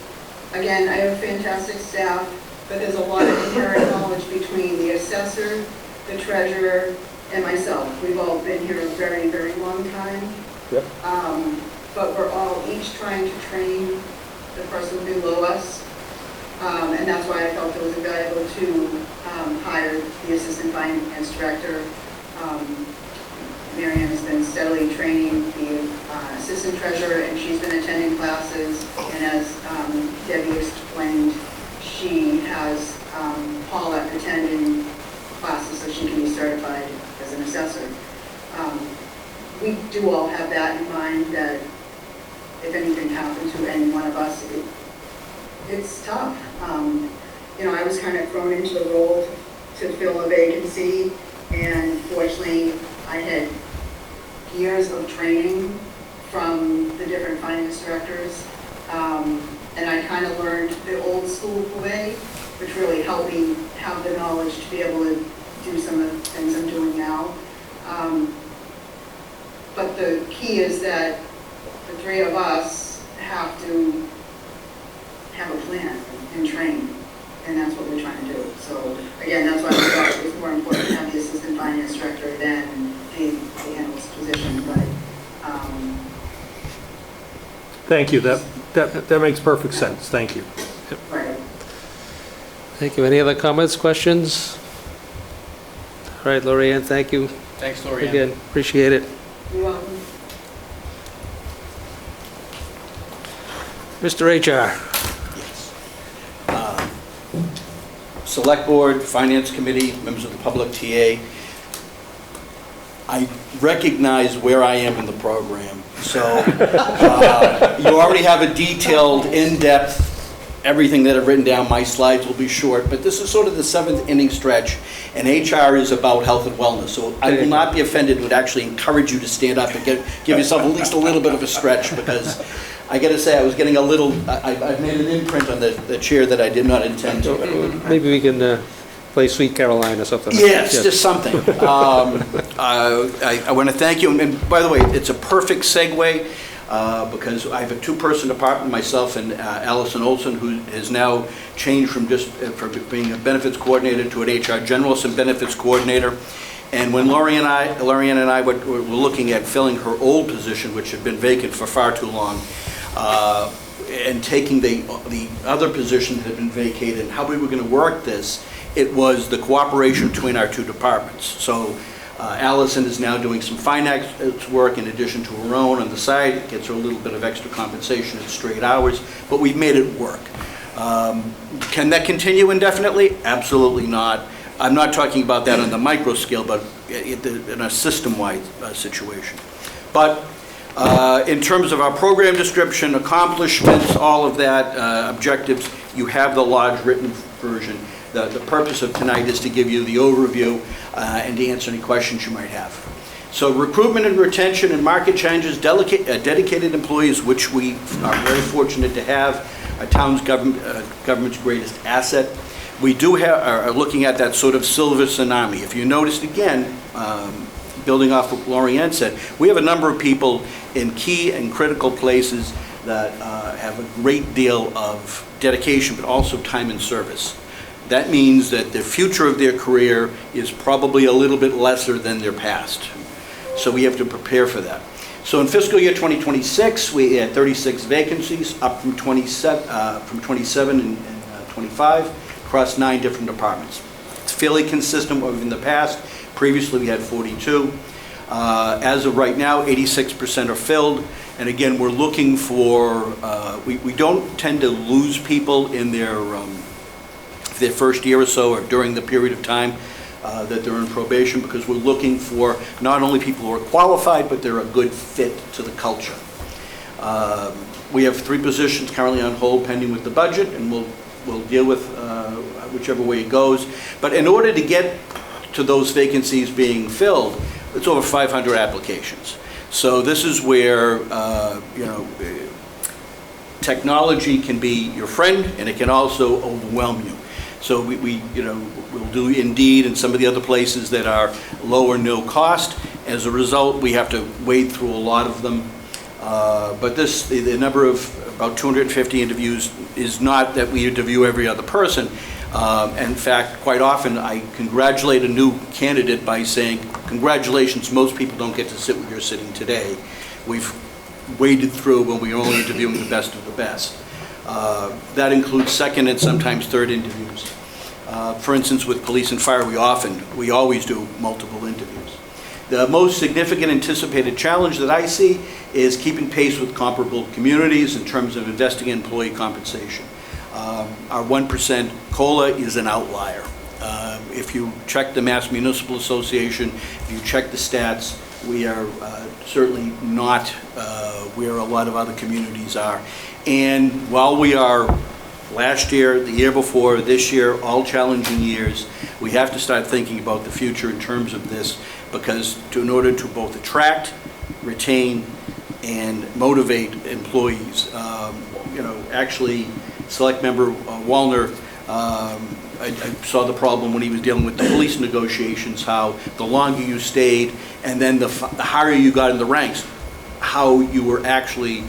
again, I have fantastic staff, but there's a lot of inherent knowledge between the assessor, the treasurer, and myself. We've all been here a very, very long time.
Yep.
But we're all each trying to train the person below us. And that's why I felt it was valuable to hire the assistant finance director. Marianne has been steadily training the assistant treasurer, and she's been attending classes. And as Debbie explained, she has Paula attending classes so she can be certified as an assessor. We do all have that in mind, that if anything happened to any one of us, it's tough. You know, I was kind of thrown into the role to fill a vacancy, and fortunately, I had years of training from the different finance directors, and I kind of learned the old school way, which really helped me have the knowledge to be able to do some of the things I'm doing now. But the key is that the three of us have to have a plan and train, and that's what we're trying to do. So again, that's why I thought it was more important to have the assistant finance director than the analyst position. But
Thank you. That makes perfect sense. Thank you.
right.
Thank you. Any other comments, questions? All right, Lorianne, thank you
Thanks, Lorianne.
again. Appreciate it.
You're welcome.
Mr. HR.
Select Board, Finance Committee, members of the public, TA. I recognize where I am in the program. So you already have a detailed, in-depth, everything that I've written down. My slides will be short, but this is sort of the seventh inning stretch, and HR is about health and wellness. So I will not be offended, would actually encourage you to stand up and give yourself at least a little bit of a stretch, because I got to say, I was getting a little, I've made an imprint on the chair that I did not intend to.
Maybe we can play Sweet Caroline or something.
Yes, just something. I want to thank you, and by the way, it's a perfect segue, because I have a two-person department, myself and Allison Olson, who has now changed from just from being a benefits coordinator to an HR generalist and benefits coordinator. And when Lorianne and I were looking at filling her old position, which had been vacant for far too long, and taking the other position that had been vacated, and how we were going to work this, it was the cooperation between our two departments. So Allison is now doing some finance work in addition to her own on the side. It gets her a little bit of extra compensation at straight hours, but we've made it work. Can that continue indefinitely? Absolutely not. I'm not talking about that on the micro scale, but in a system-wide situation. But in terms of our program description, accomplishments, all of that, objectives, you have the large written version. The purpose of tonight is to give you the overview and to answer any questions you might have. So recruitment and retention and market changes, dedicated employees, which we are very fortunate to have, our town's government's greatest asset. We do are looking at that sort of silver tsunami. If you noticed again, building off what Lorianne said, we have a number of people in key and critical places that have a great deal of dedication, but also time and service. That means that the future of their career is probably a little bit lesser than their past. So we have to prepare for that. So in fiscal year 2026, we had 36 vacancies, up from 27 and 25, across 9 different departments. It's fairly consistent with in the past. Previously, we had 42. As of right now, 86% are filled. And again, we're looking for, we don't tend to lose people in their first year or so, or during the period of time that they're in probation, because we're looking for not only people who are qualified, but they're a good fit to the culture. We have 3 positions currently on hold pending with the budget, and we'll deal with whichever way it goes. But in order to get to those vacancies being filled, it's over 500 applications. So this is where technology can be your friend, and it can also overwhelm you. So we'll do Indeed and some of the other places that are low or no cost. As a result, we have to wade through a lot of them. But the number of about 250 interviews is not that we interview every other person. In fact, quite often I congratulate a new candidate by saying, congratulations, most people don't get to sit where you're sitting today. We've waded through when we were only interviewing the best of the best. That includes second and sometimes third interviews. For instance, with police and fire, we always do multiple interviews. The most significant anticipated challenge that I see is keeping pace with comparable communities in terms of investing in employee compensation. Our 1% COLA is an outlier. If you check the Mass Municipal Association, if you check the stats, we are certainly not where a lot of other communities are. And while we are last year, the year before, this year, all challenging years, we have to start thinking about the future in terms of this, because in order to both attract, retain, and motivate employees, actually, Select Member Wallner, I saw the problem when he was dealing with the police negotiations, how the longer you stayed and then the higher you got in the ranks, how you were actually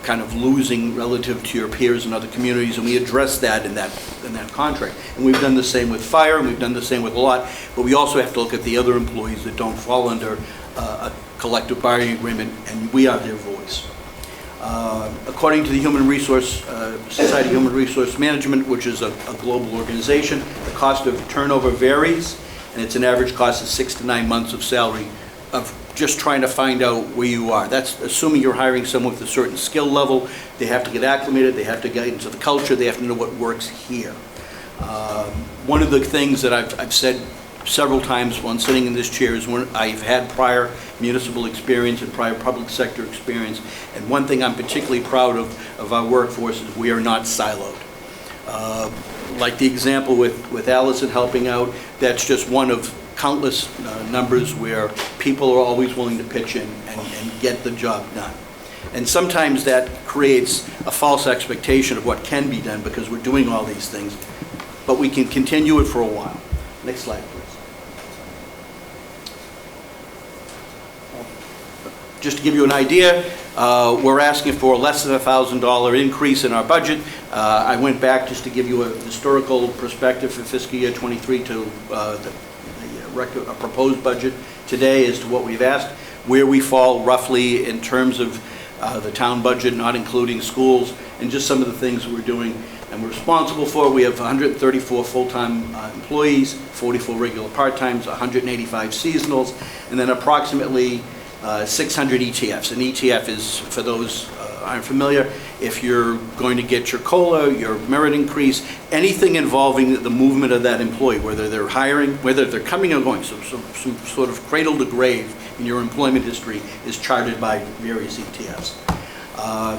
kind of losing relative to your peers in other communities, and we addressed that in that contract. And we've done the same with fire, and we've done the same with a lot, but we also have to look at the other employees that don't fall under a collective bargaining agreement, and we are their voice. According to the Society of Human Resource Management, which is a global organization, the cost of turnover varies, and it's an average cost of 6 to 9 months of salary of just trying to find out where you are. That's assuming you're hiring someone with a certain skill level. They have to get acclimated, they have to get into the culture, they have to know what works here. One of the things that I've said several times when sitting in this chair is when I've had prior municipal experience and prior public sector experience, and one thing I'm particularly proud of our workforce is we are not siloed. Like the example with Allison helping out, that's just one of countless numbers where people are always willing to pitch in and get the job done. And sometimes that creates a false expectation of what can be done because we're doing all these things, but we can continue it for a while. Next slide, please. Just to give you an idea, we're asking for less than $1,000 increase in our budget. I went back just to give you a historical perspective for fiscal year 23 to the proposed budget today as to what we've asked, where we fall roughly in terms of the town budget, not including schools, and just some of the things we're doing and we're responsible for. We have 134 full-time employees, 44 regular part-times, 185 seasonals, and then approximately 600 ETFs. An ETF is, for those aren't familiar, if you're going to get your COLA, your merit increase, anything involving the movement of that employee, whether they're hiring, whether they're coming or going, so some sort of cradle to grave in your employment history is charted by various ETFs.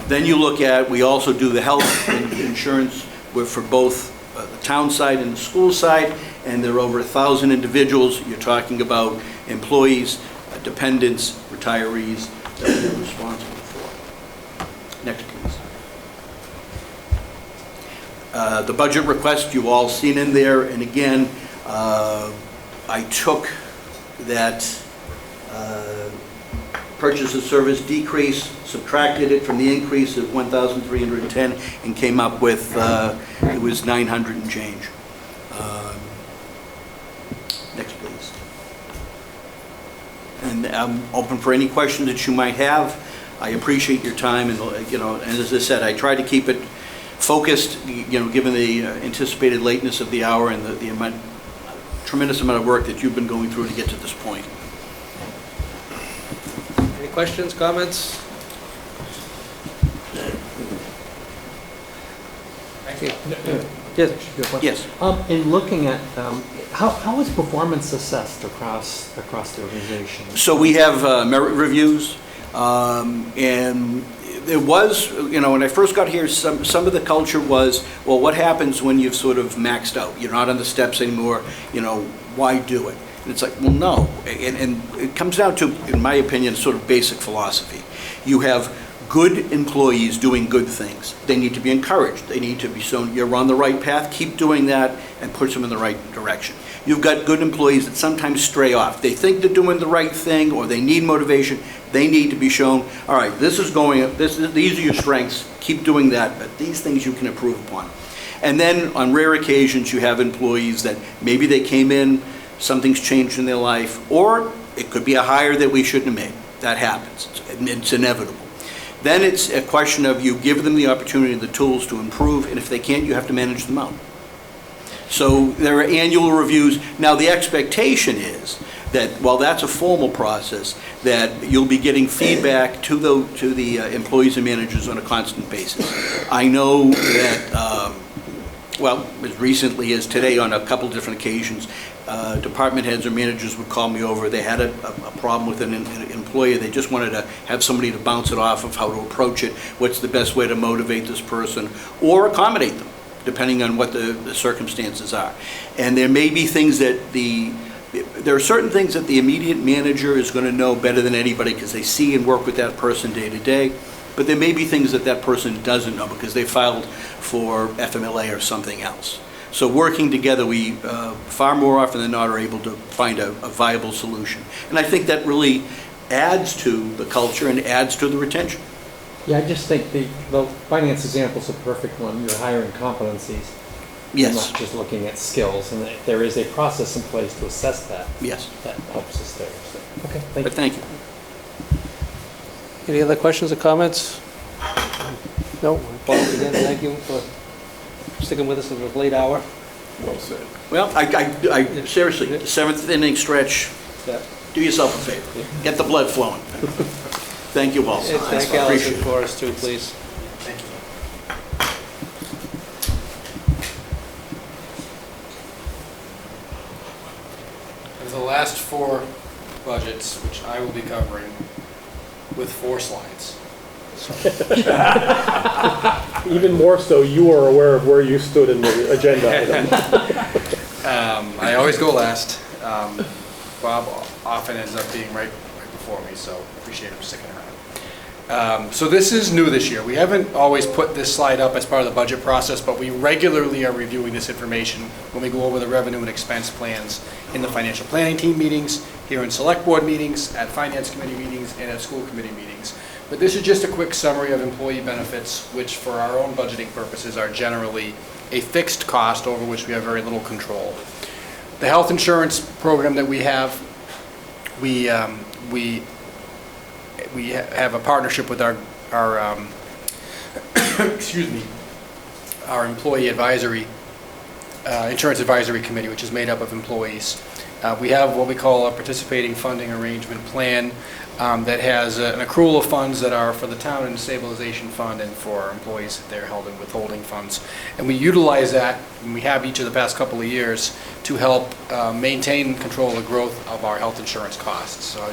Then you look at, we also do the health insurance for both the town side and the school side, and there are over 1,000 individuals. You're talking about employees, dependents, retirees that we're responsible for. Next, please. The budget request you've all seen in there, and again, I took that purchase of service decrease, subtracted it from the increase of 1,310, and came up with, it was 900 and change. Next, please. And I'm open for any questions that you might have. I appreciate your time, and and as I said, I try to keep it focused, given the anticipated lateness of the hour and the tremendous amount of work that you've been going through to get to this point.
Any questions, comments?
Thank you. Yes. In looking at how is performance assessed across the organization?
So we have merit reviews, and it was, when I first got here, some of the culture was, well, what happens when you've sort of maxed out? You're not on the steps anymore, why do it? And it's like, well, no. And it comes down to, in my opinion, sort of basic philosophy. You have good employees doing good things. They need to be encouraged. They need to be shown you're on the right path, keep doing that, and push them in the right direction. You've got good employees that sometimes stray off. They think they're doing the right thing, or they need motivation. They need to be shown, all right, these are your strengths, keep doing that, but these things you can improve upon. And then on rare occasions, you have employees that maybe they came in, something's changed in their life, or it could be a hire that we shouldn't have made. That happens. It's inevitable. Then it's a question of you give them the opportunity, the tools to improve, and if they can't, you have to manage them out. So there are annual reviews. Now, the expectation is that while that's a formal process, that you'll be getting feedback to the employees and managers on a constant basis. I know that, well, as recently as today, on a couple different occasions, department heads or managers would call me over. They had a problem with an employee. They just wanted to have somebody to bounce it off of, how to approach it, what's the best way to motivate this person, or accommodate them, depending on what the circumstances are. And there may be things that there are certain things that the immediate manager is going to know better than anybody because they see and work with that person day to day. But there may be things that that person doesn't know because they filed for FMLA or something else. So working together, we far more often than not are able to find a viable solution. And I think that really adds to the culture and adds to the retention.
Yeah, I just think the finance example is a perfect one. You're hiring competencies.
Yes.
Not just looking at skills, and there is a process in place to assess that.
Yes.
That helps us there. So, okay, thank you.
But thank you.
Any other questions or comments? No? Paul, again, thank you for sticking with us at a late hour.
Well said. Well, I seriously, the seventh inning stretch, do yourself a favor. Get the blood flowing. Thank you all.
Thank Allison for us too, please.
Thank you.
Of the last 4 budgets, which I will be covering, with 4 slides.
Even more so, you are aware of where you stood in the agenda item.
I always go last. Bob often ends up being right before me, so appreciate him sticking around. So this is new this year. We haven't always put this slide up as part of the budget process, but we regularly are reviewing this information when we go over the revenue and expense plans in the financial planning team meetings, here in select board meetings, at finance committee meetings, and at school committee meetings. But this is just a quick summary of employee benefits, which for our own budgeting purposes are generally a fixed cost over which we have very little control. The health insurance program that we have, we have a partnership with our excuse me, our employee advisory, insurance advisory committee, which is made up of employees. We have what we call a participating funding arrangement plan that has an accrual of funds that are for the town and stabilization fund, and for our employees that they're held in withholding funds. And we utilize that, and we have each of the past couple of years, to help maintain control of the growth of our health insurance costs. So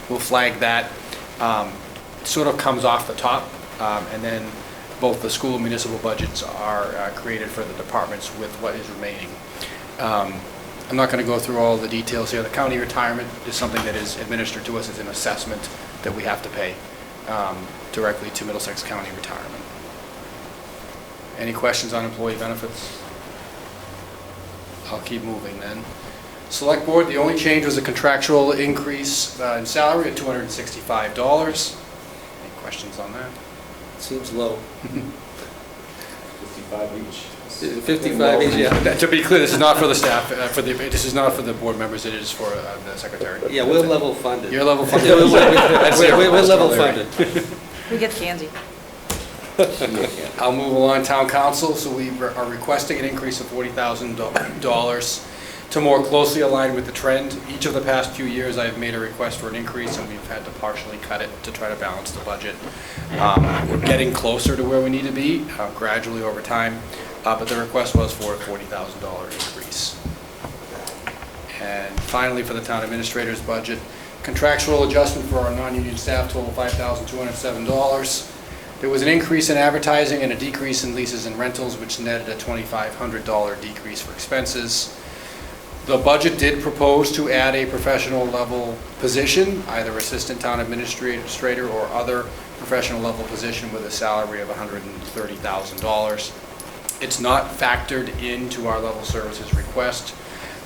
we'll flag that. It sort of comes off the top, and then both the school and municipal budgets are created for the departments with what is remaining. I'm not going to go through all the details here. The county retirement is something that is administered to us as an assessment that we have to pay directly to Middlesex County Retirement. Any questions on employee benefits? I'll keep moving then. Select board, the only change was a contractual increase in salary at $265. Any questions on that?
Seems low.
55 each.
55 each, yeah.
To be clear, this is not for the staff, this is not for the board members, it is for the secretary.
Yeah, we're level funded.
You're level funded.
We're level funded.
We get candy.
I'll move along. Town council, so we are requesting an increase of $40,000 to more closely align with the trend. Each of the past few years, I've made a request for an increase, and we've had to partially cut it to try to balance the budget. We're getting closer to where we need to be, gradually over time, but the request was for a $40,000 increase. And finally, for the town administrator's budget, contractual adjustment for our non-union staff total $5,207. There was an increase in advertising and a decrease in leases and rentals, which netted a $2,500 decrease for expenses.
The budget did propose to add a professional level position, either assistant town administrator or other professional level position with a salary of $130,000. It's not factored into our level services request,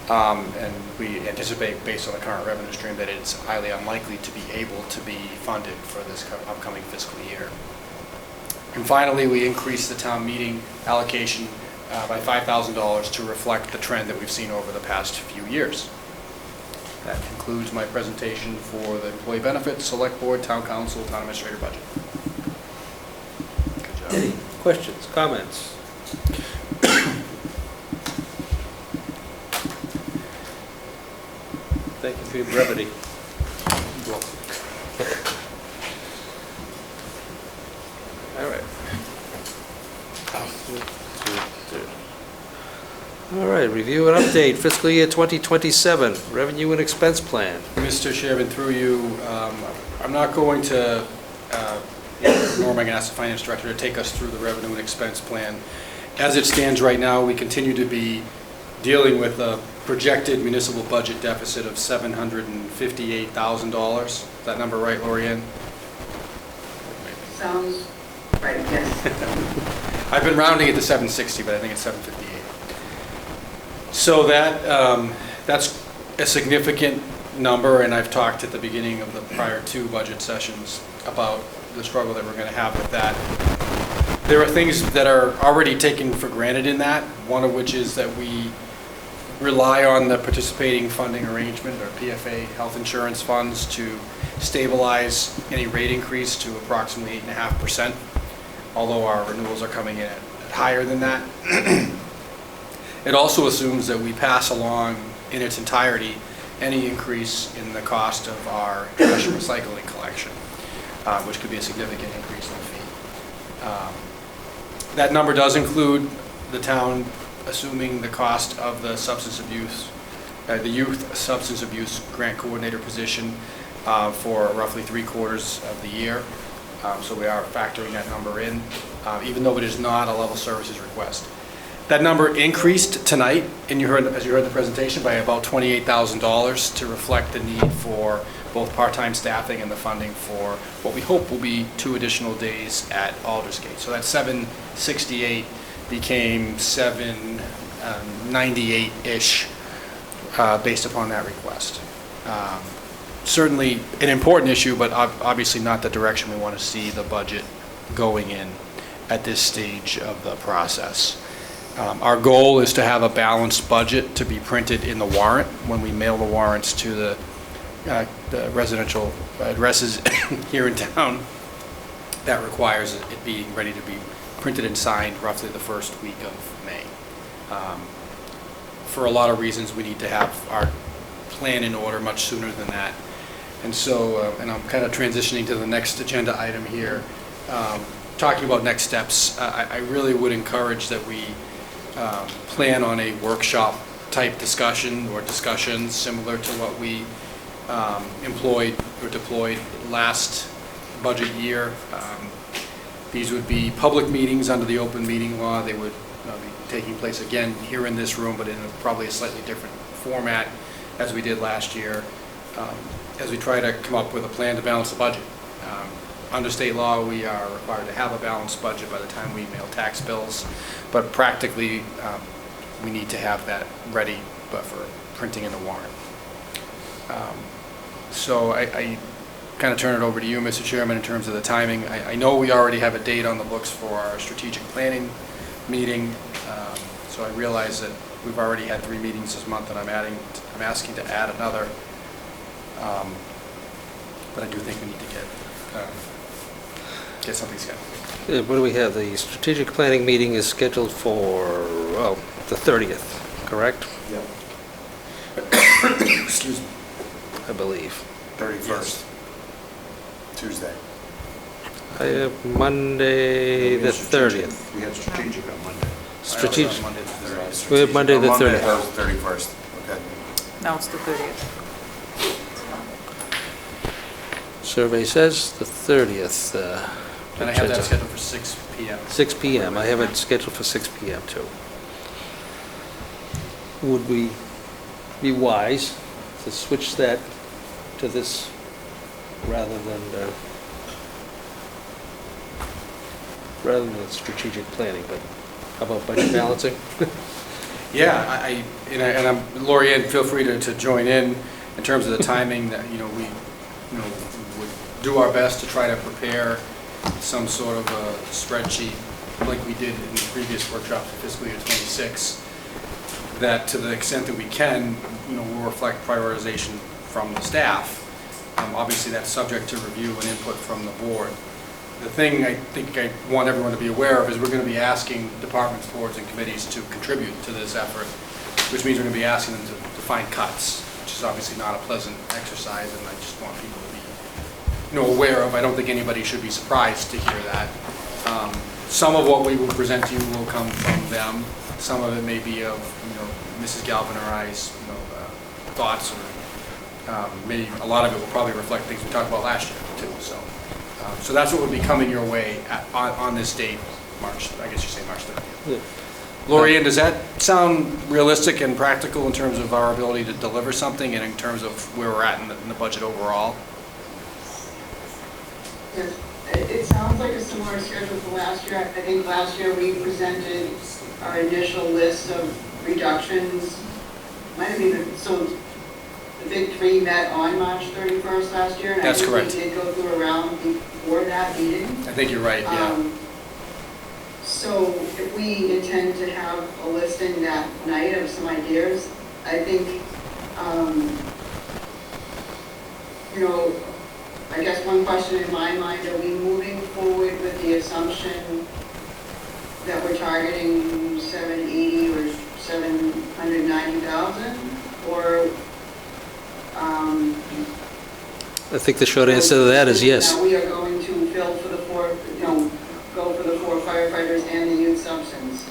and we anticipate, based on the current revenue stream, that it's highly unlikely to be able to be funded for this upcoming fiscal year. And finally, we increased the town meeting allocation by $5,000 to reflect the trend that we've seen over the past few years. That concludes my presentation for the employee benefits, select board, town council, town administrator budget. Good job.
Any questions, comments? Thank you for your brevity. All right. All right, review and update fiscal year 2027, revenue and expense plan.
Mr. Chairman, through you, I'm not going to, nor am I going to ask the finance director to take us through the revenue and expense plan. As it stands right now, we continue to be dealing with a projected municipal budget deficit of $758,000. Is that number right, Lorianne?
Sounds right, yes.
I've been rounding it to 760, but I think it's 758. So that's a significant number, and I've talked at the beginning of the prior two budget sessions about the struggle that we're going to have with that. There are things that are already taken for granted in that, one of which is that we rely on the participating funding arrangement, or PFA health insurance funds, to stabilize any rate increase to approximately 8.5%, although our renewals are coming in at higher than that. It also assumes that we pass along in its entirety any increase in the cost of our trash and recycling collection, which could be a significant increase in the fee. That number does include the town assuming the cost of the substance abuse, the youth substance abuse grant coordinator position for roughly 3/4 of the year. So we are factoring that number in, even though it is not a level services request. That number increased tonight, and as you heard in the presentation, by about $28,000 to reflect the need for both part-time staffing and the funding for what we hope will be 2 additional days at Aldersgate. So that 768 became 798-ish based upon that request. Certainly an important issue, but obviously not the direction we want to see the budget going in at this stage of the process. Our goal is to have a balanced budget to be printed in the warrant when we mail the warrants to the residential addresses here in town. That requires it being ready to be printed and signed roughly the first week of May. For a lot of reasons, we need to have our plan in order much sooner than that. And so, and I'm kind of transitioning to the next agenda item here, talking about next steps. I really would encourage that we plan on a workshop type discussion or discussions similar to what we employed or deployed last budget year. These would be public meetings under the open meeting law. They would be taking place again here in this room, but in probably a slightly different format as we did last year, as we try to come up with a plan to balance the budget. Under state law, we are required to have a balanced budget by the time we mail tax bills, but practically we need to have that ready for printing in the warrant. So I kind of turn it over to you, Mr. Chairman, in terms of the timing. I know we already have a date on the books for our strategic planning meeting, so I realize that we've already had 3 meetings this month, and I'm asking to add another, but I do think we need to get something scheduled.
What do we have? The strategic planning meeting is scheduled for, well, the 30th, correct?
Yep.
Excuse me. I believe.
31st.
Yes.
Tuesday.
I have Monday the 30th.
We had strategic on Monday.
Strategic.
Monday the 30th.
We have Monday the 30th.
That was the 31st. Okay.
No, it's the 30th.
Survey says the 30th.
And I have that scheduled for 6 p.m.
6 p.m. I have it scheduled for 6 p.m. too. Would we be wise to switch that to this rather than strategic planning, but how about budget balancing?
Yeah, Lori Ann, feel free to join in terms of the timing that, we would do our best to try to prepare some sort of a spreadsheet like we did in the previous workshop for fiscal year 26, that to the extent that we can, will reflect prioritization from the staff. Obviously, that's subject to review and input from the board. The thing I think I want everyone to be aware of is we're going to be asking departments, boards, and committees to contribute to this effort, which means we're going to be asking them to find cuts, which is obviously not a pleasant exercise, and I just want people to be aware of. I don't think anybody should be surprised to hear that. Some of what we will present to you will come from them. Some of it may be of Mrs. Galvin or I's thoughts, or maybe a lot of it will probably reflect things we talked about last year too. So that's what would be coming your way on this date, March. I guess you say March 30th.
Yeah.
Lori Ann, does that sound realistic and practical in terms of our ability to deliver something and in terms of where we're at in the budget overall?
It sounds like a similar schedule to last year. I think last year we presented our initial list of reductions. Might have even, so the big three met on March 31st last year. And
That's correct.
I think we did go through a round before that meeting.
I think you're right, yeah.
So if we intend to have a listing that night of some ideas, I think, I guess one question in my mind, are we moving forward with the assumption that we're targeting 780 or 790,000? Or
I think the short answer to that is yes.
now we are going to fill for the go for the 4 firefighters and the youth substance.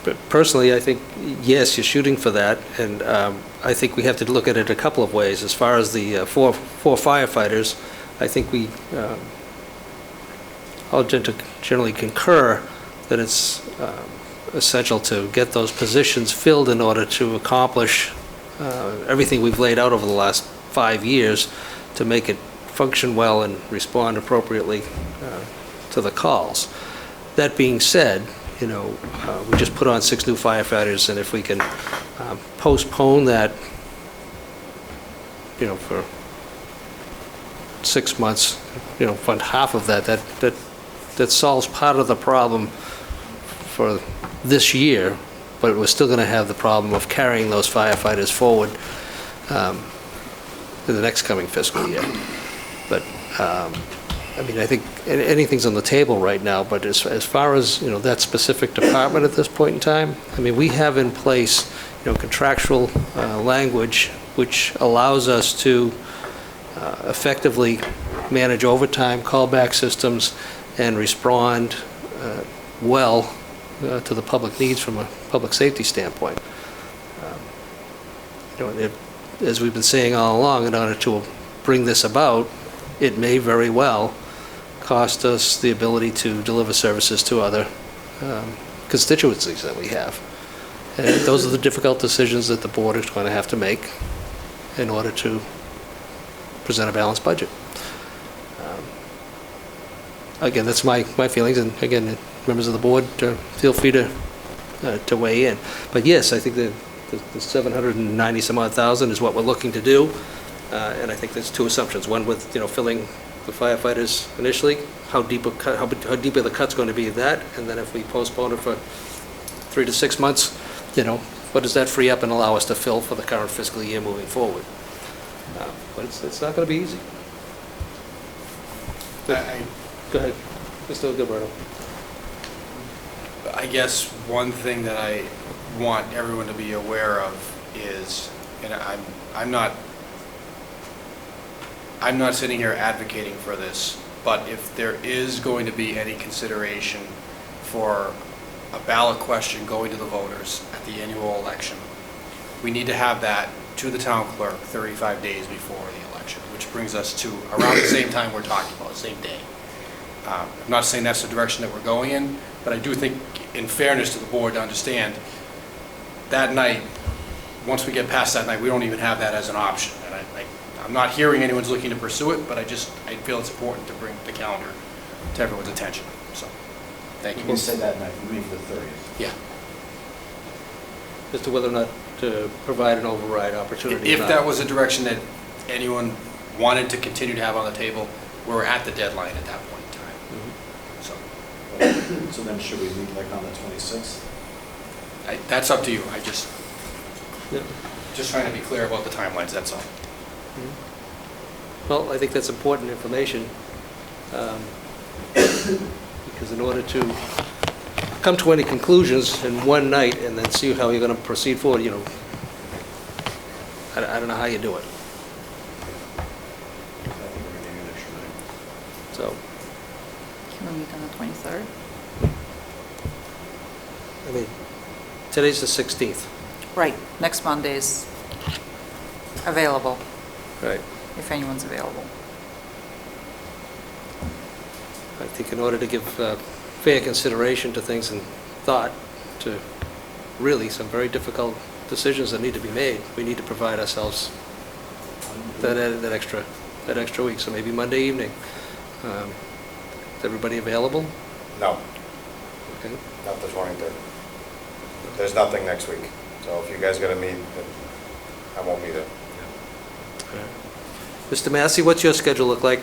But personally, I think, yes, you're shooting for that, and I think we have to look at it a couple of ways. As far as the four firefighters, I think we all generally concur that it's essential to get those positions filled in order to accomplish everything we've laid out over the last 5 years to make it function well and respond appropriately to the calls. That being said, we just put on 6 new firefighters, and if we can postpone that, for 6 months, fund half of that solves part of the problem for this year, but we're still going to have the problem of carrying those firefighters forward in the next coming fiscal year. But I think anything's on the table right now, but as far as, that specific department at this point in time, we have in place, contractual language which allows us to effectively manage overtime, callback systems, and respond well to the public needs from a public safety standpoint. As we've been saying all along, in order to bring this about, it may very well cost us the ability to deliver services to other constituencies that we have. And those are the difficult decisions that the board is going to have to make in order to present a balanced budget. Again, that's my feelings, and again, members of the board, feel free to weigh in. But yes, I think the 790 some odd thousand is what we're looking to do, and I think there's 2 assumptions. One with filling the firefighters initially, how deep are the cuts going to be of that, and then if we postpone it for 3 to 6 months, what does that free up and allow us to fill for the current fiscal year moving forward? But it's not going to be easy. Go ahead, Mr. Gilberto.
I guess one thing that I want everyone to be aware of is, and I'm not sitting here advocating for this, but if there is going to be any consideration for a ballot question going to the voters at the annual election, we need to have that to the town clerk 35 days before the election, which brings us to around the same time we're talking about, the same day. I'm not saying that's the direction that we're going in, but I do think, in fairness to the board, to understand that night, once we get past that night, we don't even have that as an option. And I'm not hearing anyone's looking to pursue it, but I feel it's important to bring the calendar to everyone's attention, so, thank you.
You say that night, you mean for the 30th?
Yeah.
As to whether or not to provide an override opportunity.
If that was a direction that anyone wanted to continue to have on the table, we're at the deadline at that point in time. So
So then should we meet like on the 26th?
that's up to you.
Yeah.
Just trying to be clear about the timelines, that's all.
Well, I think that's important information, because in order to come to any conclusions in one night and then see how you're going to proceed forward, you know, I don't know how you do it. So,
Can we meet on the 23rd?
I mean, today's the 16th.
Right, next Monday's available,
Right.
if anyone's available.
I think in order to give fair consideration to things and thought to really some very difficult decisions that need to be made, we need to provide ourselves that extra week, so maybe Monday evening. Is everybody available?
No,
Okay.
not the 23rd. There's nothing next week, so if you guys gotta meet, then I won't be there.
Mr. Massey, what's your schedule look like?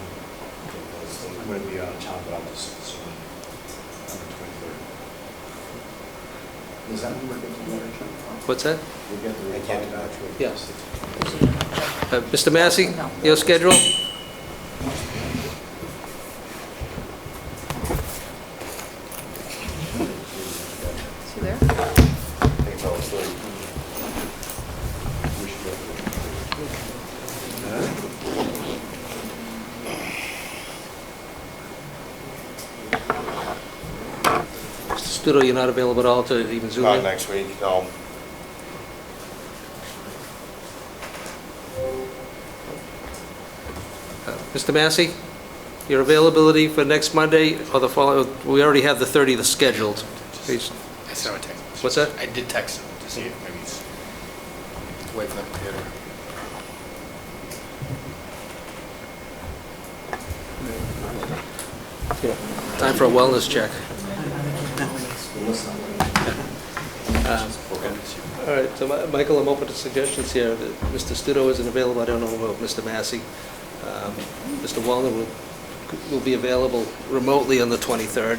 I'm going to be out of town, but I'll just assume on the 23rd. Does that mean we're getting the letter, John?
What's that?
We get the reply next week?
Yes. Mr. Massey, your schedule?
Is he there?
I think it's all asleep.
We should go for
Mr. Studo, you're not available at all to even zoom in?
Not next week, no.
Mr. Massey, your availability for next Monday or the following, we already have the 30th scheduled. Please.
I sent him a text.
What's that?
I did text him to see if maybe he's away from the computer.
Time for a wellness check. All right, so Michael, I'm open to suggestions here. Mr. Studo isn't available, I don't know about Mr. Massey. Mr. Wallner will be available remotely on the 23rd.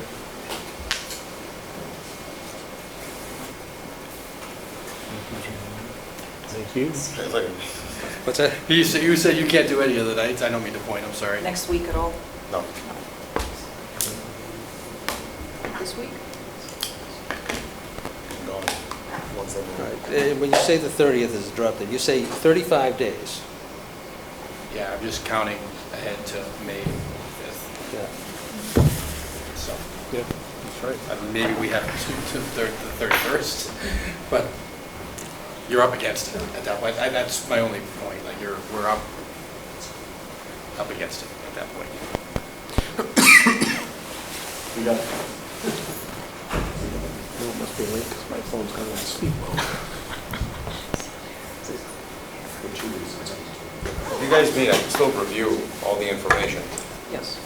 Thank you.
What's that?
You said you can't do any of the nights. I don't mean to point, I'm sorry.
Next week at all?
No.
This week?
All right, when you say the 30th is dropped in, you say 35 days.
Yeah, I'm just counting ahead to May 5th.
Yeah.
So,
Yeah, that's right.
I mean, maybe we have to the 31st, but you're up against it at that point. That's my only point, like we're up against it at that point.
We got it.
It must be late because my phone's going on sleep mode.
For 2 reasons.
If you guys meet, I can still review all the information.
Yes.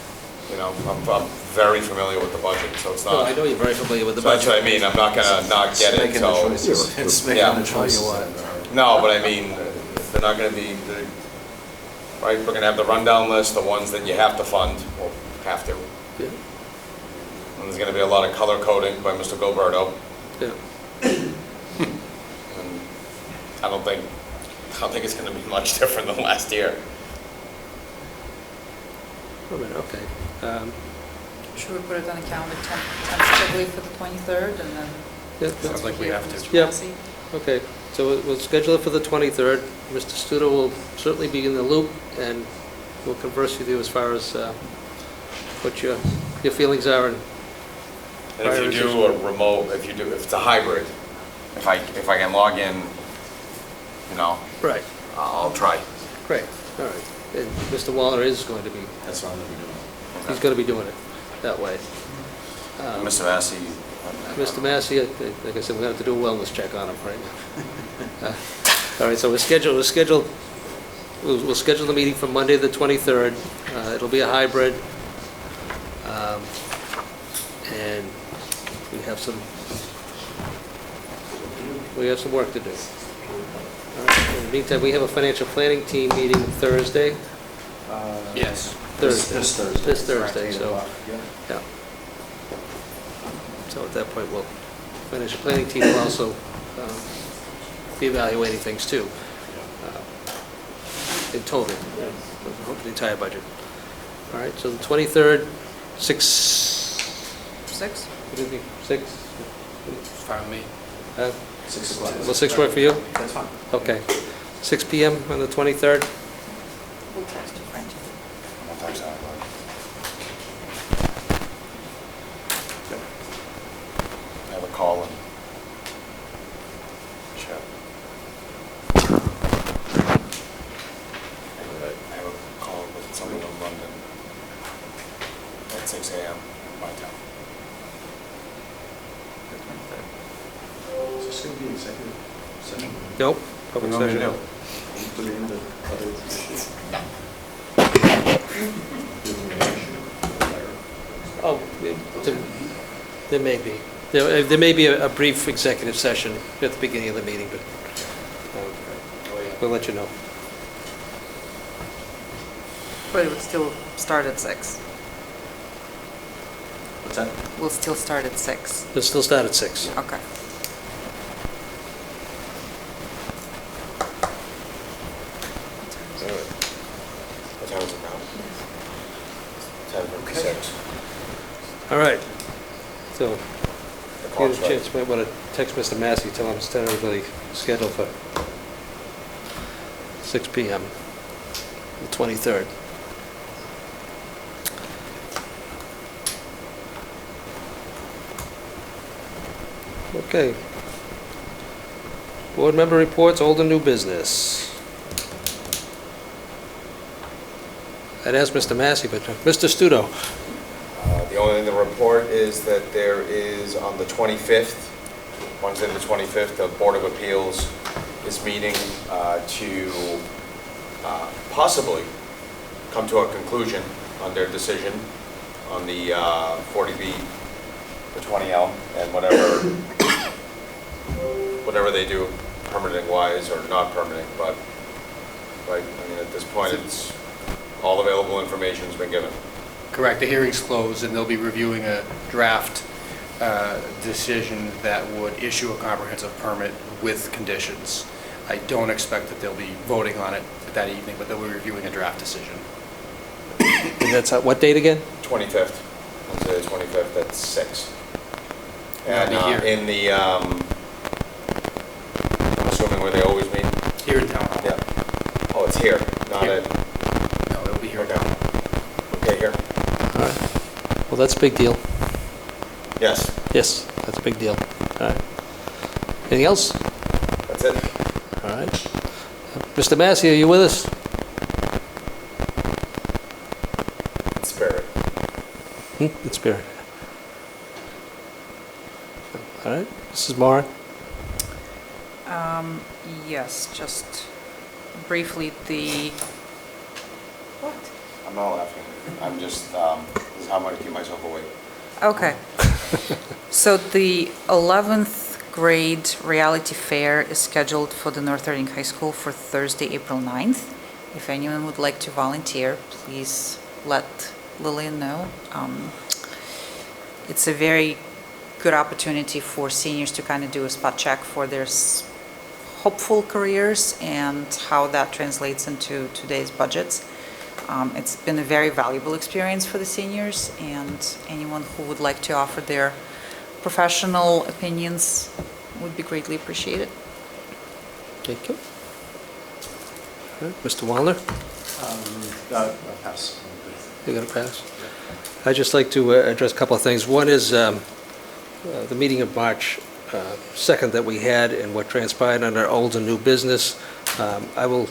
You know, I'm very familiar with the budget, so it's
Well,
not,
I know you're very familiar with the
so that's
budget.
what I mean, I'm not gonna not get it,
Making the
so.
choices. It's making
Yeah.
the choices.
No, but I mean, they're not gonna be, right, we're gonna have the rundown list, the ones that you have to fund, or have to.
Yeah.
And there's gonna be a lot of color coding by Mr. Gilberto.
Yeah.
And I don't think it's gonna be much different than last year.
I mean, okay.
Should we put it on the calendar tentatively for the 23rd and then?
Yeah,
Sounds like we have to.
Yeah. Okay, so we'll schedule it for the 23rd. Mr. Studo will certainly be in the loop, and we'll converse with you as far as what your feelings are. And
And if you do a remote, if it's a hybrid, if I can log in, you know,
right,
I'll try.
great, all right. And Mr. Waller is going to be,
That's what I'm going to be doing.
he's going to be doing it that way.
Mr. Massey.
Mr. Massey, like I said, we're going to have to do a wellness check on him right now. All right, so we'll schedule the meeting for Monday, the 23rd. It'll be a hybrid. And we have some work to do. All right, in the meantime, we have a financial planning team meeting Thursday.
Yes.
Thursday.
This Thursday.
This Thursday, so,
Yeah.
yeah. So at that point, financial planning team will also be evaluating things too, in total, the entire budget. All right, so the 23rd, 6?
6?
What did we, 6?
It's fine with me.
6 o'clock.
Will 6 work for you?
That's fine.
Okay. 6 PM on the 23rd?
We'll text you, Frank.
What time's that? I have a call and chat. I have a call with someone in London at 6 a.m. my time.
Is this going to be executive session?
Nope. Public
What do you
session.
want me to do?
Put it in the other issues?
Oh, there may be. There may be a brief executive session at the beginning of the meeting, but we'll let you know.
But it would still start at 6.
What's that?
We'll still start at 6.
It'll still start at 6.
Okay.
What time is it now? 10:56.
All right. So,
The
if you
clock's
get a chance,
right.
you might want to text Mr. Massey, tell him it's tentatively scheduled for 6 PM, the 23rd. Okay. Board member reports, old and new business. I'd ask Mr. Massey, but Mr. Studo.
The only thing to report is that there is on the 25th, Wednesday the 25th, the Board of Appeals is meeting to possibly come to a conclusion on their decision on the 40B, the 20L, and whatever they do permitting wise or not permitting, but right, I mean, at this point, it's all available information's been given.
Correct, the hearing's closed, and they'll be reviewing a draft decision that would issue a comprehensive permit with conditions. I don't expect that they'll be voting on it that evening, but they'll be reviewing a draft decision.
And that's at what date again?
25th, Wednesday the 25th at 6.
That'll
And
be here.
in the, I'm assuming where they always meet?
Here in town hall.
Yeah. Oh, it's here, not
Here.
at,
No, it'll be here in
okay.
town hall.
Okay, here?
All right. Well, that's a big deal.
Yes,
Yes, that's a big deal. All right. Anything else?
that's it.
All right. Mr. Massey, are you with us?
In spirit.
In spirit. All right. Mrs. Moran?
Yes, just briefly, the, what?
I'm not laughing. I'm just, this is how I'm gonna keep myself awake.
Okay. So the 11th grade reality fair is scheduled for the North Reading High School for Thursday, April 9th. If anyone would like to volunteer, please let Lillian know. It's a very good opportunity for seniors to kind of do a spot check for their hopeful careers and how that translates into today's budgets. It's been a very valuable experience for the seniors, and anyone who would like to offer their professional opinions would be greatly appreciated.
Thank you. All right. Mr. Wallner?
I'll pass.
You got to pass? I'd just like to address a couple of things. One is the meeting of March 2nd that we had and what transpired on our old and new business. I will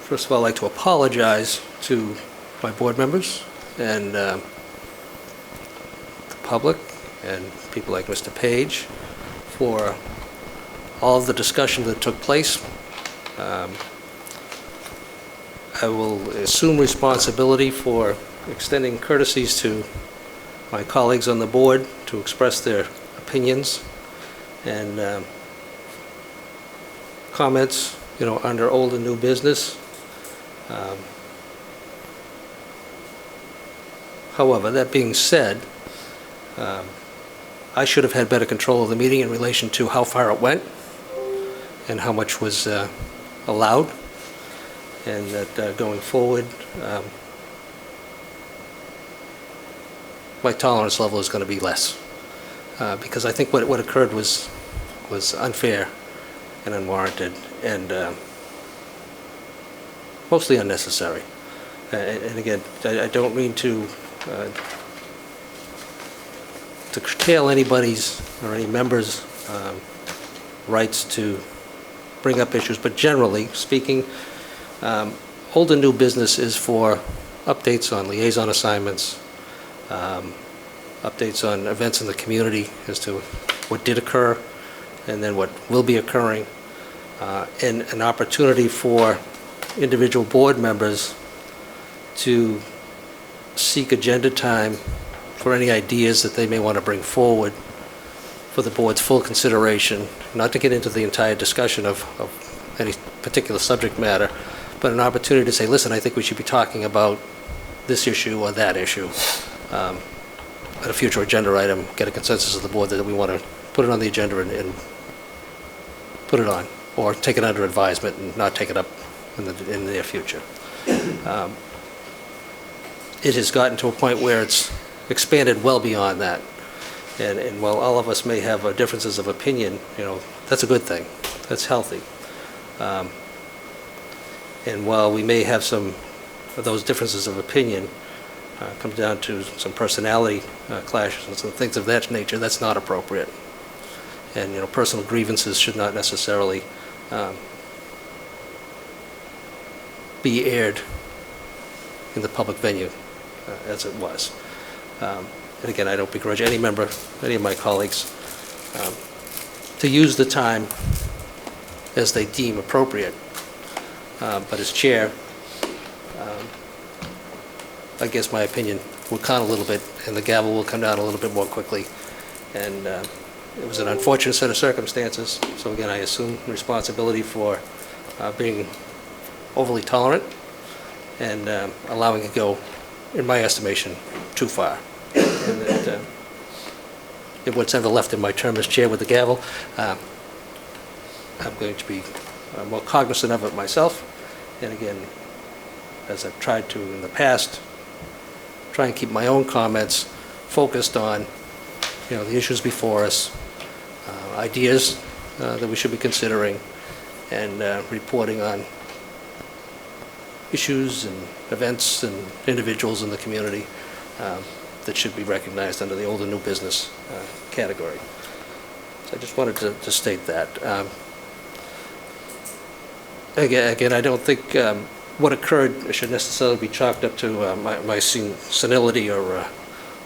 first of all, I'd like to apologize to my board members and the public and people like Mr. Page for all of the discussion that took place. I will assume responsibility for extending courtesies to my colleagues on the board to express their opinions and comments, under old and new business. However, that being said, I should have had better control of the meeting in relation to how far it went and how much was allowed, and that going forward, my tolerance level is going to be less, because I think what occurred was unfair and unwarranted and mostly unnecessary. And again, I don't mean to curtail anybody's or any member's rights to bring up issues, but generally speaking, old and new business is for updates on liaison assignments, updates on events in the community as to what did occur and then what will be occurring, and an opportunity for individual board members to seek agenda time for any ideas that they may want to bring forward for the board's full consideration, not to get into the entire discussion of any particular subject matter, but an opportunity to say, listen, I think we should be talking about this issue or that issue at a future agenda item, get a consensus of the board that we want to put it on the agenda and put it on, or take it under advisement and not take it up in the near future. It has gotten to a point where it's expanded well beyond that. And while all of us may have differences of opinion, that's a good thing. That's healthy. And while we may have some of those differences of opinion come down to some personality clashes and some things of that nature, that's not appropriate. And personal grievances should not necessarily be aired in the public venue as it was. And again, I don't begrudge any member, any of my colleagues, to use the time as they deem appropriate. But as chair, I guess my opinion will count a little bit, and the gavel will come down a little bit more quickly. And it was an unfortunate set of circumstances. So again, I assume responsibility for being overly tolerant and allowing it go, in my estimation, too far. And that what's ever left in my term as chair with the gavel, I'm going to be more cognizant of it myself. And again, as I've tried to in the past, try and keep my own comments focused on, the issues before us, ideas that we should be considering, and reporting on issues and events and individuals in the community that should be recognized under the old and new business category. So I just wanted to state that. Again, I don't think what occurred should necessarily be chalked up to my senility or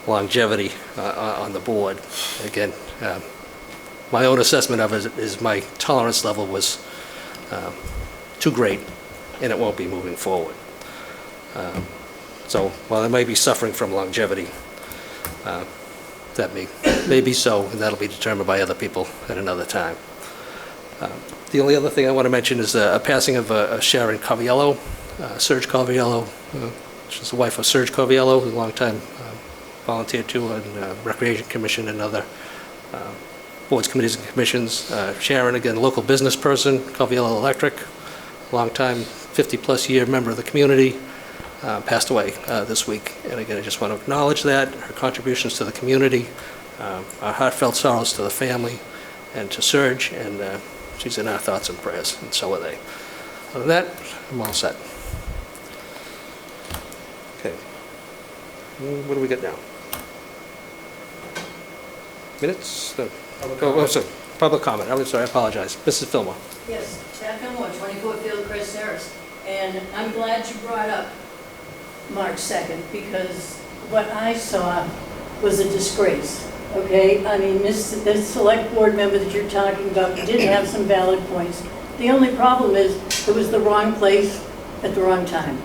longevity on the board. Again, my own assessment of it is my tolerance level was too great, and it won't be moving forward. So while I may be suffering from longevity, that may be so, and that'll be determined by other people at another time. The only other thing I want to mention is a passing of Sharon Coviello, Serge Coviello, she's the wife of Serge Coviello, who's a long-time volunteer too on Recreation Commission and other boards, committees, and commissions. Sharon, again, local business person, Coviello Electric, long-time 50-plus year member of the community, passed away this week. And again, I just want to acknowledge that, her contributions to the community, our heartfelt sorrows to the family and to Serge, and she's in our thoughts and prayers, and so are they. Other than that, I'm all set. Okay. What do we got now? Minutes? No. Sorry. Public comment. I'm sorry, I apologize. Mrs. Fillmore.
Yes, Jack Fillmore, 24 Field Crest Terrace. And I'm glad you brought up March 2nd, because what I saw was a disgrace, okay? I mean, this select board member that you're talking about did have some valid points. The only problem is it was the wrong place at the wrong time.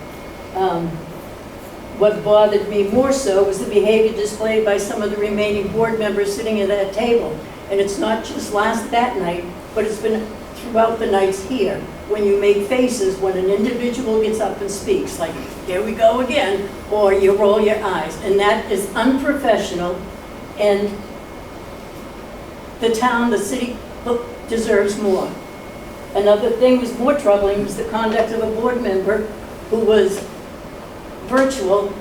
What bothered me more so was the behavior displayed by some of the remaining board members sitting at that table. And it's not just that night, but it's been throughout the nights here, when you make faces when an individual gets up and speaks, like, here we go again, or you roll your eyes. And that is unprofessional, and the town, the city deserves more. Another thing was more troubling was the conduct of a board member who was virtual,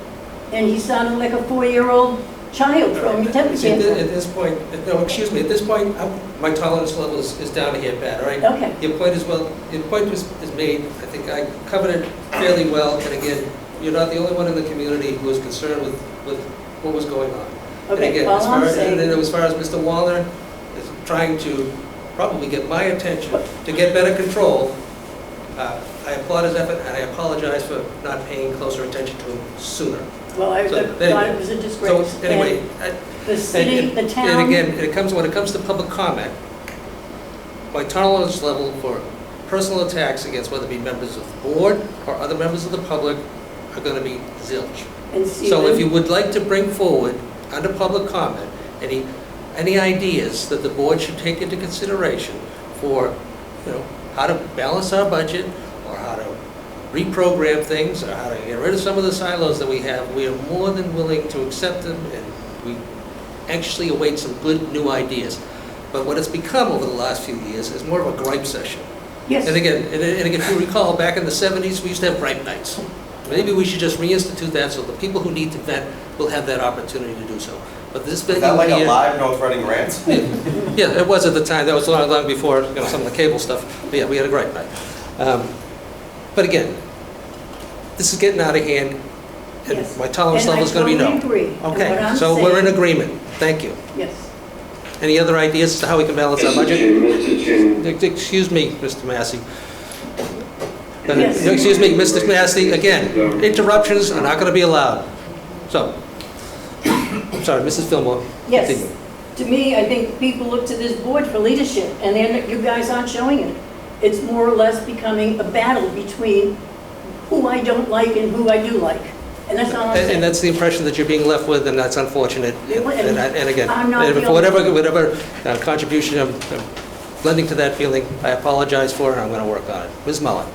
and he sounded like a 4-year-old child throwing a temper
See, at
tantrum.
this point, no, excuse me, at this point, my tolerance level is down here bad, all right?
Okay.
Your point is made. I think I covered it fairly well, and again, you're not the only one in the community who is concerned with what was going on.
Okay,
and again,
all I'm saying-
as far as Mr. Wallner is trying to probably get my attention to get better control, I applaud his effort, and I apologize for not paying closer attention to him sooner.
Well, I
So,
thought
anyway.
it was a disgrace.
So, anyway,
And the city, the town.
And again, when it comes to public comment, my tolerance level for personal attacks against whether it be members of the board or other members of the public are going to be zilch.
And
So if you would like to bring forward, under public comment, any ideas that the board should take into consideration for, how to balance our budget, or how to reprogram things, or how to get rid of some of the silos that we have, we are more than willing to accept them, and we actually await some good new ideas. But what it's become over the last few years is more of a gripe session.
Yes.
And again, if you recall, back in the 70s, we used to have gripe nights. Maybe we should just reinstitute that so the people who need to vent will have that opportunity to do so. But this
Is that like a live North Reading rant?
Yeah, it was at the time. That was long before some of the cable stuff. But yeah, we had a great night. But again, this is getting out of hand, and
Yes.
my tolerance
And I
level is going to be no.
totally agree. And what
Okay,
I'm
so we're in
saying-
agreement. Thank you.
Yes.
Any other ideas as to how we can balance our budget?
Mr. Chairman.
Excuse me, Mr. Massey.
Yes.
Excuse me, Mr. Massey, again, interruptions are not going to be allowed. So, I'm sorry, Mrs. Fillmore.
Yes.
continue.
To me, I think people look to this board for leadership, and you guys aren't showing it. It's more or less becoming a battle between who I don't like and who I do like. And that's all I'm saying.
And that's the impression that you're being left with, and that's unfortunate. And again,
I'm not
and
the
for
only
whatever contribution I'm lending to that feeling, I apologize for, and I'm going to work on it. Ms. Mullen.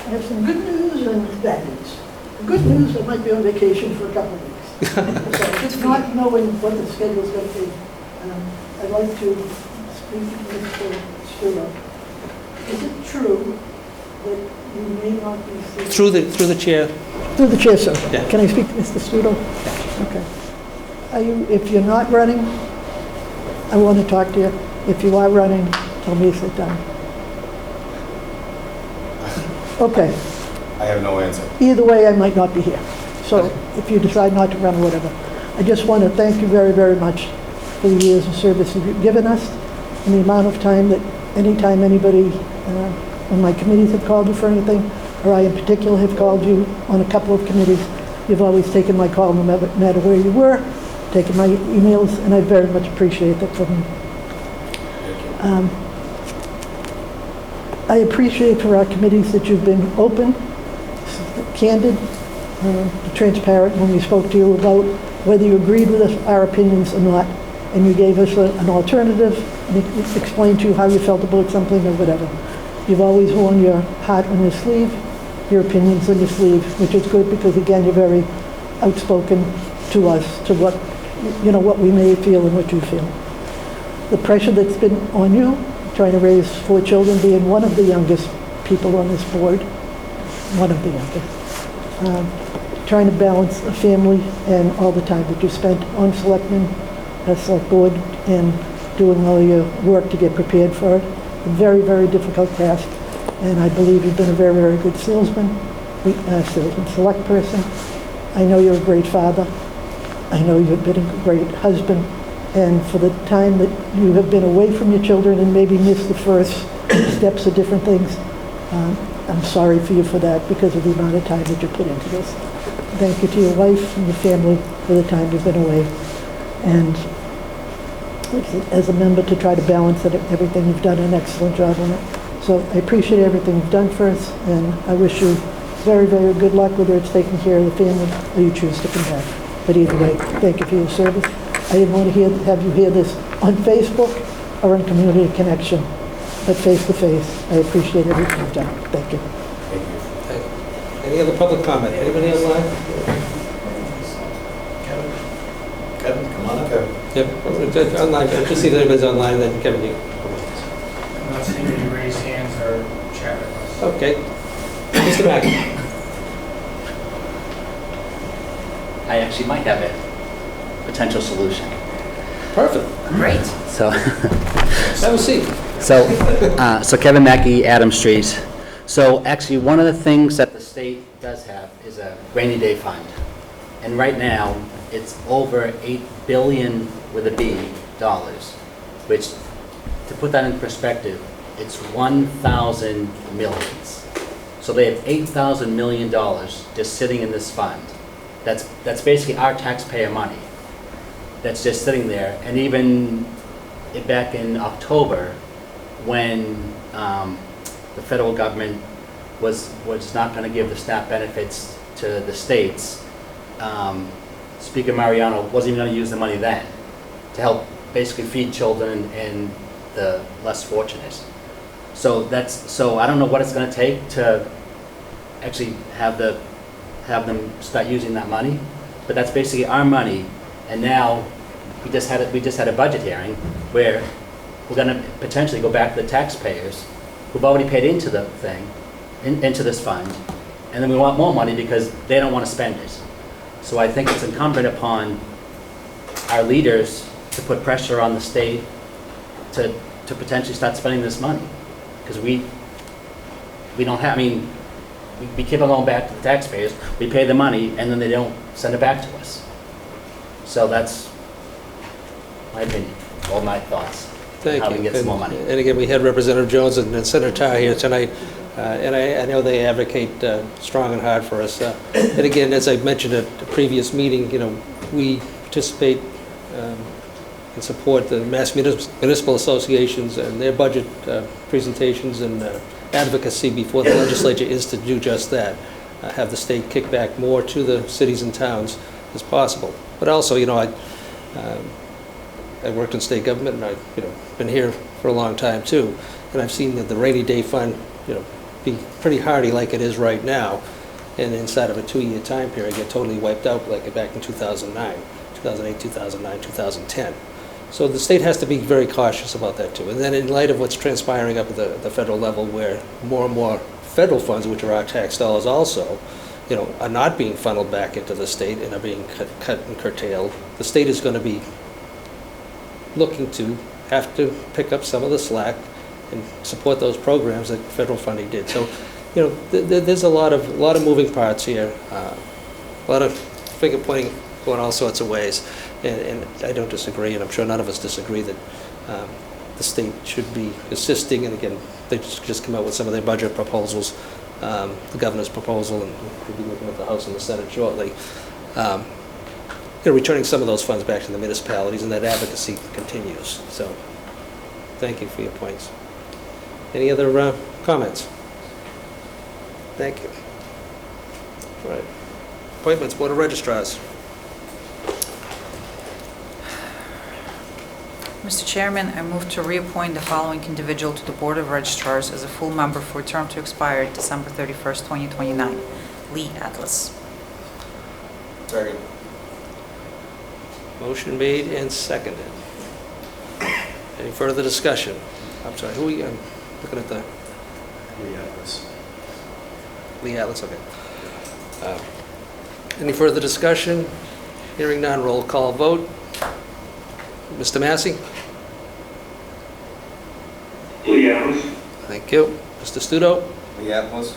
I have some good news and bad news. The good news, I might be on vacation for a couple of weeks. So, not knowing what the schedule's going to be, I'd like to speak to Mr. Studo. Is it true that you may not be seeing...
Through the chair.
Through the chair, sir.
Yeah.
Can I speak to Mr. Studo? Okay. If you're not running, I want to talk to you. If you are running, tell me to sit down. Okay.
I have no answer.
Either way, I might not be here. So if you decide not to run or whatever. I just want to thank you very, very much for the years of service that you've given us and the amount of time that anytime anybody, when my committees have called you for anything, or I in particular have called you on a couple of committees, you've always taken my call no matter where you were, taken my emails, and I very much appreciate that from you. I appreciate for our committees that you've been open, candid, transparent when we spoke to you about whether you agreed with us, our opinions or not, and you gave us an alternative, and explained to you how you felt about something or whatever. You've always worn your heart on your sleeve, your opinions on your sleeve, which is good because, again, you're very outspoken to us, to what we may feel and what you feel. The pressure that's been on you, trying to raise 4 children, being one of the youngest people on this board, one of the youngest, trying to balance a family and all the time that you spent on selectmen, select board, and doing all your work to get prepared for it. A very, very difficult task, and I believe you've been a very, very good salesman, select person. I know you're a great father. I know you've been a great husband, and for the time that you have been away from your children and maybe missed the first steps of different things, I'm sorry for you for that because of the amount of time that you put into this. Thank you to your wife and your family for the time you've been away. And as a member to try to balance it, everything, you've done an excellent job on it. So I appreciate everything you've done for us, and I wish you very, very good luck, whether it's taking care of the family or you choose to come back. But either way, thank you for your service. I didn't want to have you hear this on Facebook or on Community Connection, but face to face. I appreciate everything you've done. Thank you.
Any other public comment? Anybody online?
Kevin, come on up.
Yep, online. Just see if anybody's online, then Kevin, you.
I'm not seeing any raised hands or chat requests.
Okay. Mr. Mackey.
I actually might have a potential solution.
Perfect.
Great. So,
have a seat.
So Kevin Mackey, Adam Street. So actually, one of the things that the state does have is a rainy day fund. And right now, it's over $8 billion with a B dollars, which, to put that in perspective, it's 1,000 millions. So they have $8,000 million just sitting in this fund. That's basically our taxpayer money that's just sitting there. And even back in October, when the federal government was not going to give the SNAP benefits to the states, Speaker Mariano wasn't even going to use the money then to help basically feed children and the less fortunate. So I don't know what it's going to take to actually have them start using that money, but that's basically our money. And now we just had a budget hearing where we're going to potentially go back to the taxpayers who've already paid into the thing, into this fund, and then we want more money because they don't want to spend it. So I think it's incumbent upon our leaders to put pressure on the state to potentially start spending this money, because we don't have. I mean, we keep on going back to the taxpayers. We pay the money, and then they don't send it back to us. So that's my opinion, all my thoughts.
Thank
how
you.
we get some more money.
And again, we had Representative Jones and Senator Tarr here tonight, and I know they advocate strong and hard for us. And again, as I mentioned at the previous meeting, we participate and support the Mass Municipal Associations and their budget presentations and advocacy before the legislature is to do just that, have the state kick back more to the cities and towns as possible. But also, I worked in state government, and I've been here for a long time too, and I've seen the rainy day fund, be pretty hardy like it is right now, and inside of a 2-year time period get totally wiped out like back in 2009, 2008, 2009, 2010. So the state has to be very cautious about that too. And then in light of what's transpiring up at the federal level, where more and more federal funds, which are our tax dollars also, are not being funneled back into the state and are being cut and curtailed, the state is going to be looking to have to pick up some of the slack and support those programs that federal funding did. So, there's a lot of moving parts here, a lot of finger pointing going all sorts of ways, and I don't disagree, and I'm sure none of us disagree that the state should be assisting. And again, they just come out with some of their budget proposals, the governor's proposal, and we'll be looking at the House and the Senate shortly. Returning some of those funds back to the municipalities, and that advocacy continues. So, thank you for your points. Any other comments? Thank you. All right. Appointments, Board of Registrars.
Mr. Chairman, I move to reappoint the following individual to the Board of Registrars as a full member for a term to expire December 31st, 2029. Lee Atlas.
Second.
Motion made and seconded. Any further discussion? I'm sorry, who are you? I'm looking at the...
Lee Atlas.
Lee Atlas, okay. Any further discussion? Hearing none, roll call vote. Mr. Massey?
Lee Atlas.
Thank you. Mr. Studo?
Lee Atlas.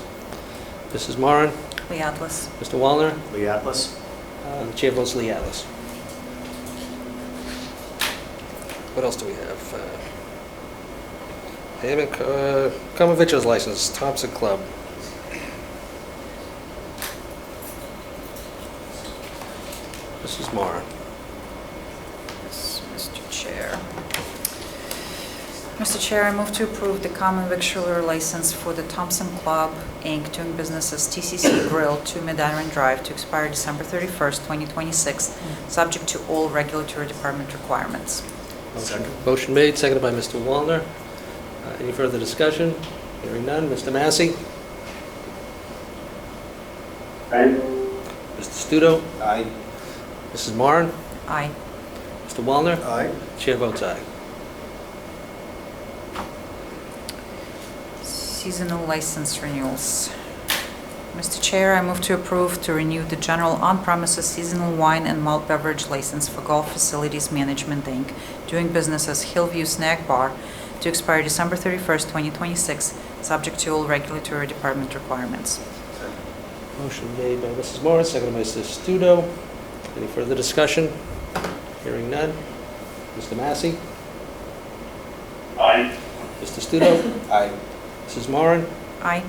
Mrs. Moran?
Lee Atlas.
Mr. Wallner?
Lee Atlas.
The chair votes Lee Atlas. What else do we have? Common victuals license, Thompson Club. Mrs. Moran.
Yes, Mr. Chair. Mr. Chair, I move to approve the common victualler license for the Thompson Club, Inc., doing business as TCC Grill, 2 Mid-Iron Drive, to expire December 31st, 2026, subject to all regulatory department requirements.
Motion made, seconded by Mr. Wallner. Any further discussion? Hearing none. Mr. Massey?
Aye.
Mr. Studo?
Aye.
Mrs. Moran?
Aye.
Mr. Wallner?
Aye.
Chair votes aye.
Seasonal license renewals. Mr. Chair, I move to approve to renew the general on-premises seasonal wine and malt beverage license for Golf Facilities Management, Inc., doing business as Hillview Snack Bar, to expire December 31st, 2026, subject to all regulatory department requirements.
Motion made by Mrs. Moran, seconded by Mr. Studo. Any further discussion? Hearing none. Mr. Massey?
Aye.
Mr. Studo?
Aye.
Mrs. Moran?
Aye.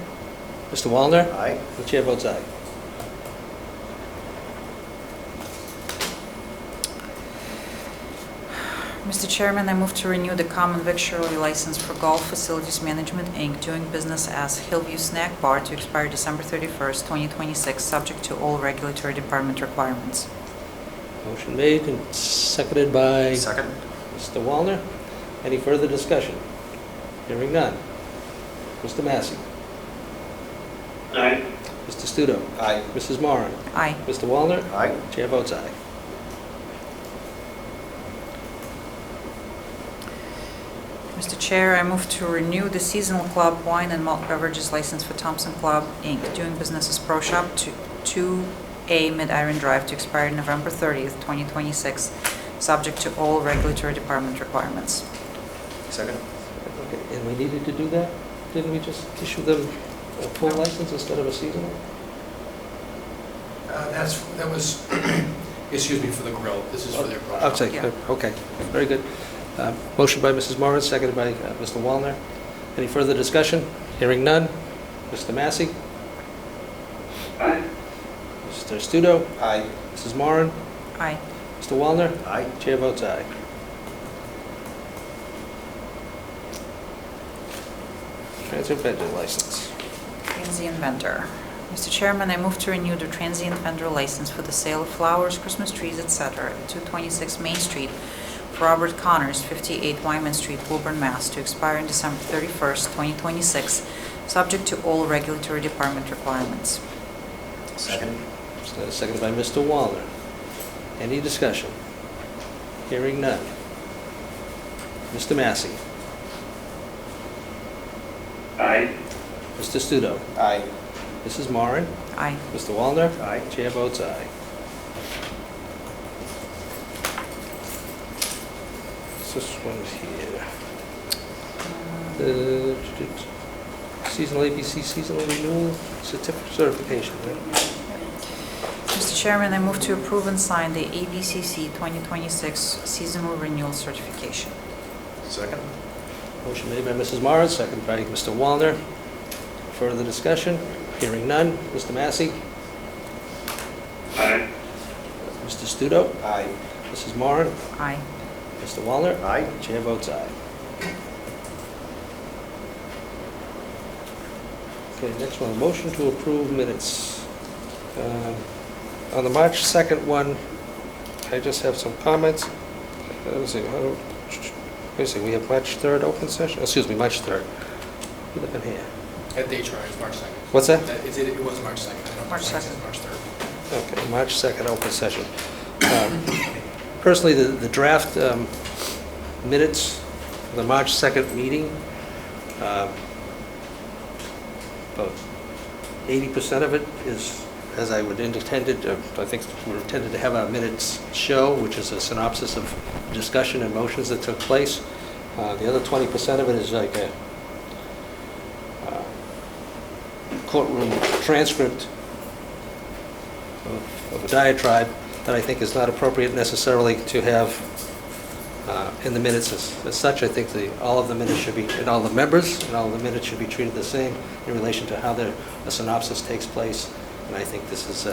Mr. Wallner?
Aye.
The chair votes aye.
Mr. Chairman, I move to renew the common victualler license for Golf Facilities Management, Inc., doing business as Hillview Snack Bar, to expire December 31st, 2026, subject to all regulatory department requirements.
Motion made and seconded by
Second.
Mr. Wallner. Any further discussion? Hearing none. Mr. Massey?
Aye.
Mr. Studo?
Aye.
Mrs. Moran?
Aye.
Mr. Wallner?
Aye.
Chair votes aye.
Mr. Chair, I move to renew the seasonal club wine and malt beverages license for Thompson Club, Inc., doing business as Pro Shop, to 2A Mid-Iron Drive, to expire November 30th, 2026, subject to all regulatory department requirements.
Second.
Okay, and we needed to do that? Didn't we just issue them a full license instead of a seasonal?
That was, excuse me, for the grill. This is for their grill.
Outside,
Yeah.
okay, very good. Motion by Mrs. Moran, seconded by Mr. Wallner. Any further discussion? Hearing none. Mr. Massey?
Aye.
Mr. Studo?
Aye.
Mrs. Moran?
Aye.
Mr. Wallner?
Aye.
Chair votes aye. Transient vendor license.
Transient vendor. Mr. Chairman, I move to renew the transient vendor license for the sale of flowers, Christmas trees, etc. at 226 Main Street for Robert Connors, 58 Wyman Street, Woburn, Mass., to expire on December 31st, 2026, subject to all regulatory department requirements.
Second.
Seconded by Mr. Wallner. Any discussion? Hearing none. Mr. Massey?
Aye.
Mr. Studo?
Aye.
Mrs. Moran?
Aye.
Mr. Wallner?
Aye.
Chair votes aye. This one's here. The seasonal APC seasonal renewal certification, right?
Mr. Chairman, I move to approve and sign the ABCC 2026 seasonal renewal certification.
Second.
Motion made by Mrs. Moran, seconded by Mr. Wallner. Further discussion? Hearing none. Mr. Massey?
Aye.
Mr. Studo?
Aye.
Mrs. Moran?
Aye.
Mr. Wallner?
Aye.
Chair votes aye. Okay, next one, motion to approve minutes. On the March 2nd one, I just have some comments. Let's see, we have March 3rd open session, excuse me, March 3rd. You look in here.
At the HRI, it's March 2nd.
What's that?
It was March 2nd. I don't
March
think it
2nd.
says March 3rd.
Okay, March 2nd open session. Personally, the draft minutes, for the March 2nd meeting, about 80% of it is as I would intended. I think we're intended to have our minutes show, which is a synopsis of discussion and motions that took place. The other 20% of it is like a courtroom transcript of a diatribe that I think is not appropriate necessarily to have in the minutes as such. I think all of the minutes should be, and all the members, and all the minutes should be treated the same in relation to how a synopsis takes place. And I think this is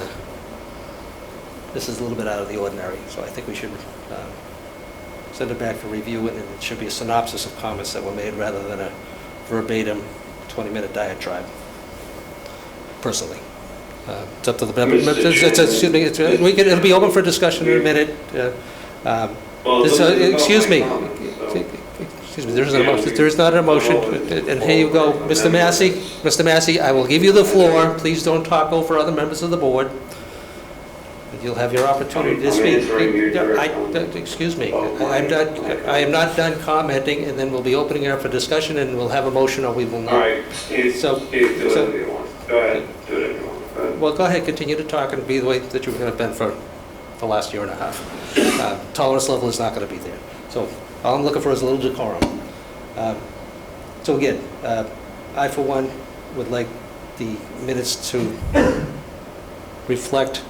this is a little bit out of the ordinary, so I think we should send it back for review, and it should be a synopsis of comments that were made rather than a verbatim 20-minute diatribe, personally. It's up to the members. It'll be open for discussion in a minute. Excuse me. Excuse me, there is not a motion, and here you go. Mr. Massey, I will give you the floor. Please don't talk over other members of the board. You'll have your opportunity to speak. Excuse me, I am not done commenting, and then we'll be opening it up for discussion, and we'll have a motion, or we will not.
All right, Steve, do whatever you want. Go ahead, do whatever you want. Go ahead.
Well, go ahead, continue to talk, and be the way that you have been for the last year and a half. Tolerance level is not going to be there. So all I'm looking for is a little decorum. So again, I for one would like the minutes to reflect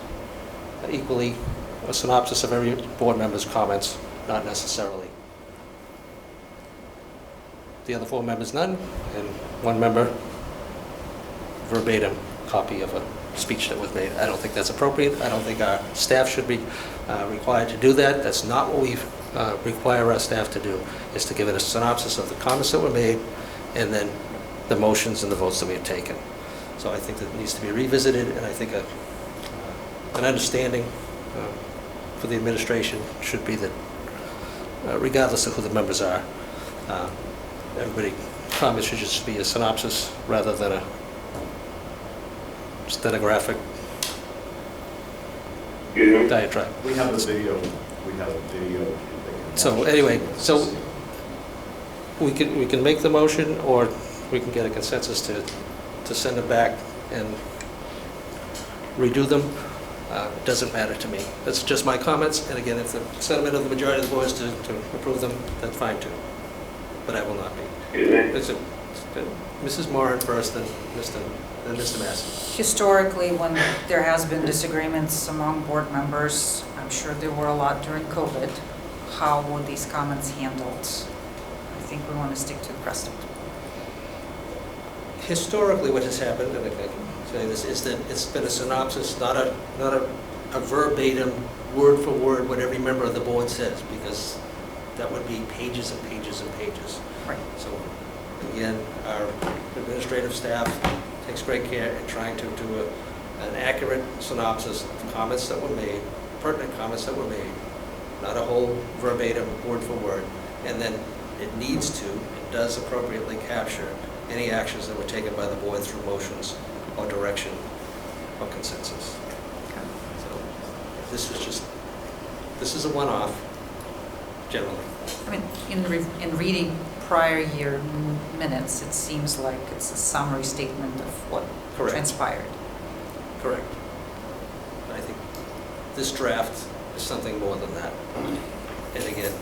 equally a synopsis of every board member's comments, not necessarily. The other 4 members, none, and 1 member, verbatim copy of a speech that was made. I don't think that's appropriate. I don't think our staff should be required to do that. That's not what we require our staff to do, is to give it a synopsis of the comments that were made and then the motions and the votes that we have taken. So I think that it needs to be revisited, and I think an understanding for the administration should be that regardless of who the members are, everybody comments should just be a synopsis rather than a stenographic diatribe.
We have the video. We have the video.
So anyway, so we can make the motion, or we can get a consensus to send it back and redo them. It doesn't matter to me. That's just my comments. And again, if the sentiment of the majority of the board is to approve them, that's fine too. But I will not be. Mrs. Moran first, then Mr. Massey.
Historically, when there has been disagreements among board members, I'm sure there were a lot during COVID, how were these comments handled? I think we want to stick to the precedent.
Historically, what has happened, and I can say this, is that it's been a synopsis, not a verbatim, word for word, what every member of the board says, because that would be pages and pages and pages.
Right.
So again, our administrative staff takes great care in trying to do an accurate synopsis of the comments that were made, pertinent comments that were made, not a whole verbatim, word for word, and then it needs to, it does appropriately capture any actions that were taken by the board through motions or direction or consensus.
Okay.
So this is a one-off, generally.
I mean, in reading prior year minutes, it seems like it's a summary statement of what transpired.
Correct. But I think this draft is something more than that. And again,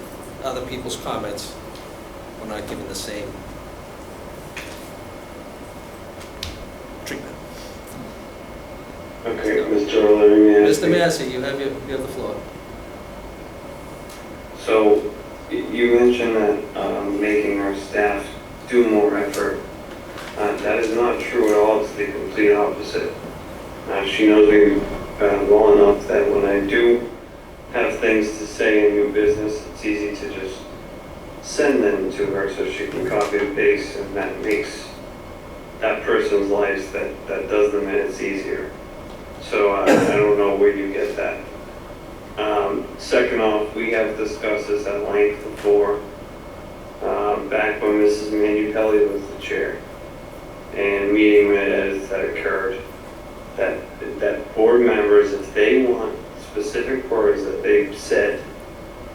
other people's comments were not given the same treatment.
Okay, Mr. O'Leary.
Mr. Massey, you have the floor.
So you mentioned that making our staff do more effort. That is not true at all. It's the complete opposite. She knows me well enough that when I do have things to say in new business, it's easy to just send them to her so she can copy and paste, and that makes that person's life that does the minutes easier. So I don't know where you get that. Second off, we have discussed this at length before, back when Mrs. Manupelli was the chair, and meeting minutes that occurred, that board members, if they want specific words that they've said,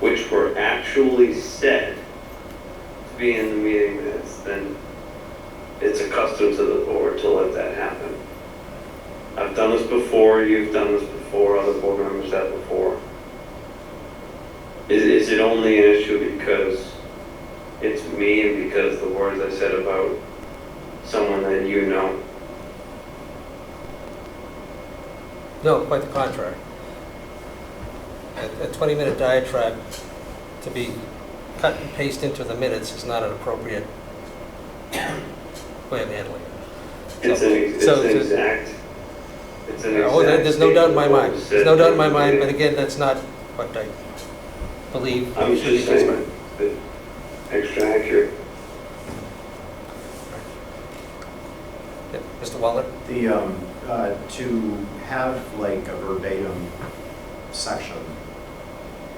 which were actually said to be in the meeting minutes, then it's a custom to the board to let that happen. I've done this before, you've done this before, other board members have before. Is it only an issue because it's me and because the words I said about someone that you know?
No, quite the contrary. A 20-minute diatribe to be cut and paste into the minutes is not an appropriate way of handling it.
It's an exact It's an
Oh,
exact
there's no doubt in my
statement of
mind.
what was
There's
said
no doubt in my
during the
mind, but
meeting.
again, that's not what I believe.
I'm
should be
just saying
considered.
that extra accurate.
Yeah, Mr. Waller?
To have like a verbatim section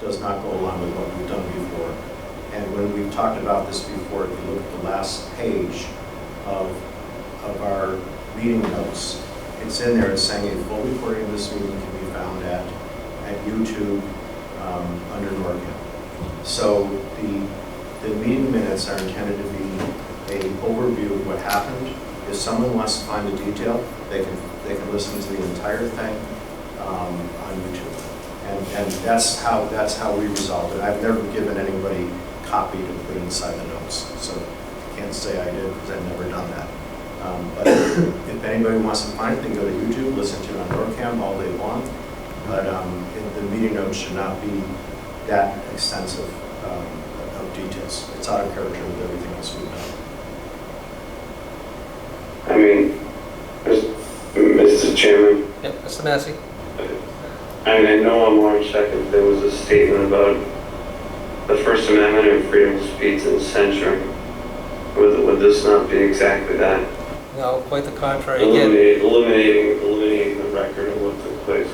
does not go along with what we've done before. And when we've talked about this before, if you look at the last page of our meeting notes, it's in there, it's saying a full recording of this meeting can be found at YouTube under NORCAM. So the meeting minutes are intended to be an overview of what happened. If someone wants to find the detail, they can listen to the entire thing on YouTube. And that's how we resolved it. I've never given anybody a copy to put inside the notes, so I can't say I did because I've never done that. But if anybody wants to find it, they can go to YouTube, listen to it on NORCAM all day long. But the meeting notes should not be that extensive of details. It's out of character with everything else we've done.
I mean, Mr. Chairman,
Yeah, Mr. Massey?
I know on March 2nd there was a statement about the First Amendment and freedom of speech and censoring. Would this not be exactly that?
No, quite the contrary. Again,
Eliminating the record of what took place.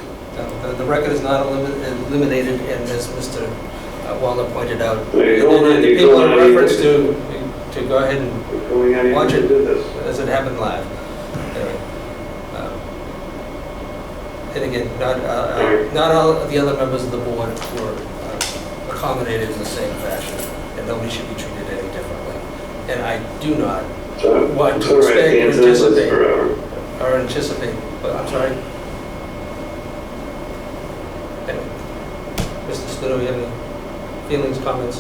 the record is not eliminated, and as Mr. Waller pointed out,
The
people in reference to go ahead and watch it as it happened live. Anyway, and again, not all of the other members of the board were accommodated in the same fashion, and nobody should be treated any differently. And I do not want to expect or anticipate, but I'm sorry. Anyway, Mr. Studo, you have any feelings, comments?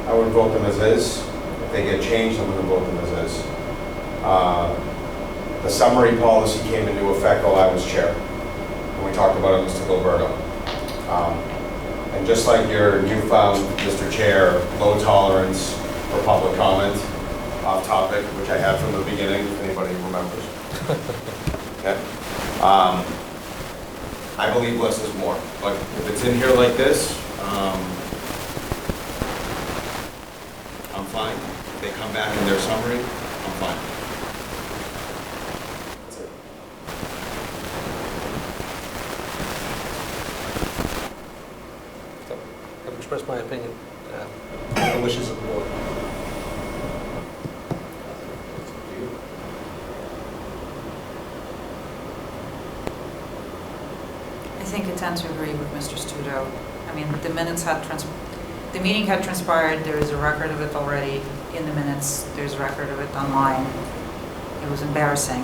I would vote them as is. If they get changed, I'm going to vote them as is. The summary policy came into effect while I was chair. And we talked about it, Mr. Gilberto. And just like you found, Mr. Chair, low tolerance for public comment off topic, which I had from the beginning, if anybody remembers. Okay. I believe less is more. But if it's in here like this, I'm fine. If they come back in their summary, I'm fine. That's it.
So, I've expressed my opinion. The wishes of the board.
I think I tend to agree with Mr. Studo. I mean, the meeting had transpired, there is a record of it already in the minutes, there's a record of it online. It was embarrassing.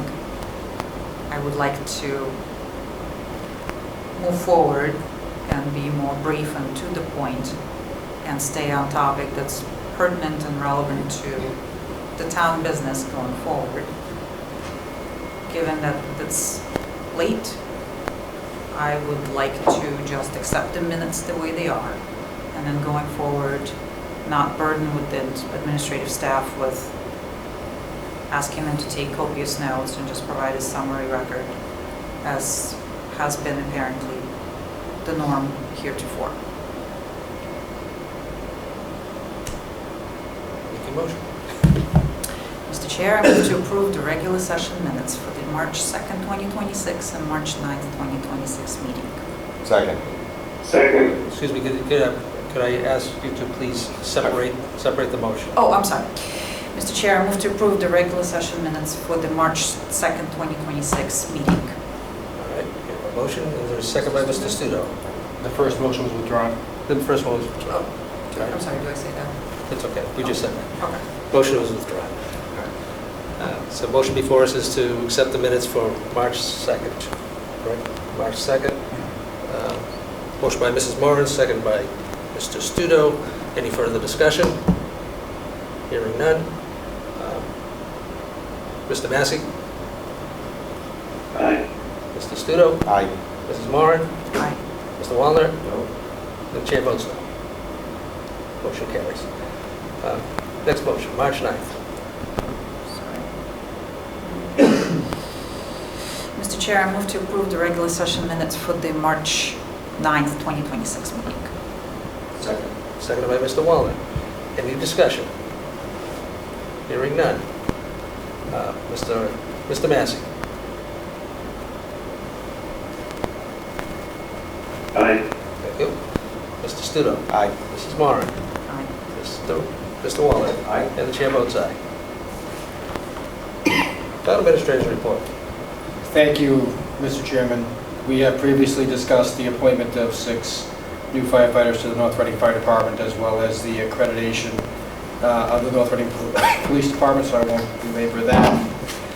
I would like to move forward and be more brief and to the point and stay on topic that's pertinent and relevant to the town business going forward. Given that it's late, I would like to just accept the minutes the way they are, and then going forward, not burden with the administrative staff with asking them to take copious notes and just provide a summary record, as has been apparently the norm heretofore.
Make a motion.
Mr. Chair, I move to approve the regular session minutes for the March 2nd, 2026 and March 9th, 2026 meeting.
Second.
Second.
Excuse me, could I ask you to please separate the motion?
Oh, I'm sorry. Mr. Chair, I move to approve the regular session minutes for the March 2nd, 2026 meeting.
All right, we have a motion, and there's a second by Mr. Studo.
The first motion was withdrawn.
The first one was withdrawn.
I'm sorry, do I say that?
It's okay, we just said that.
Okay.
Motion was withdrawn. So motion before us is to accept the minutes for March 2nd, correct? March 2nd. Motion by Mrs. Moran, second by Mr. Studo. Any further discussion? Hearing none. Mr. Massey?
Aye.
Mr. Studo?
Aye.
Mrs. Moran?
Aye.
Mr. Wallner? No. The chair votes no. Motion carries. Next motion, March 9th.
Sorry. Chair, I move to approve the regular session minutes for the March 9th, 2026 meeting.
Second. Seconded by Mr. Wallner. Any discussion? Hearing none. Mr. Massey.
Aye.
Thank you. Mr. Studo. Aye. Mrs. Moran.
Aye.
Mr. Wallner. Aye. And the chair votes aye. Town Administrator's report.
Thank you, Mr. Chairman. We have previously discussed the appointment of 6 new firefighters to the North Reading Fire Department, as well as the accreditation of the North Reading Police Department, so I won't belabor that.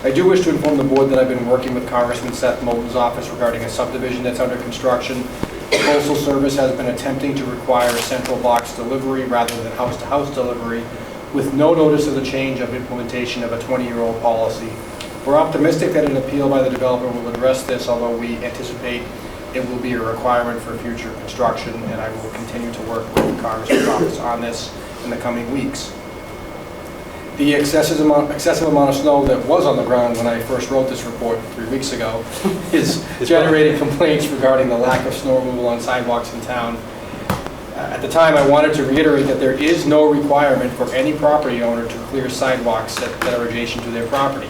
I do wish to inform the board that I've been working with Congressman Seth Moulton's office regarding a subdivision that's under construction. The Postal Service has been attempting to require central box delivery rather than house-to-house delivery, with no notice of the change of implementation of a 20-year-old policy. We're optimistic that an appeal by the developer will address this, although we anticipate it will be a requirement for future construction, and I will continue to work with the Congressman's office on this in the coming weeks. The excessive amount of snow that was on the ground when I first wrote this report 3 weeks ago is generating complaints regarding the lack of snow removal on sidewalks in town. At the time, I wanted to reiterate that there is no requirement for any property owner to clear sidewalks that are adjacent to their property.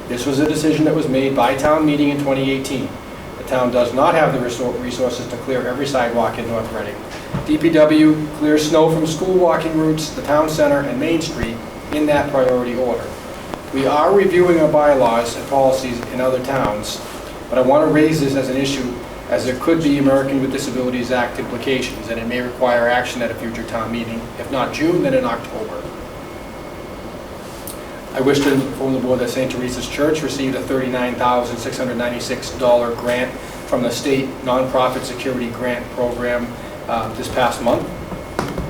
This was a decision that was made by town meeting in 2018. The town does not have the resources to clear every sidewalk in North Reading. DPW clears snow from school walking routes, the town center, and Main Street in that priority order. We are reviewing our bylaws and policies in other towns, but I want to raise this as an issue, as there could be American with Disabilities Act implications, and it may require action at a future town meeting, if not June, then in October. I wish to inform the board that St. Teresa's Church received a $39,696 grant from the state nonprofit security grant program this past month.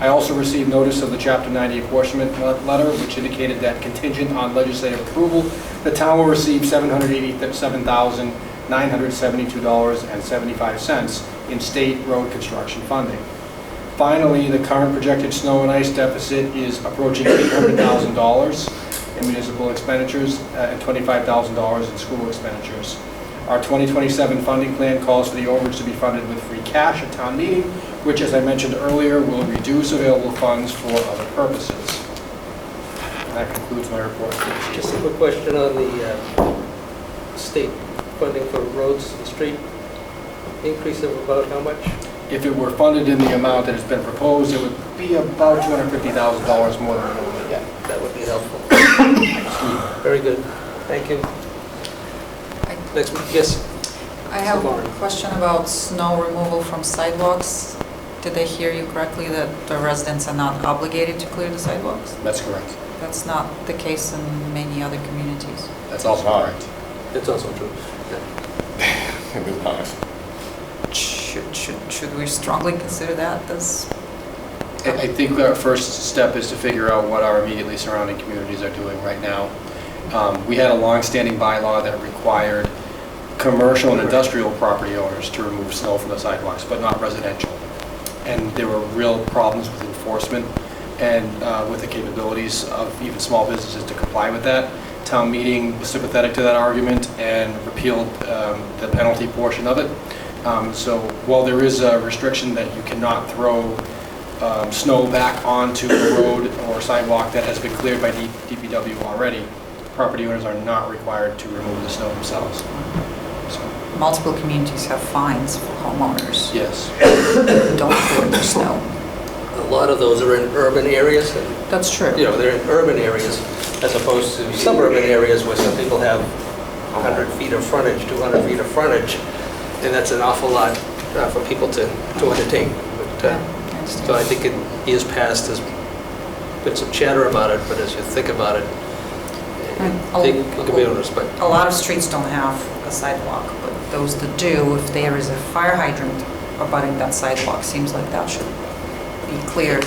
I also received notice of the Chapter 90 apportionment letter, which indicated that contingent on legislative approval, the town will receive $787,972.75 in state road construction funding. Finally, the current projected snow and ice deficit is approaching $800,000 in municipal expenditures and $25,000 in school expenditures. Our 2027 funding plan calls for the overage to be funded with free cash at town meeting, which, as I mentioned earlier, will reduce available funds for other purposes. And that concludes my report.
Just a quick question on the state funding for roads and street. Increase of about how much?
If it were funded in the amount that has been proposed, it would be about $250,000 more than what we get.
That would be helpful. Very good. Thank you. Next, yes.
I have a question about snow removal from sidewalks. Did I hear you correctly that the residents are not obligated to clear the sidewalks?
That's correct.
That's not the case in many other communities.
That's also correct.
It's also true.
Should we strongly consider that as?
I think our first step is to figure out what our immediately surrounding communities are doing right now. We had a long-standing bylaw that required commercial and industrial property owners to remove snow from the sidewalks, but not residential. And there were real problems with enforcement and with the capabilities of even small businesses to comply with that. Town meeting was sympathetic to that argument and repealed the penalty portion of it. So while there is a restriction that you cannot throw snow back onto the road or sidewalk that has been cleared by DPW already, property owners are not required to remove the snow themselves. So.
Multiple communities have fines for homeowners.
Yes.
Don't clear their snow.
A lot of those are in urban areas. And,
that's true.
You know, they're in urban areas as opposed to suburban areas where some people have 100 feet of frontage, 200 feet of frontage, and that's an awful lot for people to entertain. But, so I think in years past there's been some chatter about it, but as you think about it, it can be honest. But
a lot of streets don't have a sidewalk, but those that do, if there is a fire hydrant abutting that sidewalk, seems like that should be cleared.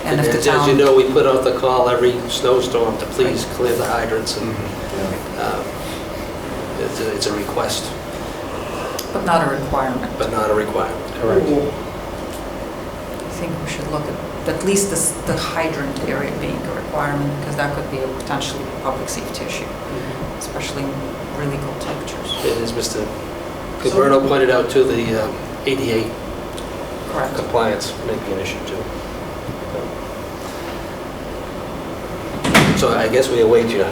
And if the town,
as you know, we put out the call every snowstorm to please clear the hydrants, and it's a request.
But not a requirement.
But not a requirement.
Correct.
I think we should look at least the hydrant area being a requirement, because that could be a potentially public safety issue, especially in really cold temperatures.
And as Mr. Guberno pointed out too, the ADA
Correct.
compliance may be an issue too. So I guess we await your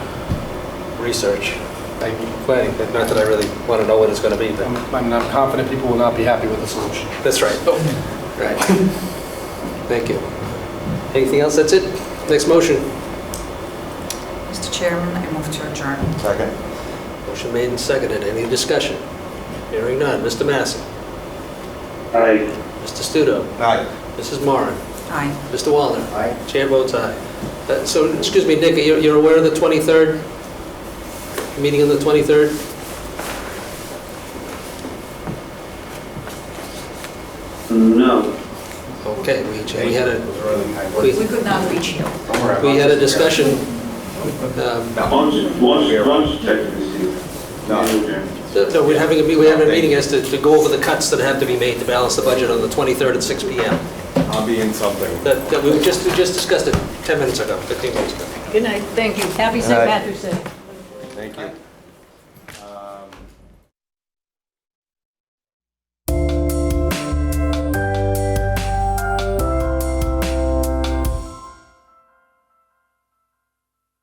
research. I'm planning, not that I really want to know what it's going to be, but...
I'm confident people will not be happy with the solution.
That's right. Right. Thank you. Anything else? That's it? Next motion.
Mr. Chairman, I move to adjourn.
Second.
Motion made and seconded. Any discussion? Hearing none. Mr. Massey?
Aye.
Mr. Studo?
Aye.
Mrs. Moran?
Aye.
Mr. Wallner?
Aye.
Chair votes aye. So, excuse me, Nick, you're aware of the 23rd? Meeting on the 23rd?
No.
Okay, we had a,
We could not reach you.
we had a discussion.
Once technically.
No, we're having a meeting as to go over the cuts that have to be made to balance the budget on the 23rd at 6 p.m.
I'll be in something.
That we just discussed it 10 minutes ago, 15 minutes ago.
Good night, thank you. Happy St. Patrick's Day.
Thank you.